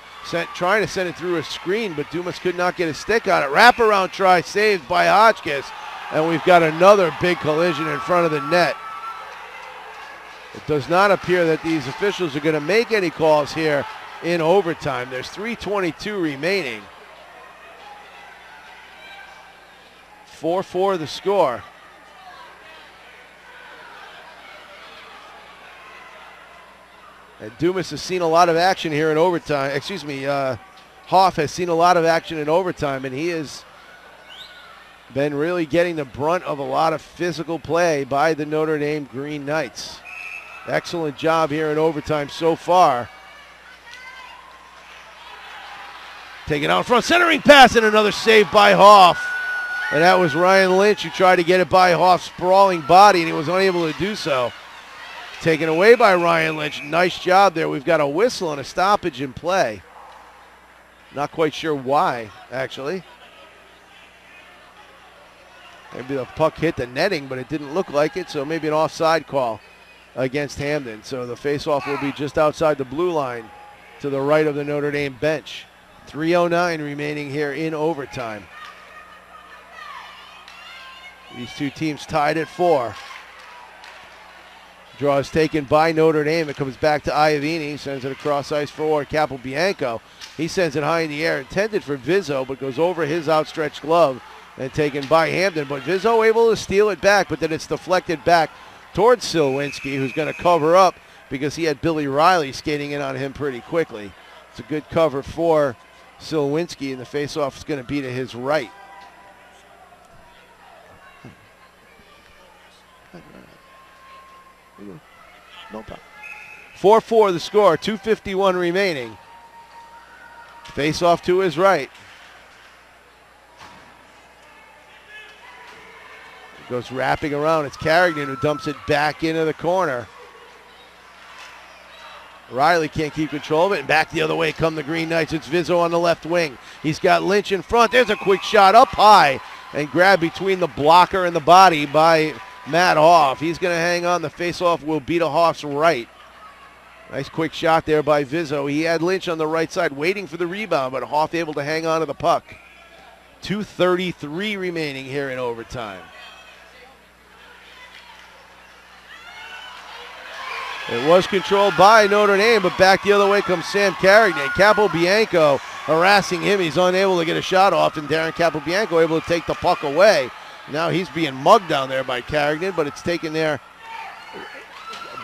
trying to send it through a screen, but Dumas could not get a stick on it. Wraparound try saved by Hotchkiss, and we've got another big collision in front of the net. It does not appear that these officials are going to make any calls here in overtime. There's 3:22 remaining. 4-4 the score. And Dumas has seen a lot of action here in overtime. Hoff has seen a lot of action in overtime, and he has been really getting the brunt of a lot of physical play by the Notre Dame Green Knights. Excellent job here in overtime so far. Taken out front, centering pass, and another save by Hoff. And that was Ryan Lynch who tried to get it by Hoff's sprawling body, and he was unable to do so. Taken away by Ryan Lynch. Nice job there. We've got a whistle and a stoppage in play. Not quite sure why, actually. Maybe the puck hit the netting, but it didn't look like it, so maybe an offside call against Hamden. So the faceoff will be just outside the blue line to the right of the Notre Dame bench. 3:09 remaining here in overtime. These two teams tied at 4. Draw is taken by Notre Dame. It comes back to Iovini. Sends it across ice for Capobianco. He sends it high in the air, intended for Vizzo, but goes over his outstretched glove and taken by Hamden. But Vizzo able to steal it back, but then it's deflected back towards Silwinski, who's going to cover up because he had Billy Riley skating in on him pretty quickly. It's a good cover for Silwinski, and the faceoff is going to be to his right. No problem. 4-4 the score, 2:51 remaining. Face off to his right. Goes wrapping around. It's Carrigan who dumps it back into the corner. Riley can't keep control of it, and back the other way come the Green Knights. It's Vizzo on the left wing. He's got Lynch in front. There's a quick shot up high and grabbed between the blocker and the body by Matt Hoff. He's going to hang on. The faceoff will be to Hoff's right. Nice quick shot there by Vizzo. He had Lynch on the right side waiting for the rebound, but Hoff able to hang on to the puck. 2:33 remaining here in overtime. It was controlled by Notre Dame, but back the other way comes Sam Carrigan. Capobianco harassing him. He's unable to get a shot off, and Darren Capobianco able to take the puck away. Now he's being mugged down there by Carrigan, but it's taken there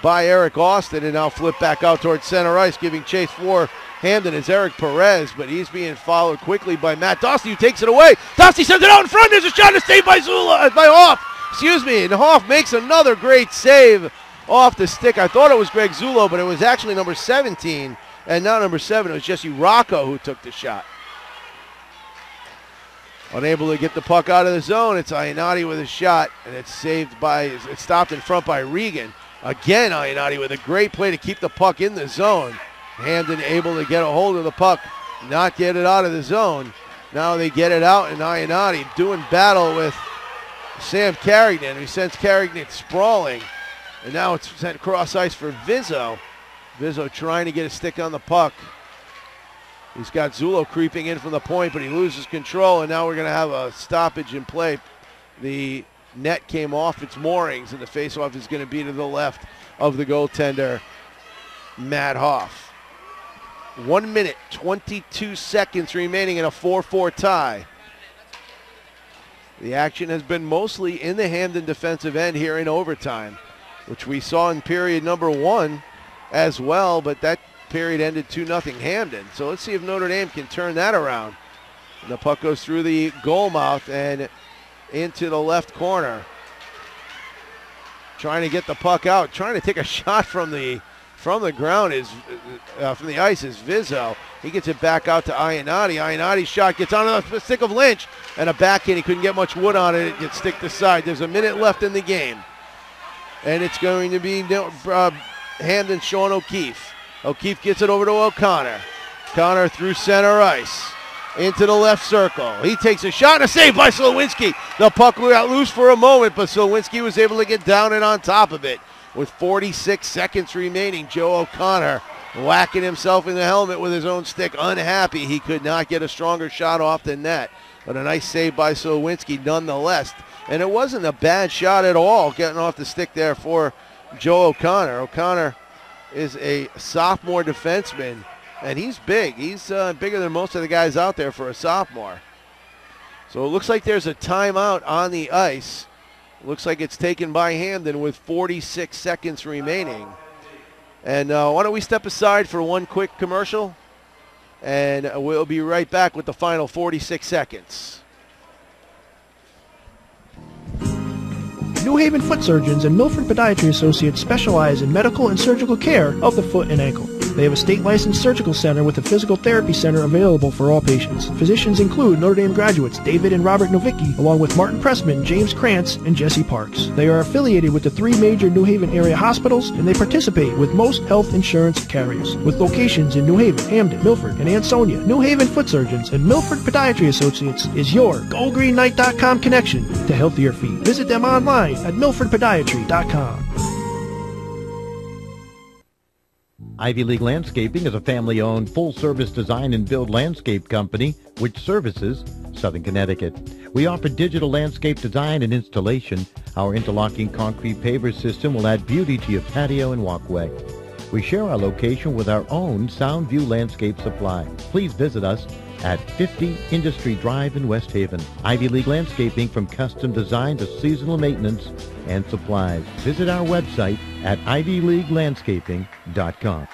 by Eric Austin, and now flip back out towards center ice, giving chase for Hamden is Eric Perez, but he's being followed quickly by Matt Dostie, who takes it away. Dostie sends it out in front. There's a shot to save by Hoff. And Hoff makes another great save off the stick. I thought it was Greg Zullo, but it was actually number 17, and not number 7. It was Jesse Rocco who took the shot. Unable to get the puck out of the zone. It's Ionati with a shot, and it's stopped in front by Regan. Again, Ionati with a great play to keep the puck in the zone. Hamden able to get a hold of the puck, not get it out of the zone. Now they get it out, and Ionati doing battle with Sam Carrigan, who sends Carrigan sprawling. And now it's sent across ice for Vizzo. Vizzo trying to get a stick on the puck. He's got Zullo creeping in from the point, but he loses control, and now we're going to have a stoppage in play. The net came off its moorings, and the faceoff is going to be to the left of the goaltender, Matt Hoff. 1 minute, 22 seconds remaining in a 4-4 tie. The action has been mostly in the Hamden defensive end here in overtime, which we saw in period number 1 as well, but that period ended 2-0 Hamden. So let's see if Notre Dame can turn that around. And the puck goes through the goal mouth and into the left corner. Trying to get the puck out, trying to take a shot from the ground is from the ice is Vizzo. He gets it back out to Ionati. Ionati's shot gets onto the stick of Lynch, and a backhand. He couldn't get much wood on it. It gets stick to side. There's a minute left in the game, and it's going to be Hamden Sean O'Keefe. O'Keefe gets it over to O'Connor. Connor through center ice into the left circle. He takes a shot and a save by Silwinski. The puck got loose for a moment, but Silwinski was able to get down and on top of it. With 46 seconds remaining, Joe O'Connor whacking himself in the helmet with his own stick. Unhappy he could not get a stronger shot off than that. But a nice save by Silwinski nonetheless. And it wasn't a bad shot at all getting off the stick there for Joe O'Connor. O'Connor is a sophomore defenseman, and he's big. He's bigger than most of the guys out there for a sophomore. So it looks like there's a timeout on the ice. Looks like it's taken by Hamden with 46 seconds remaining. And why don't we step aside for one quick commercial, and we'll be right back with the final 46 seconds. New Haven Foot Surgeons and Milford Podiatry Associates specialize in medical and surgical care of the foot and ankle. They have a state-licensed surgical center with a physical therapy center available for all patients. Physicians include Notre Dame graduates David and Robert Novicki, along with Martin Pressman, James Krantz, and Jesse Parks. They are affiliated with the 3 major New Haven area hospitals, and they participate with most health insurance carriers. With locations in New Haven, Hamden, Milford, and Ansonia, New Haven Foot Surgeons and Milford Podiatry Associates is your GoGreenKnight.com connection to healthier feet. Visit them online at milfordpodiatry.com. Ivy League Landscaping is a family-owned, full-service design and build landscape company which services Southern Connecticut. We offer digital landscape design and installation. Our interlocking concrete paver system will add beauty to your patio and walkway. We share our location with our own Soundview Landscape Supply. Please visit us at 50 Industry Drive in West Haven. Ivy League Landscaping, from custom design to seasonal maintenance and supplies. Visit our website at ivyleaguelandscaping.com.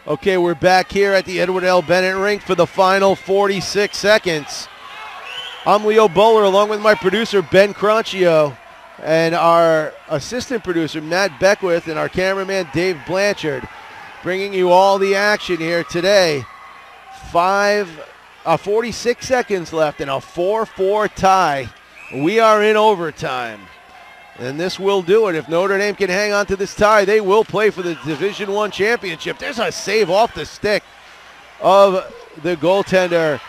Okay, we're back here at the Edward L. Bennett Rink for the final 46 seconds. I'm Leo Bowler along with my producer Ben Cronchio and our assistant producer Matt Beckwith and our cameraman Dave Blanchard, bringing you all the action here today. 46 seconds left in a 4-4 tie. We are in overtime. And this will do it. If Notre Dame can hang on to this tie, they will play for the Division I championship. There's a save off the stick of the goaltender,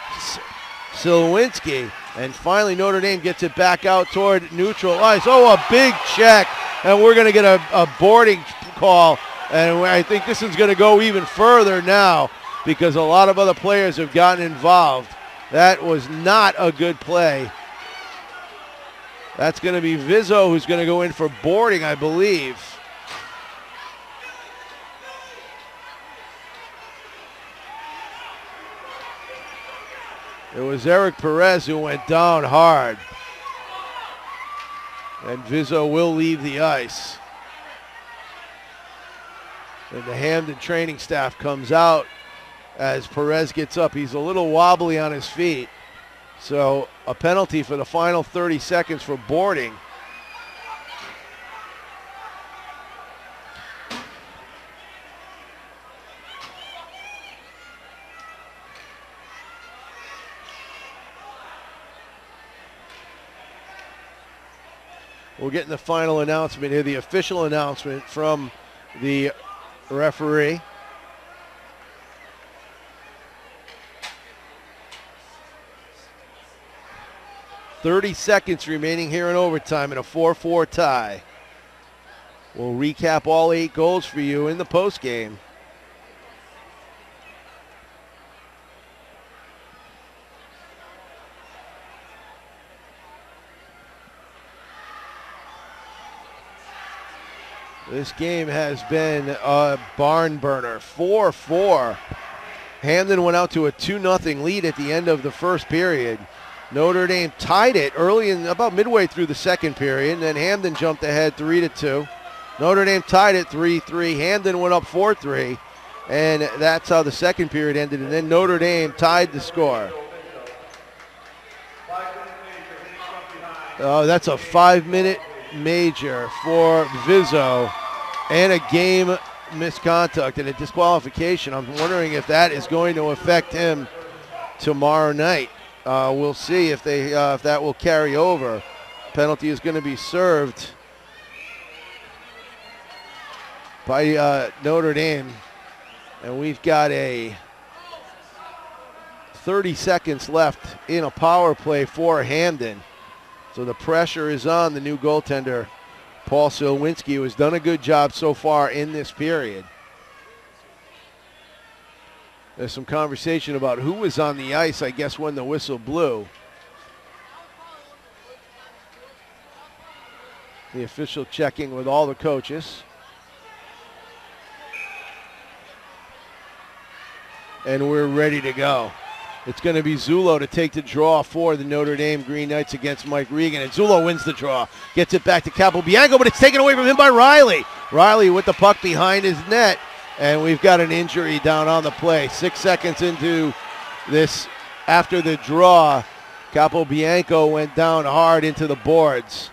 Silwinski. And finally, Notre Dame gets it back out toward neutral ice. Oh, a big check. And we're going to get a boarding call. And I think this is going to go even further now because a lot of other players have gotten involved. That was not a good play. That's going to be Vizzo who's going to go in for boarding, I believe. It was Eric Perez who went down hard. And Vizzo will leave the ice. And the Hamden training staff comes out as Perez gets up. He's a little wobbly on his feet. So a penalty for the final 30 seconds for boarding. We're getting the final announcement here, the official announcement from the referee. .30 seconds remaining here in overtime in a 4-4 tie. We'll recap all 8 goals for you in the postgame. This game has been a barn burner, 4-4. Hamden went out to a 2-0 lead at the end of the first period. Notre Dame tied it early in about midway through the second period, and then Hamden jumped ahead 3-2. Notre Dame tied it 3-3. Hamden went up 4-3, and that's how the second period ended. And then Notre Dame tied the score. That's a 5-minute major for Vizzo and a game misconduct and a disqualification. I'm wondering if that is going to affect him tomorrow night. We'll see if that will carry over. Penalty is going to be served by Notre Dame. And we've got a 30 seconds left in a power play for Hamden. So the pressure is on the new goaltender, Paul Silwinski, who has done a good job so far in this period. There's some conversation about who was on the ice, I guess, when the whistle blew. The official checking with all the coaches. And we're ready to go. It's going to be Zullo to take the draw for the Notre Dame Green Knights against Mike Regan. And Zullo wins the draw. Gets it back to Capobianco, but it's taken away from him by Riley. Riley with the puck behind his net. And we've got an injury down on the play. 6 seconds into this, after the draw, Capobianco went down hard into the boards.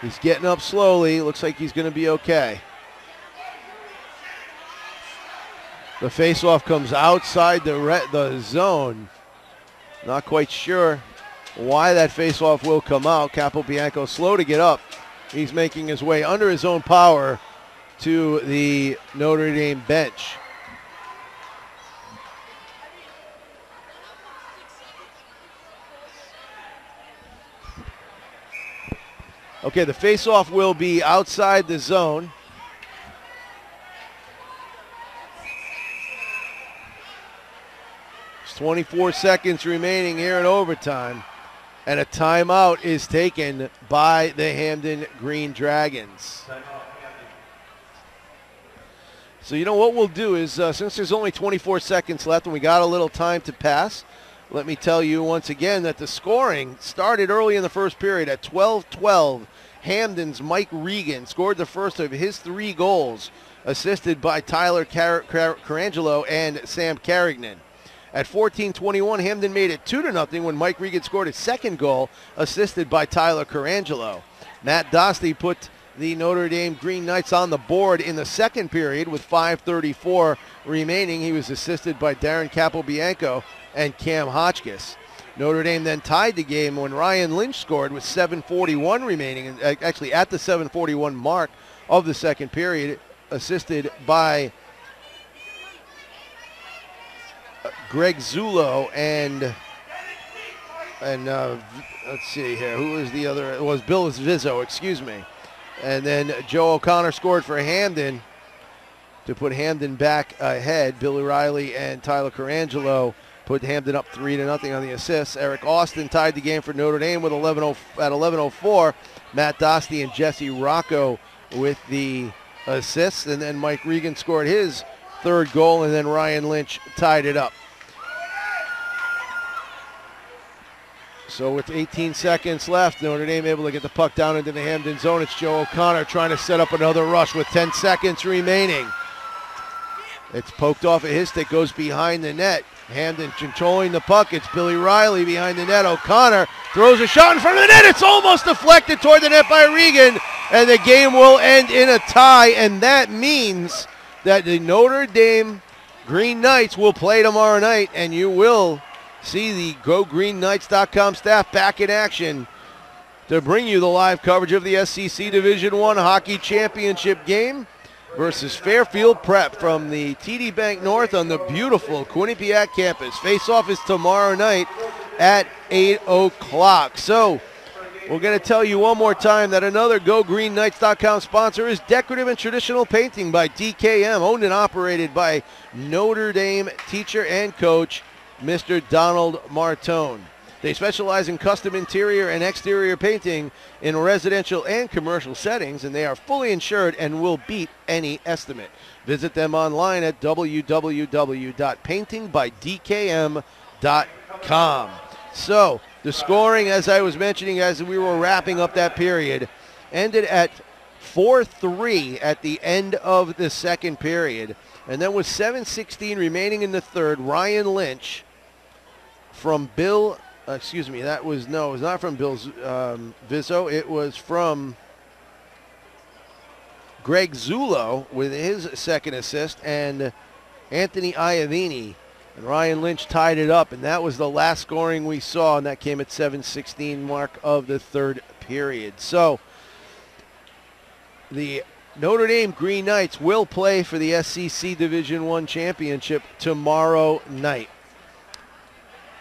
He's getting up slowly. Looks like he's going to be okay. The faceoff comes outside the zone. Not quite sure why that faceoff will come out. Capobianco slow to get up. He's making his way under his own power to the Notre Dame bench. Okay, the faceoff will be outside the zone. 24 seconds remaining here in overtime. And a timeout is taken by the Hamden Green Dragons. So you know what we'll do is, since there's only 24 seconds left and we got a little time to pass, let me tell you once again that the scoring started early in the first period at 12-12. Hamden's Mike Regan scored the first of his 3 goals, assisted by Tyler Carangelo and Sam Carignan. At 14-21, Hamden made it 2-0 when Mike Regan scored his second goal, assisted by Tyler Carangelo. Matt Dostey put the Notre Dame Green Knights on the board in the second period with 5:34 remaining. He was assisted by Darren Capobianco and Cam Hotchkiss. Notre Dame then tied the game when Ryan Lynch scored with 7:41 remaining, and actually at the 7:41 mark of the second period, assisted by Greg Zullo and let's see here, who was the other? It was Bill Vizzo, excuse me. And then Joe O'Connor scored for Hamden to put Hamden back ahead. Billy Riley and Tyler Carangelo put Hamden up 3-0 on the assists. Eric Austin tied the game for Notre Dame with 11:04. Matt Dostey and Jesse Rocco with the assists, and then Mike Regan scored his third goal, and then Ryan Lynch tied it up. So with 18 seconds left, Notre Dame able to get the puck down into the Hamden zone. It's Joe O'Connor trying to set up another rush with 10 seconds remaining. It's poked off of his stick, goes behind the net. Hamden controlling the puck. It's Billy Riley behind the net. O'Connor throws a shot in front of the net. It's almost deflected toward the net by Regan, and the game will end in a tie, and that means that the Notre Dame Green Knights will play tomorrow night, and you will see the GoGreenKnights.com staff back in action to bring you the live coverage of the SEC Division I Hockey Championship game versus Fairfield Prep from the TD Bank North on the beautiful Quinnipiac campus. Face-off is tomorrow night at 8 o'clock. So we're going to tell you one more time that another GoGreenKnights.com sponsor is Decorative and Traditional Painting by DKM, owned and operated by Notre Dame teacher and coach Mr. Donald Martone. They specialize in custom interior and exterior painting in residential and commercial settings, and they are fully insured and will beat any estimate. Visit them online at www.paintingbydkm.com. So the scoring, as I was mentioning as we were wrapping up that period, ended at 4-3 at the end of the second period. And then with 7:16 remaining in the third, Ryan Lynch from Bill, it was not from Bill Vizzo. It was from Greg Zullo with his second assist, and Anthony Iavini. And Ryan Lynch tied it up, and that was the last scoring we saw, and that came at 7:16 mark of the third period. So the Notre Dame Green Knights will play for the SEC Division I Championship tomorrow night.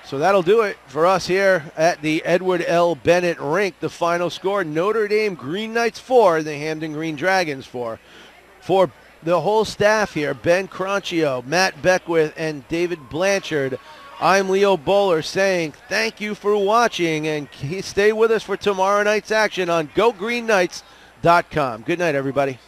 So that'll do it for us here at the Edward L. Bennett Rink. The final score, Notre Dame Green Knights 4, the Hamden Green Dragons 4. For the whole staff here, Ben Cronchio, Matt Beckwith, and David Blanchard, I'm Leo Bowler saying thank you for watching, and stay with us for tomorrow night's action on GoGreenKnights.com. Good night, everybody.